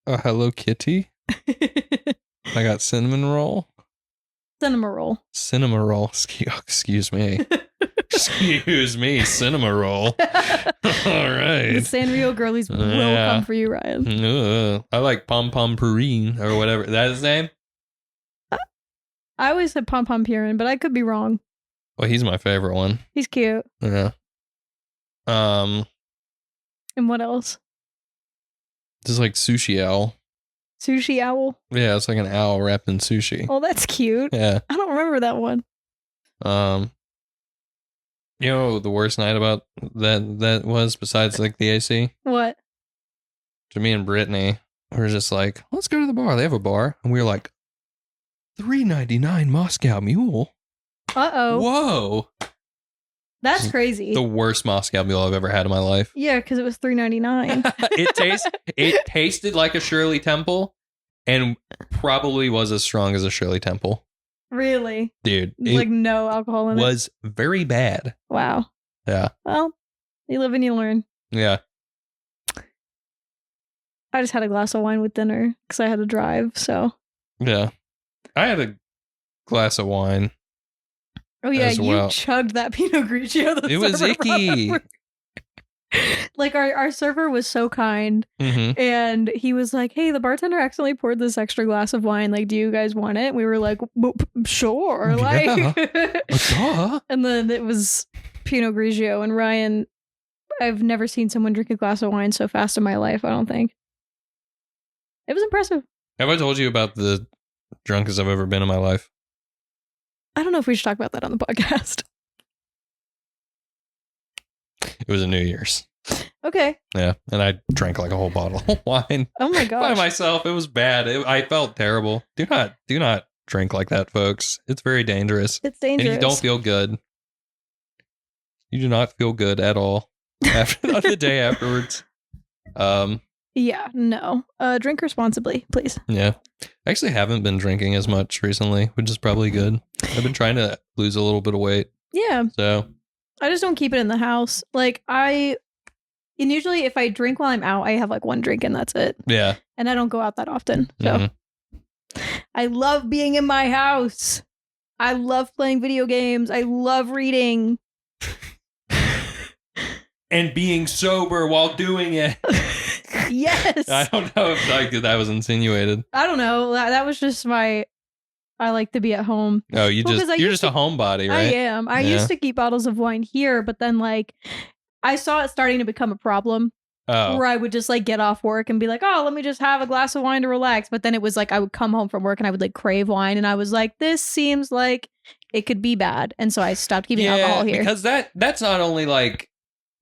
Hello Kitty. I got cinnamon roll. Cinema roll. Cinema roll. Excuse me. Excuse me. Cinema roll. All right. The Sanrio girlies will come for you, Ryan. I like Pom Pom Purine or whatever. Is that his name? I always said Pom Pom Purin, but I could be wrong. Well, he's my favorite one. He's cute. Yeah. And what else? Just like Sushi Owl. Sushi Owl? Yeah, it's like an owl wrapped in sushi. Oh, that's cute. Yeah. I don't remember that one. You know the worst night about that was besides like the AC? What? To me and Brittany, we were just like, let's go to the bar. They have a bar. And we were like, $3.99 Moscow Mule. Uh-oh. Whoa. That's crazy. The worst Moscow Mule I've ever had in my life. Yeah, because it was $3.99. It tasted like a Shirley Temple and probably was as strong as a Shirley Temple. Really? Dude. Like no alcohol in it? Was very bad. Wow. Yeah. Well, you live and you learn. Yeah. I just had a glass of wine with dinner because I had to drive, so. Yeah. I had a glass of wine. Oh yeah, you chugged that Pinot Grigio. It was icky. Like our server was so kind, and he was like, "Hey, the bartender accidentally poured this extra glass of wine. Like, do you guys want it?" And we were like, "Sure." Like, yeah. And then it was Pinot Grigio. And Ryan, I've never seen someone drink a glass of wine so fast in my life. I don't think it was impressive. Have I told you about the drunkest I've ever been in my life? I don't know if we should talk about that on the podcast. It was a New Year's. Okay. Yeah, and I drank like a whole bottle of wine. Oh my gosh. By myself. It was bad. I felt terrible. Do not drink like that, folks. It's very dangerous. It's dangerous. And you don't feel good. You do not feel good at all after the day afterwards. Yeah, no. Drink responsibly, please. Yeah. I actually haven't been drinking as much recently, which is probably good. I've been trying to lose a little bit of weight. Yeah. So I just don't keep it in the house. Like and usually if I drink while I'm out, I have like one drink and that's it. Yeah. And I don't go out that often. So I love being in my house. I love playing video games. I love reading. And being sober while doing it. Yes. I don't know if that was insinuated. I don't know. That was just I like to be at home. Oh, you're just a homebody, right? I am. I used to keep bottles of wine here, but then like I saw it starting to become a problem. Oh. Where I would just like get off work and be like, oh, let me just have a glass of wine to relax. But then it was like I would come home from work and I would like crave wine, and I was like, this seems like it could be bad, and so I stopped keeping alcohol here. Because that's not only like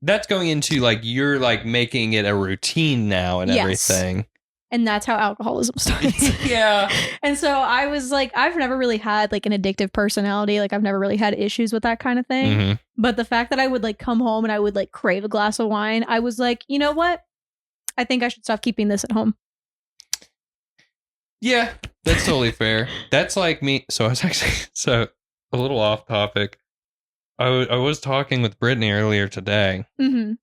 that's going into like you're like making it a routine now and everything. And that's how alcoholism starts. Yeah. And so I was like, I've never really had like an addictive personality. Like I've never really had issues with that kind of thing. But the fact that I would like come home and I would like crave a glass of wine, I was like, you know what? I think I should stop keeping this at home. Yeah, that's totally fair. That's like me. So I was actually, a little off topic. I was talking with Brittany earlier today. And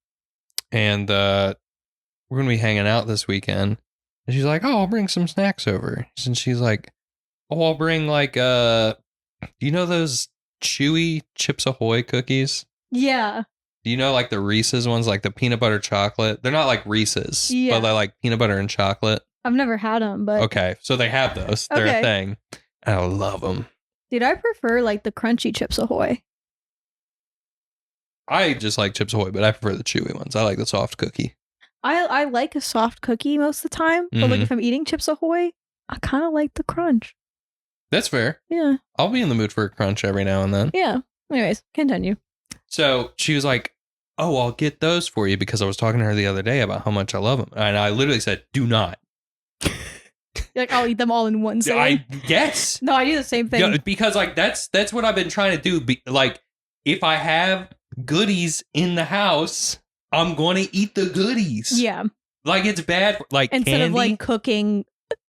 we're going to be hanging out this weekend. And she's like, oh, I'll bring some snacks over. And she's like, oh, I'll bring like, do you know those chewy Chips Ahoy cookies? Yeah. Do you know like the Reese's ones, like the peanut butter chocolate? They're not like Reese's, but they're like peanut butter and chocolate. I've never had them, but. Okay. So they have those. They're a thing. And I love them. Dude, I prefer like the crunchy Chips Ahoy. I just like Chips Ahoy, but I prefer the chewy ones. I like the soft cookie. I like a soft cookie most of the time, but like if I'm eating Chips Ahoy, I kind of like the crunch. That's fair. Yeah. I'll be in the mood for a crunch every now and then. Yeah. Anyways, continue. So she was like, oh, I'll get those for you because I was talking to her the other day about how much I love them. And I literally said, do not. Like, I'll eat them all in one sitting. Yes. No, I do the same thing. Yeah, because like that's what I've been trying to do. Like if I have goodies in the house, I'm going to eat the goodies. Yeah. Like it's bad. Like instead candy. of like cooking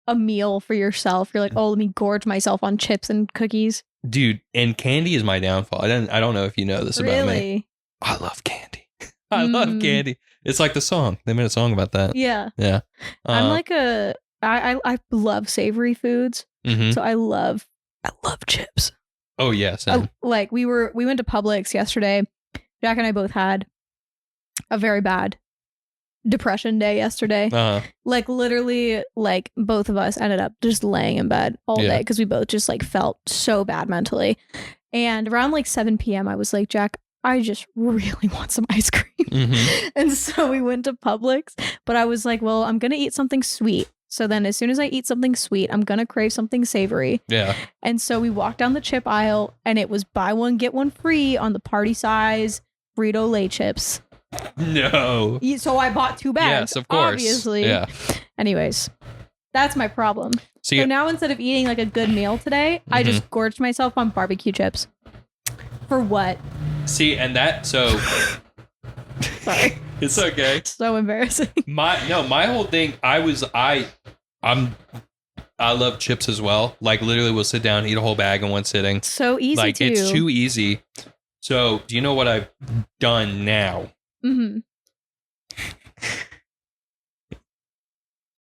a meal for yourself, you're like, oh, let me gorge myself on chips and cookies. Dude, and candy is my downfall. I don't know if you know this about me. I love candy. I love candy. It's like the song. They made a song about that. Yeah. Yeah. I'm like I love savory foods. Mm-hmm. So I love chips. Oh yes. Like we went to Publix yesterday. Jack and I both had a very bad depression day yesterday. Like literally, like both of us ended up just laying in bed all day because we both just like felt so bad mentally. And around like 7 p.m. I was like, Jack, I just really want some ice cream. Mm-hmm. And so we went to Publix, but I was like, well, I'm gonna eat something sweet. So then as soon as I eat something sweet, I'm gonna crave something savory. Yeah. And so we walked down the chip aisle and it was buy one get one free on the party size Frito-Lay chips. No. So I bought 2 bags. Yes, of course. Obviously. Yeah. Anyways, that's my problem. So now instead of eating like a good meal today, I just gorged myself on barbecue chips. For what? See, and that so. Sorry. It's okay. So embarrassing. My whole thing. I love chips as well. Like literally, we'll sit down, eat a whole bag in one sitting. So easy. Like it's too easy. So do you know what I've done now? Mm-hmm.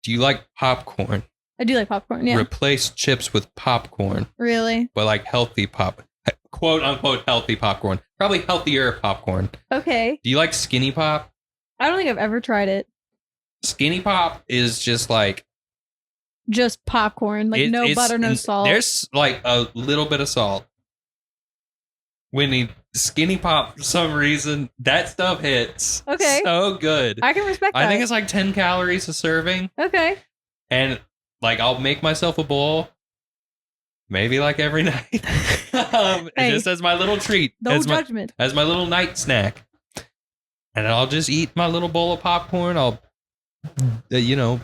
Do you like popcorn? I do like popcorn, yeah. Replace chips with popcorn. Really? But like healthy quote unquote healthy popcorn. Probably healthier popcorn. Okay. Do you like Skinny Pop? I don't think I've ever tried it. Skinny Pop is just like... Just popcorn. Like no butter, no salt. There's like a little bit of salt. When you Skinny Pop, for some reason, that stuff hits. Okay. So good. I can respect that. I think it's like 10 calories a serving. Okay. And like I'll make myself a bowl. Maybe like every night. Hey, just as my little treat. No judgment. As my little night snack. And I'll just eat my little bowl of popcorn. I'll,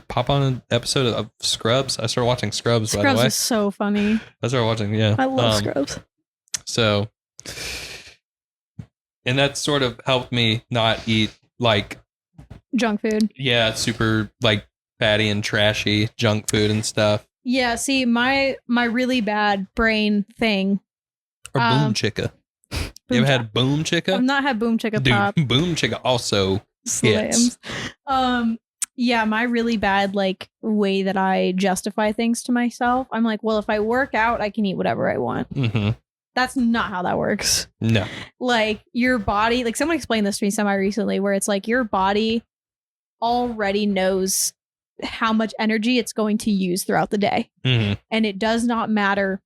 pop on an episode of Scrubs. I started watching Scrubs, by the way. Scrubs is so funny. I started watching, yeah. I love Scrubs. So, and that sort of helped me not eat like... junk food. Yeah, super like fatty and trashy junk food and stuff. Yeah, see, my really bad brain thing. Or Boom Chicka. You ever had Boom Chicka? I've not had Boom Chicka Pop. Dude, Boom Chicka also slams. Yeah, my really bad like way that I justify things to myself. I'm like, well, if I work out, I can eat whatever I want. Mm-hmm. That's not how that works. No. Like your body, like someone explained this to me semi-recently, where it's like your body already knows how much energy it's going to use throughout the day. Mm-hmm. And it does not matter.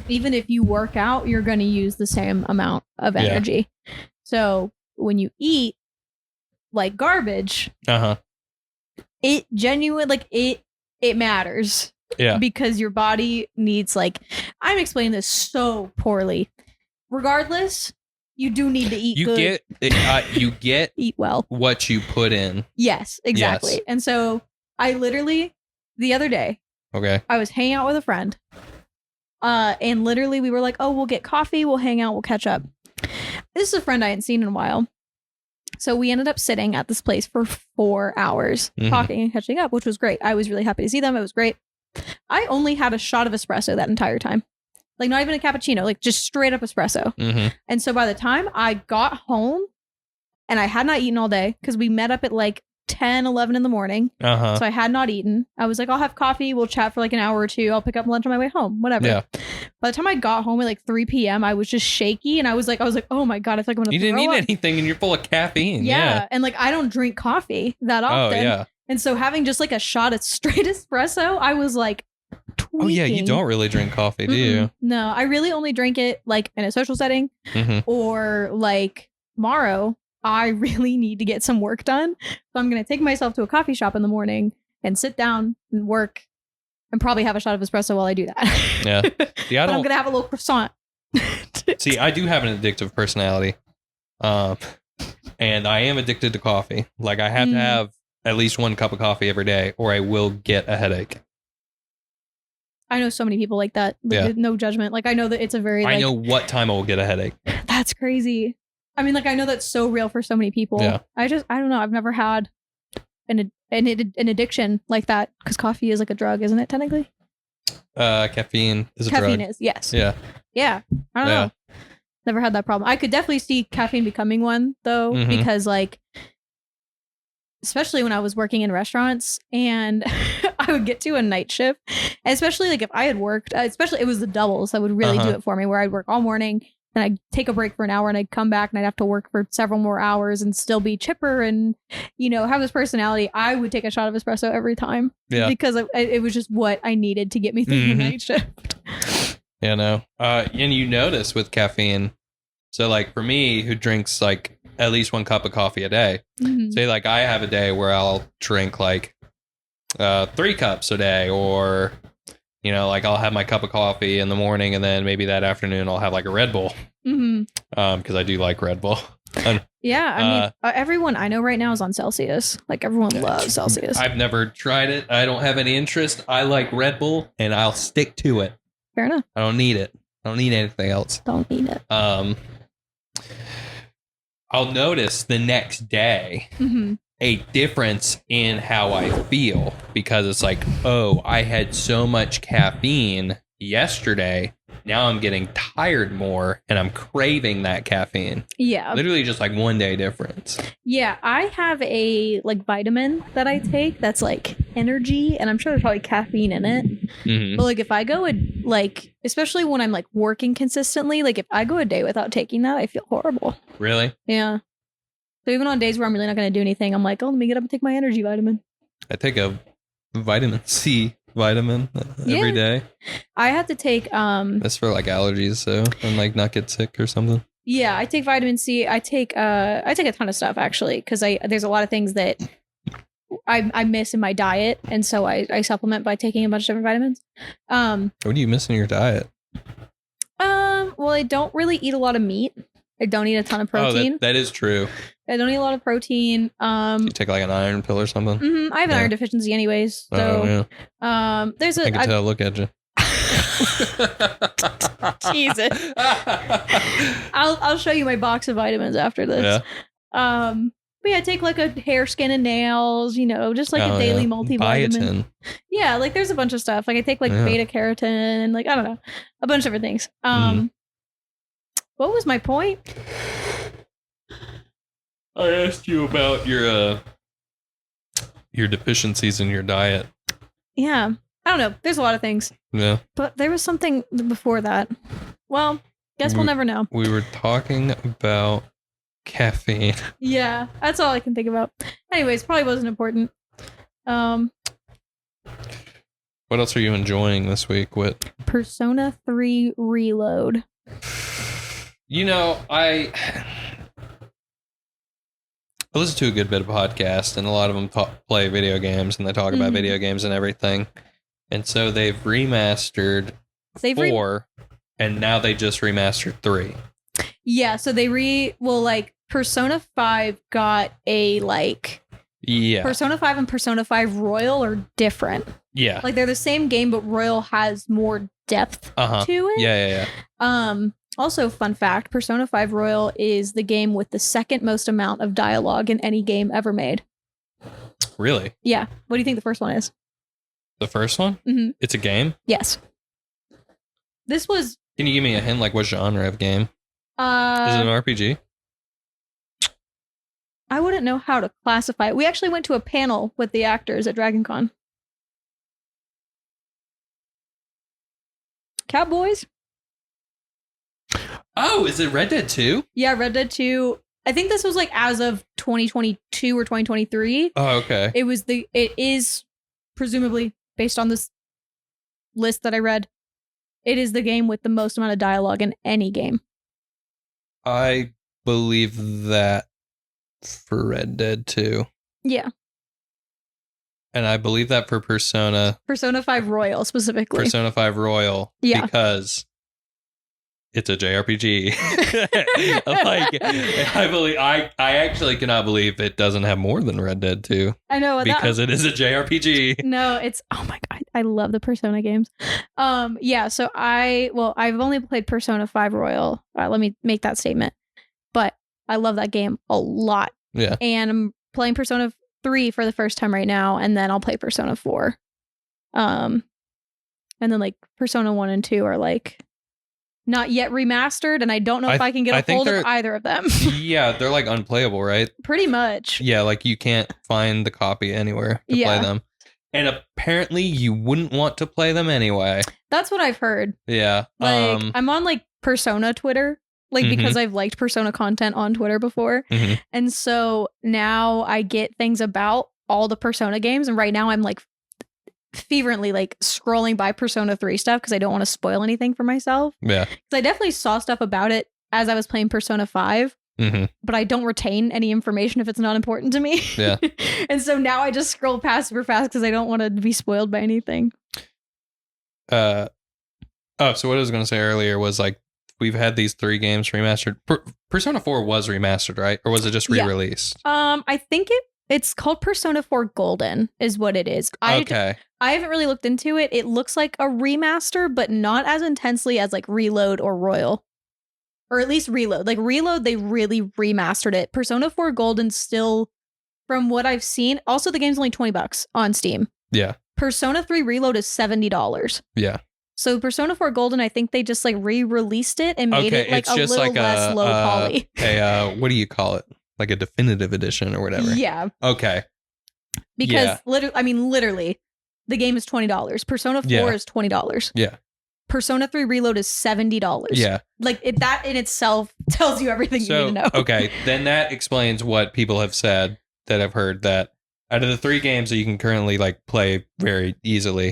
Even if you work out, you're going to use the same amount of energy. Yeah. So when you eat like garbage, it genuinely, like it matters. Yeah. Because your body needs, like, I'm explaining this so poorly. Regardless, you do need to eat good. You get eat well. What you put in. Yes, exactly. Yes. And so I literally, the other day, I was hanging out with a friend. And literally we were like, oh, we'll get coffee, we'll hang out, we'll catch up. This is a friend I hadn't seen in a while. So we ended up sitting at this place for 4 hours, talking and catching up, which was great. I was really happy to see them. It was great. I only had a shot of espresso that entire time. Like not even a cappuccino, like just straight up espresso. Mm-hmm. And so by the time I got home, and I had not eaten all day because we met up at like 10, 11 in the morning. So I had not eaten. I was like, I'll have coffee. We'll chat for like an hour or two. I'll pick up lunch on my way home, whatever. Yeah. By the time I got home at like 3 p.m., I was just shaky. And I was like, oh my God, I feel like I'm going to You didn't eat anything and you're full of caffeine. Yeah. And like, I don't drink coffee that often. Oh, yeah. And so having just like a shot of straight espresso, I was like, tweaking. Oh yeah, you don't really drink coffee, do you? No, I really only drink it like in a social setting or like tomorrow. I really need to get some work done. So I'm going to take myself to a coffee shop in the morning and sit down and work and probably have a shot of espresso while I do that. Yeah. Yeah, but I'm gonna have a little croissant. See, I do have an addictive personality, and I am addicted to coffee. Like I have to have at least 1 cup of coffee every day, or I will get a headache. I know so many people like that. Yeah. No judgment. Like I know that it's a very. I like, know what time I will get a headache. That's crazy. I mean, like I know that's so real for so many people. Yeah. I don't know. I've never had an addiction like that because coffee is like a drug, isn't it? Technically. Caffeine is a drug. Caffeine is, yes. Yeah. Yeah. I don't know. Never had that problem. I could definitely see caffeine becoming one though, because like, especially when I was working in restaurants and I would get to a night shift, and especially like if I had worked, especially it was the doubles that would really do it for me, where I'd work all morning and I'd take a break for an hour and I'd come back and I'd have to work for several more hours and still be chipper and, you know, have this personality. I would take a shot of espresso every time because it was just what I needed to get me through the night shift. Yeah, no. And you notice with caffeine, so like for me, who drinks like at least 1 cup of coffee a day, say like I have a day where I'll drink like 3 cups a day, or, you know, like I'll have my cup of coffee in the morning and then maybe that afternoon I'll have like a Red Bull. Because I do like Red Bull. Yeah, I mean, everyone I know right now is on Celsius. Like everyone loves Celsius. I've never tried it. I don't have any interest. I like Red Bull and I'll stick to it. Fair enough. I don't need it. I don't need anything else. Don't need it. I'll notice the next day a difference in how I feel, because it's like, oh, I had so much caffeine yesterday. Now I'm getting tired more and I'm craving that caffeine. Yeah. Literally just like 1 day difference. Yeah. I have a like vitamin that I take that's like energy, and I'm sure there's probably caffeine in it. But like if I go like, especially when I'm like working consistently, like if I go a day without taking that, I feel horrible. Really? Yeah. So even on days where I'm really not going to do anything, I'm like, oh, let me get up and take my energy vitamin. I take a vitamin C vitamin every day. I have to take that's for like allergies, so and like not get sick or something. Yeah, I take vitamin C. I take a ton of stuff actually, because there's a lot of things that I miss in my diet, and so I supplement by taking a bunch of different vitamins. What do you miss in your diet? Well, I don't really eat a lot of meat. I don't eat a ton of protein. Oh, that is true. I don't eat a lot of protein. You take like an iron pill or something? I have an iron deficiency anyways. So, there's a... I can tell, look at you. Jesus. I'll show you my box of vitamins after this. Yeah. But yeah, I take like a hair, skin, and nails, you know, just like a daily multivitamin. Biotin. Yeah, like there's a bunch of stuff. Like I take like beta carotene and like, I don't know, a bunch of different things. What was my point? I asked you about your deficiencies in your diet. Yeah. I don't know. There's a lot of things. Yeah. But there was something before that. Well, guess we'll never know. We were talking about caffeine. Yeah. That's all I can think about. Anyways, probably wasn't important. What else are you enjoying this week, Whit? Persona 3 Reload. You know, I listen to a good bit of podcasts, and a lot of them play video games, and they talk about video games and everything. And so they've remastered 4, and now they just remastered 3. Yeah, so like Persona 5 got a like... Yeah. Persona 5 and Persona 5 Royal are different. Yeah. Like they're the same game, but Royal has more depth to it. Yeah. Also, fun fact, Persona 5 Royal is the game with the second most amount of dialogue in any game ever made. Really? Yeah. What do you think the first one is? The first one? Mm-hmm. It's a game? Yes. This was... Can you give me a hint, like what genre of game? Is it an RPG? I wouldn't know how to classify it. We actually went to a panel with the actors at DragonCon. Cowboys? Oh, is it Red Dead 2? Yeah, Red Dead 2. I think this was like as of 2022 or 2023. Oh, okay. It is presumably based on this list that I read. It is the game with the most amount of dialogue in any game. I believe that for Red Dead 2. Yeah. And I believe that for Persona 5 Royal specifically. Persona 5 Royal. Yeah. Because it's a JRPG. Like, I actually cannot believe it doesn't have more than Red Dead 2. I know. Because it is a JRPG. No, it's, oh my God. I love the Persona games. Yeah, so I've only played Persona 5 Royal. Let me make that statement. But I love that game a lot. Yeah. And I'm playing Persona 3 for the first time right now, and then I'll play Persona 4. And then like Persona 1 and 2 are like not yet remastered, and I don't know if I can get a hold of either of them. Yeah, they're like unplayable, right? Pretty much. Yeah, like you can't find the copy anywhere to play them. And apparently you wouldn't want to play them anyway. That's what I've heard. Yeah. Like I'm on like Persona Twitter, like because I've liked Persona content on Twitter before. And so now I get things about all the Persona games. And right now I'm like fervently like scrolling by Persona 3 stuff because I don't want to spoil anything for myself. Yeah. Because I definitely saw stuff about it as I was playing Persona 5. But I don't retain any information if it's not important to me. Yeah. And so now I just scroll past super fast because I don't want to be spoiled by anything. So what I was going to say earlier was like, we've had these 3 games remastered. Persona 4 was remastered, right? Or was it just re-released? I think it's called Persona 4 Golden is what it is. Okay. I haven't really looked into it. It looks like a remaster, but not as intensely as like Reload or Royal. Or at least Reload. Like Reload, they really remastered it. Persona 4 Golden still, from what I've seen, also the game's only $20 on Steam. Yeah. Persona 3 Reload is $70. Yeah. So Persona 4 Golden, I think they just like re-released it and made it like a little like less low poly. What do you call it? Like a definitive edition or whatever. Yeah. Okay. Because literally, the game is $20. Persona 4 is $20. Yeah. Persona 3 Reload is $70. Yeah. Like that in itself tells you everything you need to know. Okay. Then that explains what people have said that I've heard, that out of the 3 games that you can currently like play very easily,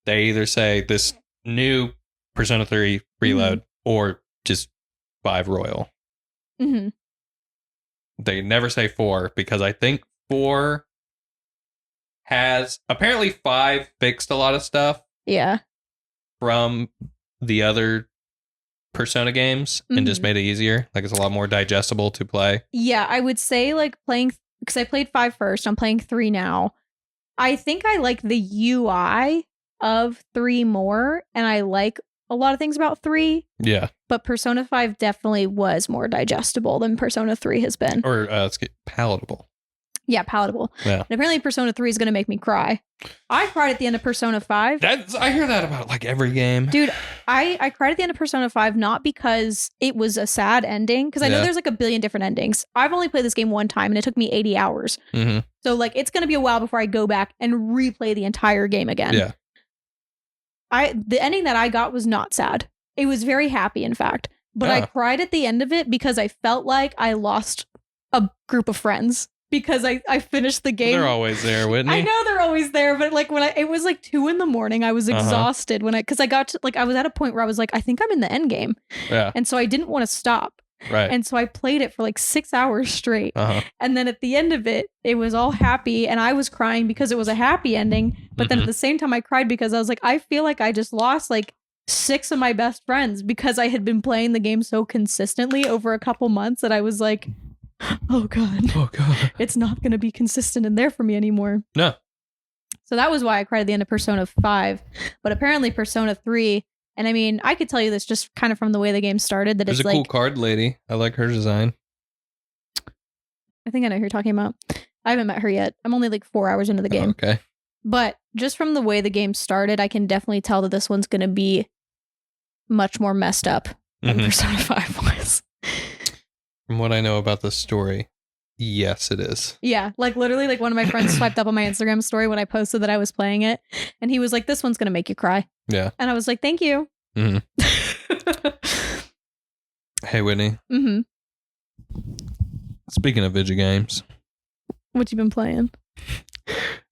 they either say this new Persona 3 Reload or just 5 Royal. They never say 4 because I think 4 has, apparently 5 fixed a lot of stuff. Yeah. From the other Persona games and just made it easier. Like it's a lot more digestible to play. Yeah, I would say like playing, because I played 5 first, I'm playing 3 now. I think I like the UI of 3 more, and I like a lot of things about 3. Yeah. But Persona 5 definitely was more digestible than Persona 3 has been. Or palatable. Yeah, palatable. Yeah. And apparently Persona 3 is going to make me cry. I cried at the end of Persona 5. I hear that about like every game. Dude, I cried at the end of Persona 5 not because it was a sad ending, because I know there's like a billion different endings. I've only played this game one time and it took me 80 hours. So like it's going to be a while before I go back and replay the entire game again. Yeah. The ending that I got was not sad. It was very happy, in fact. But I cried at the end of it because I felt like I lost a group of friends. Because I finished the game. They're always there, Whitney. I know they're always there, but like it was like 2 a.m, I was exhausted because I got to, like, I was at a point where I was like, I think I'm in the end game. Yeah. And so I didn't want to stop. Right. And so I played it for like 6 hours straight. And then at the end of it, it was all happy. And I was crying because it was a happy ending. But then at the same time, I cried because I was like, I feel like I just lost like 6 of my best friends because I had been playing the game so consistently over a couple months that I was like, oh god, it's not going to be consistent in there for me anymore. No. So that was why I cried at the end of Persona 5. But apparently Persona 3, and I mean, I could tell you this just kind of from the way the game started, that There's it's a like, cool card lady. I like her design. I think I know who you're talking about. I haven't met her yet. I'm only like 4 hours into the game. Okay. But just from the way the game started, I can definitely tell that this one's going to be much more messed up than Persona 5 was. From what I know about the story, yes, it is. Yeah, like literally, like one of my friends swiped up on my Instagram story when I posted that I was playing it, and he was like, "This one's gonna make you cry." Yeah, and I was like, "Thank you." Hey, Whitney. Speaking of video games, what you been playing?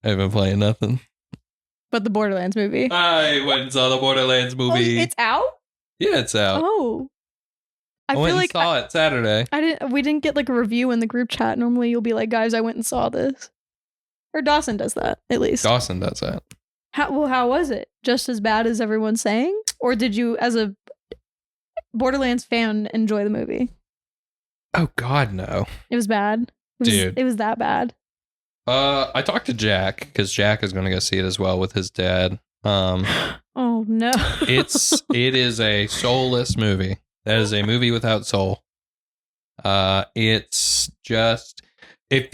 I've been playing nothing. But the Borderlands movie. I went and saw the Borderlands movie. Oh, it's out? Yeah, it's out. Oh. I feel went like and saw it Saturday. We didn't get like a review in the group chat. Normally you'll be like, guys, I went and saw this. Or Dawson does that, at least. Dawson does that. How was it? Just as bad as everyone's saying? Or did you, as a Borderlands fan, enjoy the movie? Oh, God, no. It was bad? It was that bad? I talked to Jack, because Jack is going to go see it as well with his dad. Oh, no. It is a soulless movie. That is a movie without soul. It's just... if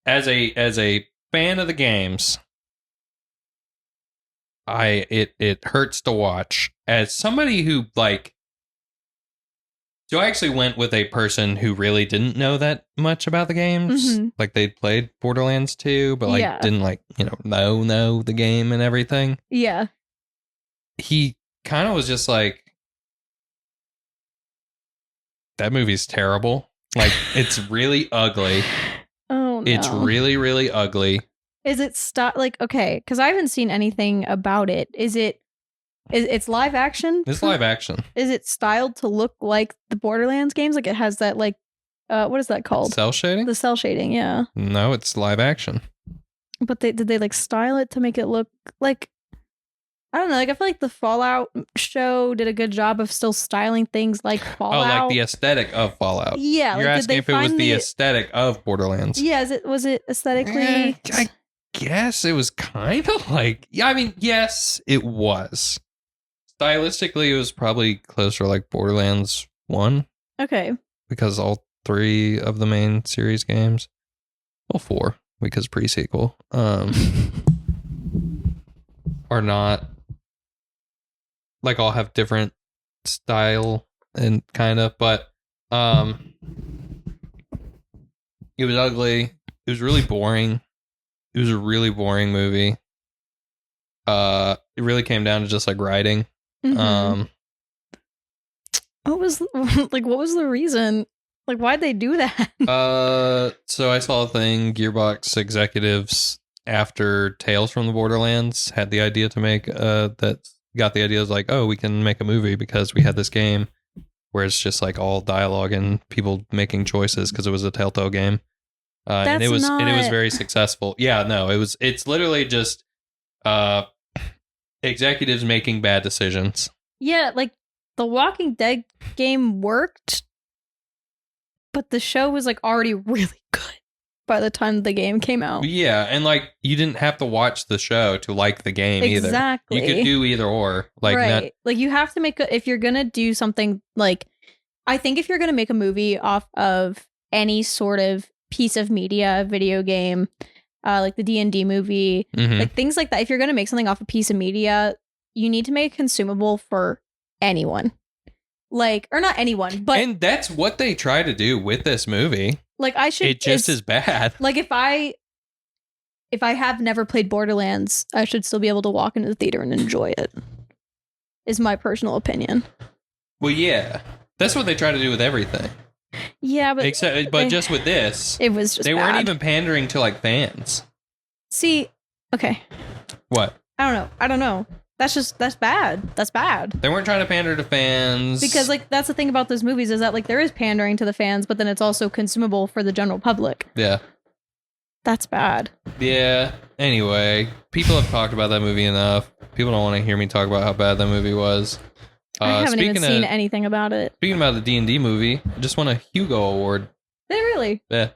as a fan of the games... it hurts to watch. As somebody who, like, so I actually went with a person who really didn't know that much about the games. Mm-hmm. Like, they'd played Borderlands 2, but like didn't like, know the game and everything. Yeah. He kind of was just like, that movie's terrible. Like, it's really ugly. Oh, no. It's really, really ugly. Is it like, okay, because I haven't seen anything about it. It's live action? It's live action. Is it styled to look like the Borderlands games? Like, it has that, like, what is that called? Cell shading? The cell shading, yeah. No, it's live action. But did they like style it to make it look like, I don't know, like I feel like the Fallout show did a good job of still styling things like Fallout. Oh, like the aesthetic of Fallout. Yeah. You're like, asking if it was the aesthetic of Borderlands. Yeah, was it aesthetically? I guess it was kind of like, yeah, I mean, yes, it was. Stylistically, it was probably closer to like Borderlands 1. Okay. Because all 3 of the main series games, well, 4, because pre-sequel, are not, like, all have different style and kind of, but it was ugly. It was really boring. It was a really boring movie. It really came down to just like writing. Mm-hmm. What was the reason? Like, why'd they do that? So I saw a thing. Gearbox executives, after Tales from the Borderlands, had the idea to make that got the idea, like, oh, we can make a movie because we had this game where it's just like all dialogue and people making choices because it was a Telltale game. And it was very successful. Yeah, no, it's literally just executives making bad decisions. Yeah, like the Walking Dead game worked, but the show was like already really good by the time the game came out. Yeah, and like you didn't have to watch the show to like the game either. Exactly. You could do either or. Like, right. Like you have to if you're gonna do something, like, I think if you're gonna make a movie off of any sort of piece of media, video game, like the D&D movie, like things like that, if you're gonna make something off a piece of media, you need to make it consumable for anyone. Like, or not anyone, but... And that's what they try to do with this movie. Like, it just is bad. Like, if I have never played Borderlands, I should still be able to walk into the theater and enjoy it. Is my personal opinion. Well, yeah. That's what they try to do with everything. Yeah, but... just with this... It was just They bad. weren't even pandering to, like, fans. See, okay. What? I don't know. That's bad. That's bad. They weren't trying to pander to fans. Because, like, that's the thing about those movies is that, like, there is pandering to the fans, but then it's also consumable for the general public. Yeah. That's bad. Yeah. Anyway, people have talked about that movie enough. People don't want to hear me talk about how bad that movie was. I haven't even seen anything about it. Speaking about the D&D movie, I just won a Hugo Award. Did it really? Yeah.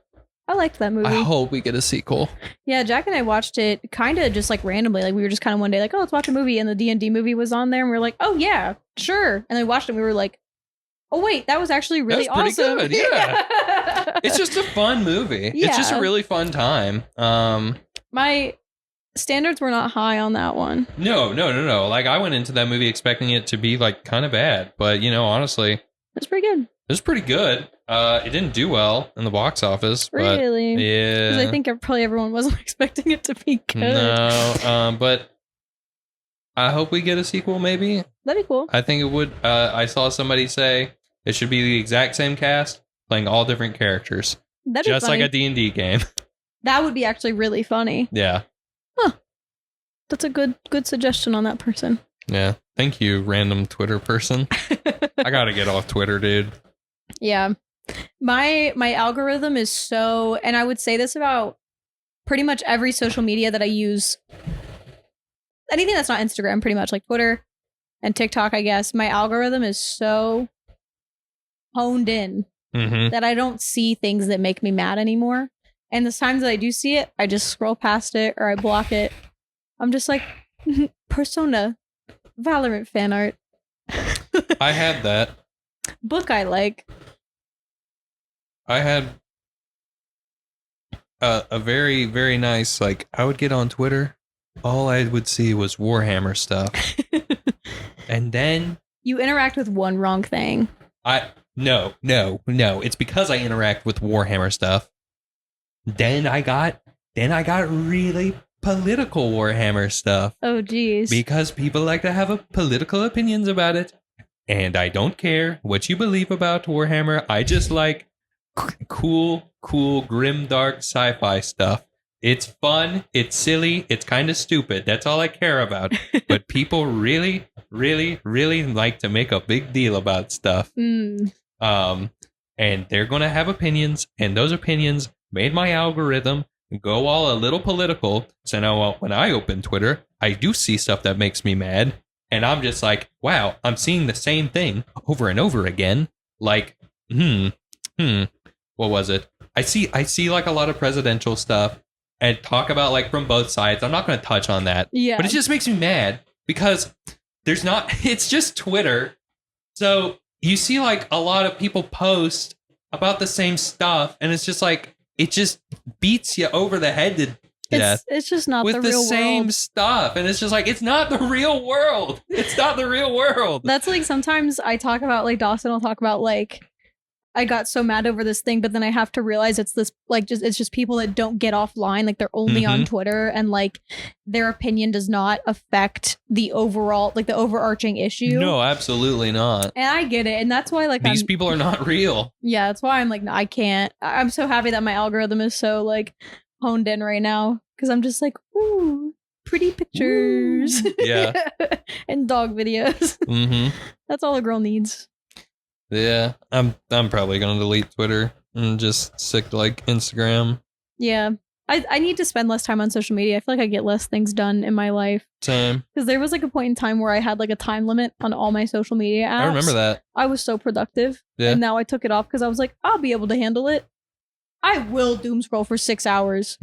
I liked that movie. I hope we get a sequel. Yeah, Jack and I watched it kind of just like randomly. Like we were just kind of one day like, oh, let's watch a movie. And the D&D movie was on there. And we were like, oh, yeah, sure. And then we watched it and we were like, oh, wait, that was actually really awesome. Pretty good, yeah. It's just a fun movie. Yeah. It's just a really fun time. My standards were not high on that one. No. Like I went into that movie expecting it to be like kind of bad. But, honestly. It's pretty good. It was pretty good. It didn't do well in the box office. But really? Yeah. Because I think probably everyone wasn't expecting it to be good. No, but I hope we get a sequel, maybe. That'd be cool. I think it would. I saw somebody say it should be the exact same cast, playing all different characters. That'd be just funny. like a D&D game. That would be actually really funny. Yeah. Huh. That's a good suggestion on that person. Yeah. Thank you, random Twitter person. I gotta get off Twitter, dude. Yeah. My algorithm is so, and I would say this about pretty much every social media that I use, anything that's not Instagram, pretty much like Twitter and TikTok, I guess, my algorithm is so honed in that I don't see things that make me mad anymore. And the times that I do see it, I just scroll past it or I block it. I'm just like, Persona, Valorant fan art. I had that. Book I like. I had a very, very nice, like, I would get on Twitter. All I would see was Warhammer stuff. And then... You interact with one wrong thing. No. It's because I interact with Warhammer stuff. Then I got really political Warhammer stuff. Oh, geez. Because people like to have political opinions about it. And I don't care what you believe about Warhammer. I just like cool, grim, dark sci-fi stuff. It's fun. It's silly. It's kind of stupid. That's all I care about. But people really, really, really like to make a big deal about stuff. And they're going to have opinions. And those opinions made my algorithm go all a little political. So now when I open Twitter, I do see stuff that makes me mad. And I'm just like, wow, I'm seeing the same thing over and over again. Like, what was it? I see like a lot of presidential stuff and talk about like from both sides. I'm not going to touch on that. Yeah. But it just makes me mad because it's just Twitter. So you see like a lot of people post about the same stuff. And it's just like, it just beats you over the head to death. It's just not with the real same world. stuff. And it's just like, it's not the real world. It's not the real world. That's like sometimes I talk about like Dawson will talk about like I got so mad over this thing, but then I have to realize it's this like it's just people that don't get offline, like they're only on Twitter and like their opinion does not affect the overall like the overarching issue. No, absolutely not. And I get it, and that's why like these people are not real. Yeah, that's why I'm like no, I can't. I'm so happy that my algorithm is so like honed in right now because I'm just like ooh, pretty pictures, yeah, and dog videos. That's all a girl needs. Yeah, I'm probably gonna delete Twitter and just stick to like Instagram. Yeah, I need to spend less time on social media. I feel like I get less things done in my life. Same. Because there was like a point in time where I had like a time limit on all my social media apps. I remember that. I was so productive. Yeah. And now I took it off because I was like, I'll be able to handle it. I will doom scroll for 6 hours.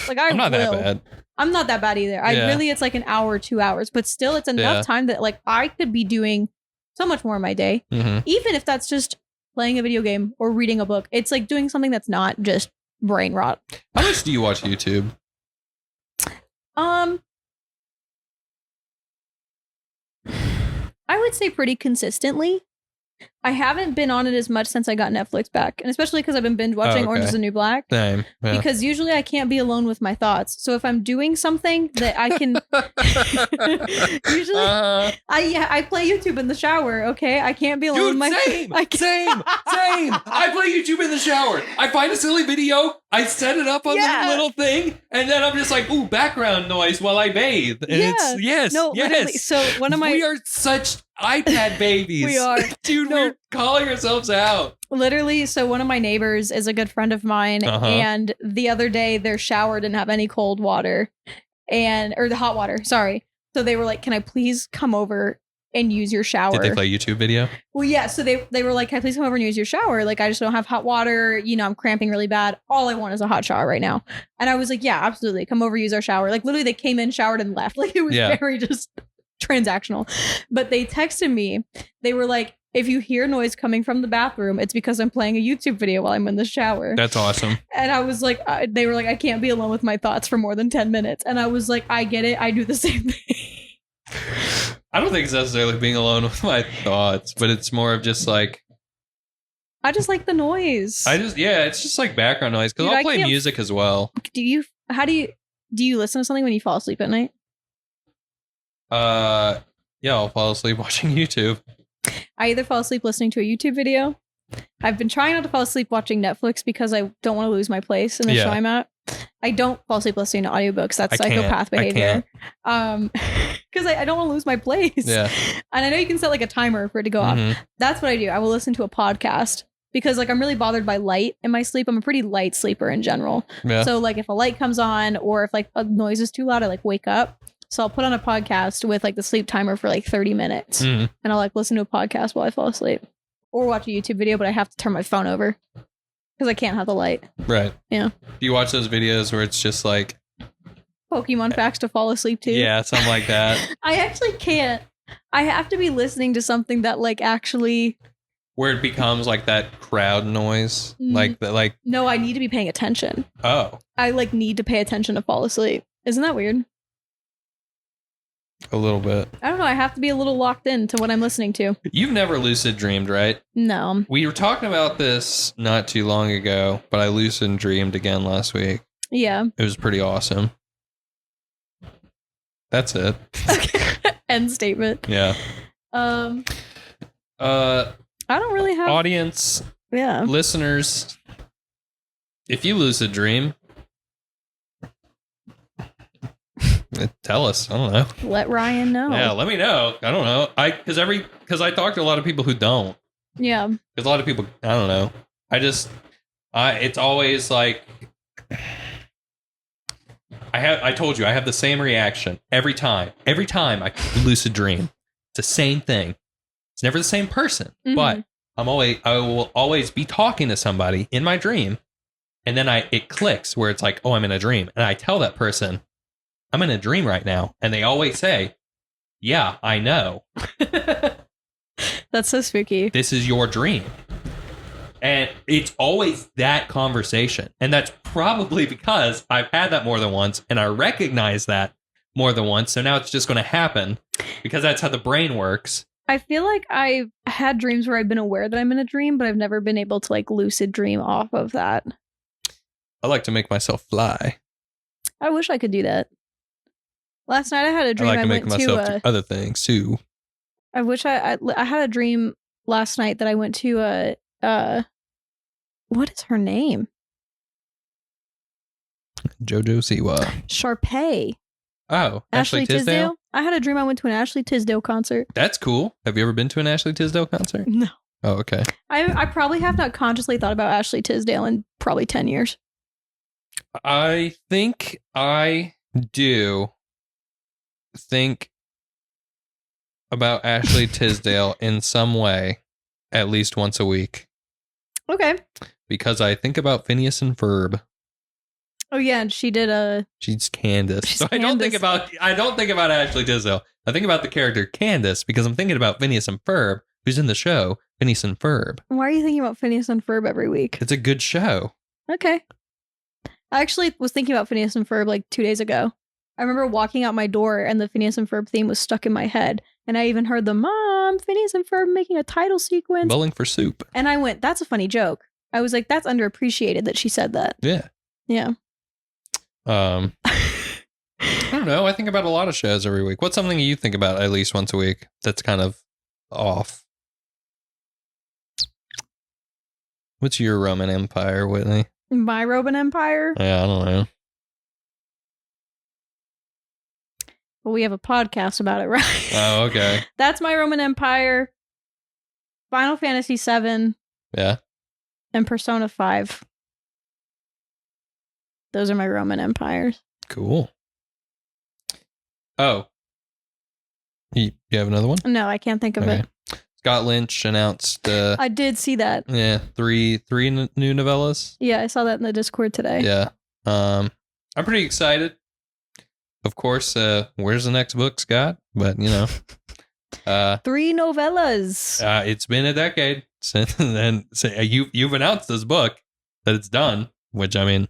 Like I'm not that bad. I'm not that bad either. It's like an hour or 2 hours, but still it's enough time that like I could be doing so much more in my day. Even if that's just playing a video game or reading a book. It's like doing something that's not just brain rot. How much do you watch YouTube? I would say pretty consistently. I haven't been on it as much since I got Netflix back, and especially because I've been binge watching Orange is the New Black. Same. Yeah. Because usually I can't be alone with my thoughts. So if I'm doing something that I can, usually I play YouTube in the shower. Okay, I can't be alone with my. Same. I play YouTube in the shower. I find a silly video. I set it up on the little thing, and then I'm just like, ooh, background noise while I bathe. And it's yes. Literally. So we are such iPad babies. We are. Dude, we're calling ourselves out. Literally, so one of my neighbors is a good friend of mine, and the other day their shower didn't have any cold water or the hot water, sorry. So they were like, can I please come over and use your shower? Did they play YouTube video? Well, yeah, so they were like, can I please come over and use your shower? Like, I just don't have hot water. You know, I'm cramping really bad. All I want is a hot shower right now. And I was like, yeah, absolutely. Come over, use our shower. Like, literally, they came in, showered, and left. Like, it was very just transactional. But they texted me. They were like, if you hear noise coming from the bathroom, it's because I'm playing a YouTube video while I'm in the shower. That's awesome. And I was like, they were like, I can't be alone with my thoughts for more than 10 minutes. And I was like, I get it. I do the same thing. I don't think it's necessarily being alone with my thoughts, but it's more of just like, I just like the noise. It's just like background noise because I'll play music as well. Do you listen to something when you fall asleep at night? Yeah, I'll fall asleep watching YouTube. I either fall asleep listening to a YouTube video. I've been trying not to fall asleep watching Netflix because I don't want to lose my place in the show I'm at. I don't fall asleep listening to audiobooks. That's psychopath behavior. Because I don't want to lose my place. Yeah. And I know you can set like a timer for it to go off. That's what I do. I will listen to a podcast because like I'm really bothered by light in my sleep. I'm a pretty light sleeper in general. Yeah. So like if a light comes on or if like a noise is too loud, I like wake up. So I'll put on a podcast with like the sleep timer for like 30 minutes and I'll like listen to a podcast while I fall asleep or watch a YouTube video, but I have to turn my phone over because I can't have the light. Right. Yeah. Do you watch those videos where it's just like Pokemon facts to fall asleep to? Yeah, something like that. I actually can't. I have to be listening to something that like actually where it becomes like that crowd noise, like the like. No, I need to be paying attention. Oh. I like need to pay attention to fall asleep. Isn't that weird? A little bit. I don't know. I have to be a little locked in to what I'm listening to. You've never lucid dreamed, right? No. We were talking about this not too long ago, but I lucid dreamed again last week. Yeah. It was pretty awesome. That's it. Okay. End statement. Yeah. I don't really have audience. Yeah. Listeners, if you lucid dream, tell us. I don't know. Let Ryan know. Yeah, let me know. I don't know. Because I talk to a lot of people who don't. Yeah. Because a lot of people, I don't know. It's always like, I told you, I have the same reaction every time. Every time I lucid dream, it's the same thing. It's never the same person, but I will always be talking to somebody in my dream, and then it clicks where it's like, oh, I'm in a dream, and I tell that person, I'm in a dream right now, and they always say, yeah, I know. That's so spooky. This is your dream. And it's always that conversation. And that's probably because I've had that more than once, and I recognize that more than once. So now it's just going to happen because that's how the brain works. I feel like I've had dreams where I've been aware that I'm in a dream, but I've never been able to like lucid dream off of that. I like to make myself fly. I wish I could do that. Last night I had a dream. I like to make myself do other things too. I wish I had a dream last night that I went to what is her name? JoJo Siwa. Sharpay. Oh, Ashley Tisdale? I had a dream I went to an Ashley Tisdale concert. That's cool. Have you ever been to an Ashley Tisdale concert? No. Oh, okay. I probably have not consciously thought about Ashley Tisdale in probably 10 years. I think I do think about Ashley Tisdale in some way at least once a week. Okay. Because I think about Phineas and Ferb. Oh yeah, and she's Candace. She's so I don't think about Ashley Tisdale. I think about the character Candace because I'm thinking about Phineas and Ferb, who's in the show Phineas and Ferb. Why are you thinking about Phineas and Ferb every week? It's a good show. Okay. I actually was thinking about Phineas and Ferb like 2 days ago. I remember walking out my door and the Phineas and Ferb theme was stuck in my head. And I even heard the Mom, Phineas and Ferb making a title sequence. Bowling for Soup. And I went, that's a funny joke. I was like, that's underappreciated that she said that. Yeah. Yeah. I don't know. I think about a lot of shows every week. What's something you think about at least once a week that's kind of off? What's your Roman Empire, Whitney? My Roman Empire? Yeah, I don't know. Well, we have a podcast about it, right? Oh, okay. That's my Roman Empire, Final Fantasy VII. Yeah. And Persona 5. Those are my Roman Empires. Cool. Oh. You have another one? No, I can't think of it. Scott Lynch announced... I did see that. Yeah, three new novellas. Yeah, I saw that in the Discord today. Yeah. I'm pretty excited. Of course, where's the next book, Scott? But, you know. 3 novellas. It's been a decade since then. You've announced this book that it's done, which, I mean,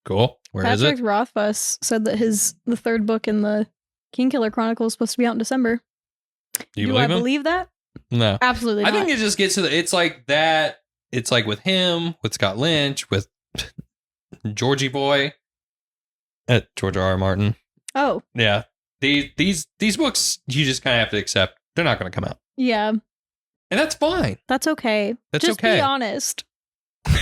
cool. Where is it? Patrick Rothfuss said that the third book in the Kingkiller Chronicles is supposed to be out in December. Do I believe that? No. Absolutely not. I think it just gets to it's like that. It's like with him, with Scott Lynch, with Georgie Boy, George R. R. Martin. Oh. Yeah. These books, you just kind of have to accept. They're not going to come out. Yeah. And that's fine. That's okay. That's just okay. Be honest.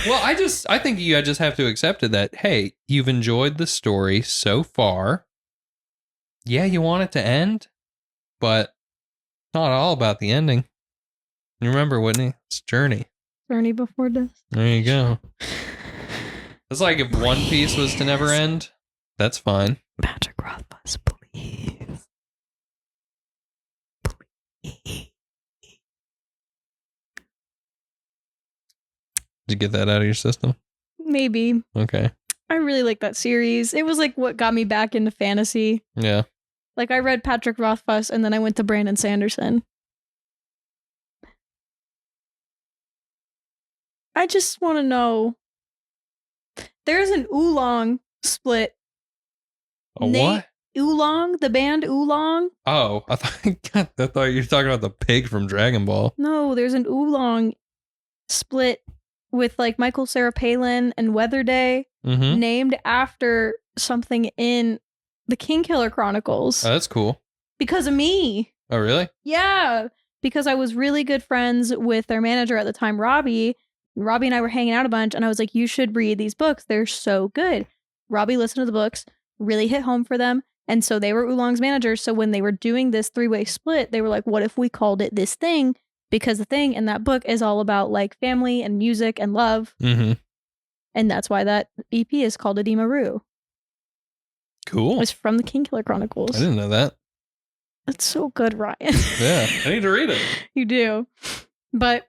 Well, I think you just have to accept it that, hey, you've enjoyed the story so far. Yeah, you want it to end, but it's not all about the ending. You remember, Whitney, it's a journey. Fernie before death. There you go. It's like if One Piece was to never end, that's fine. Patrick Rothfuss, please. Please. Did you get that out of your system? Maybe. Okay. I really like that series. It was like what got me back into fantasy. Yeah. Like I read Patrick Rothfuss and then I went to Brandon Sanderson. I just want to know. There's an Oolong split. A what? Oolong, the band Oolong. Oh, I thought you were talking about the pig from Dragon Ball. No, there's an Oolong split with like Michael Cera Palin and Weatherday, named after something in the Kingkiller Chronicles. Oh, that's cool. Because of me. Oh, really? Yeah. Because I was really good friends with their manager at the time, Robbie. Robbie and I were hanging out a bunch, and I was like, you should read these books. They're so good. Robbie listened to the books, really hit home for them. And so they were Oolong's managers. So when they were doing this 3-way split, they were like, what if we called it this thing? Because the thing in that book is all about like family and music and love. Mm-hmm. And that's why that EP is called Edema Rue. Cool. It's from the Kingkiller Chronicles. I didn't know that. That's so good, Ryan. Yeah, I need to read it. You do. But,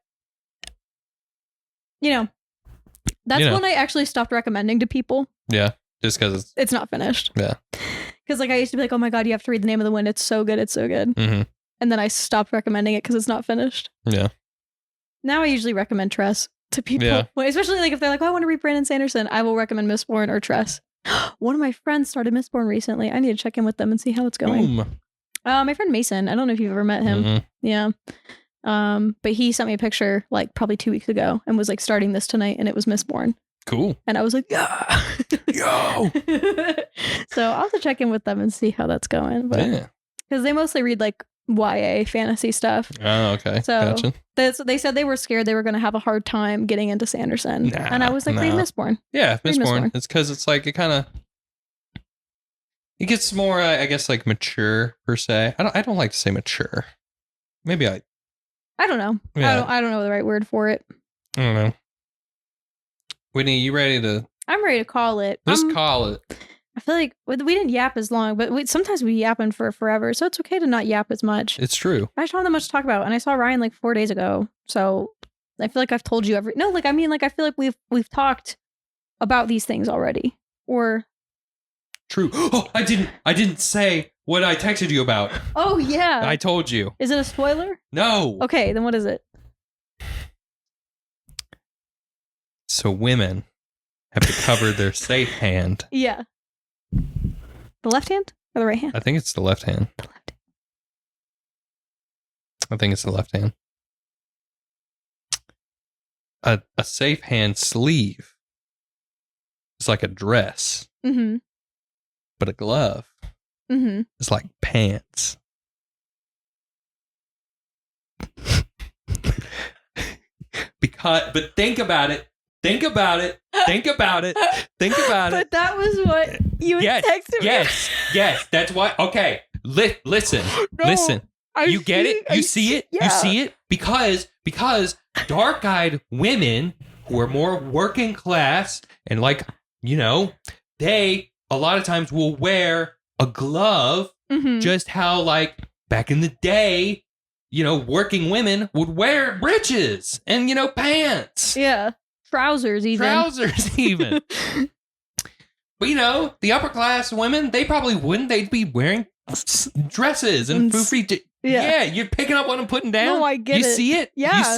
that's when I actually stopped recommending to people. Yeah, just because it's not finished. Yeah. Because like I used to be like, oh my God, you have to read The Name of the Wind. It's so good. It's so good. Mm-hmm. And then I stopped recommending it because it's not finished. Yeah. Now I usually recommend Tress to people. Yeah. Especially like if they're like, oh, I want to read Brandon Sanderson. I will recommend Mistborn or Tress. One of my friends started Mistborn recently. I need to check in with them and see how it's going. Boom. My friend Mason. I don't know if you've ever met him. Mm-hmm. Yeah. But he sent me a picture like probably 2 weeks ago and was like starting this tonight, and it was Mistborn. Cool. And I was like, yeah. Yo. So I'll have to check in with them and see how that's going. But yeah. Because they mostly read like YA fantasy stuff. Oh, okay. So gotcha. They said they were scared they were going to have a hard time getting into Sanderson. And I was like, read Mistborn. Yeah, Mistborn. It's because it's like it gets more, I guess, like mature per se. I don't like to say mature. Maybe I don't know. Yeah. I don't know the right word for it. I don't know. Whitney, you ready to? I'm ready to call it. Just call it. I feel like we didn't yap as long, but sometimes we yapping for forever, so it's okay to not yap as much. It's true. I just don't have that much to talk about, and I saw Ryan like 4 days ago, so I feel like I've told you I feel like we've talked about these things already, or true. Oh, I didn't say what I texted you about. Oh yeah, I told you. Is it a spoiler? No. Okay, then what is it? So women have to cover their safe hand. Yeah. The left hand or the right hand? I think it's the left hand. I think it's the left hand. A safe hand sleeve is like a dress. Mm-hmm. But a glove is like pants. But think about it. Think about it. Think about it. Think about it. But that was what you texted me. Yes. That's why. Okay. Listen. No, listen. You get it? You see it? Yeah. You see it? Because dark-eyed women who are more working class and like, they a lot of times will wear a glove, just how like back in the day, working women would wear breeches and, pants. Yeah. Trousers even. But, the upper class women, they probably wouldn't. They'd be wearing dresses and foofy. Yeah, you're picking up what I'm putting down. No, I get it. You see it? Yeah.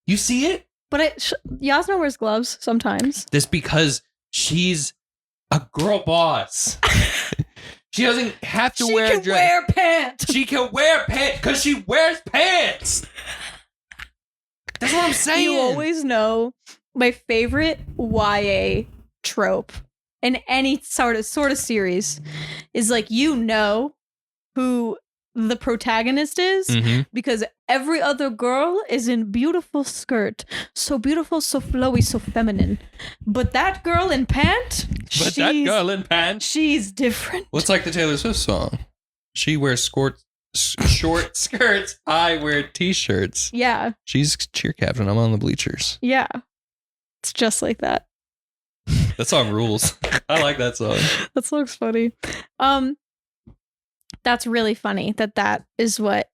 You see it? But Yasna wears gloves sometimes. That's because she's a girl boss. She doesn't have to wear a dress. She can wear pants. She can wear pants because she wears pants. That's what I'm saying. You always know my favorite YA trope in any sort of series is like, who the protagonist is because every other girl is in beautiful skirt, so beautiful, so flowy, so feminine, but that girl in pant, she's different. Well, it's like the Taylor Swift song. She wears short skirts. I wear t-shirts. Yeah. She's cheer captain. I'm on the bleachers. Yeah. It's just like that. That song rules. I like that song. That song's funny. That's really funny that is what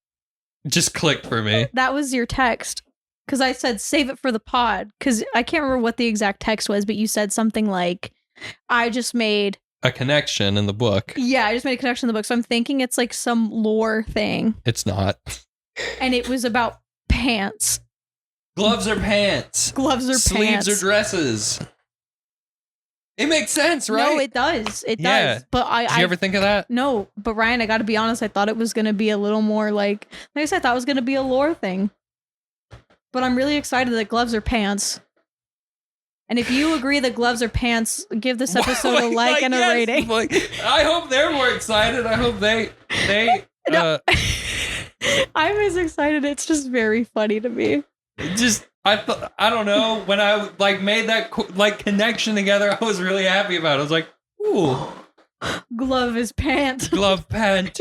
just clicked for me. That was your text. Because I said save it for the pod. Because I can't remember what the exact text was, but you said something like, I just made a connection in the book. Yeah, I just made a connection in the book. So I'm thinking it's like some lore thing. It's not. And it was about pants. Gloves are pants. Gloves are Sleeves pants. are dresses. It makes sense, right? No, it does. It does. But Did you ever think of that? No, but Ryan, I got to be honest. I thought it was going to be a little more like I said, I thought it was going to be a lore thing. But I'm really excited that gloves are pants. And if you agree that gloves are pants, give this episode a like and a rating. I hope they're more excited. I hope they no. I'm as excited. It's just very funny to me. I don't know, when I made that connection together, I was really happy about it. I was like, ooh. Glove is pant. Glove pant.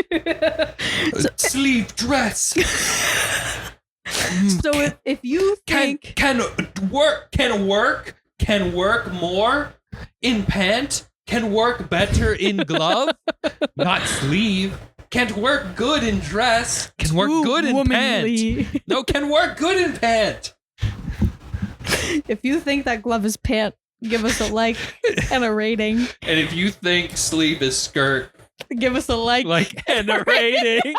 Sleeve dress. So if you think can work more in pant, can work better in glove, not sleeve. Can't work good in dress. Can work good in pant. No, can work good in pant. If you think that glove is pant, give us a like and a rating. And if you think sleeve is skirt, give us a like and a rating.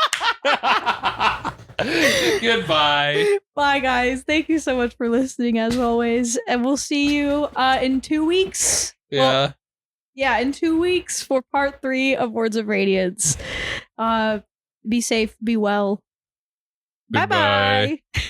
Goodbye. Bye, guys. Thank you so much for listening, as always. And we'll see you in 2 weeks. Yeah. Yeah, in 2 weeks for part 3 of Words of Radiance. Be safe, be well. Goodbye. Bye-bye.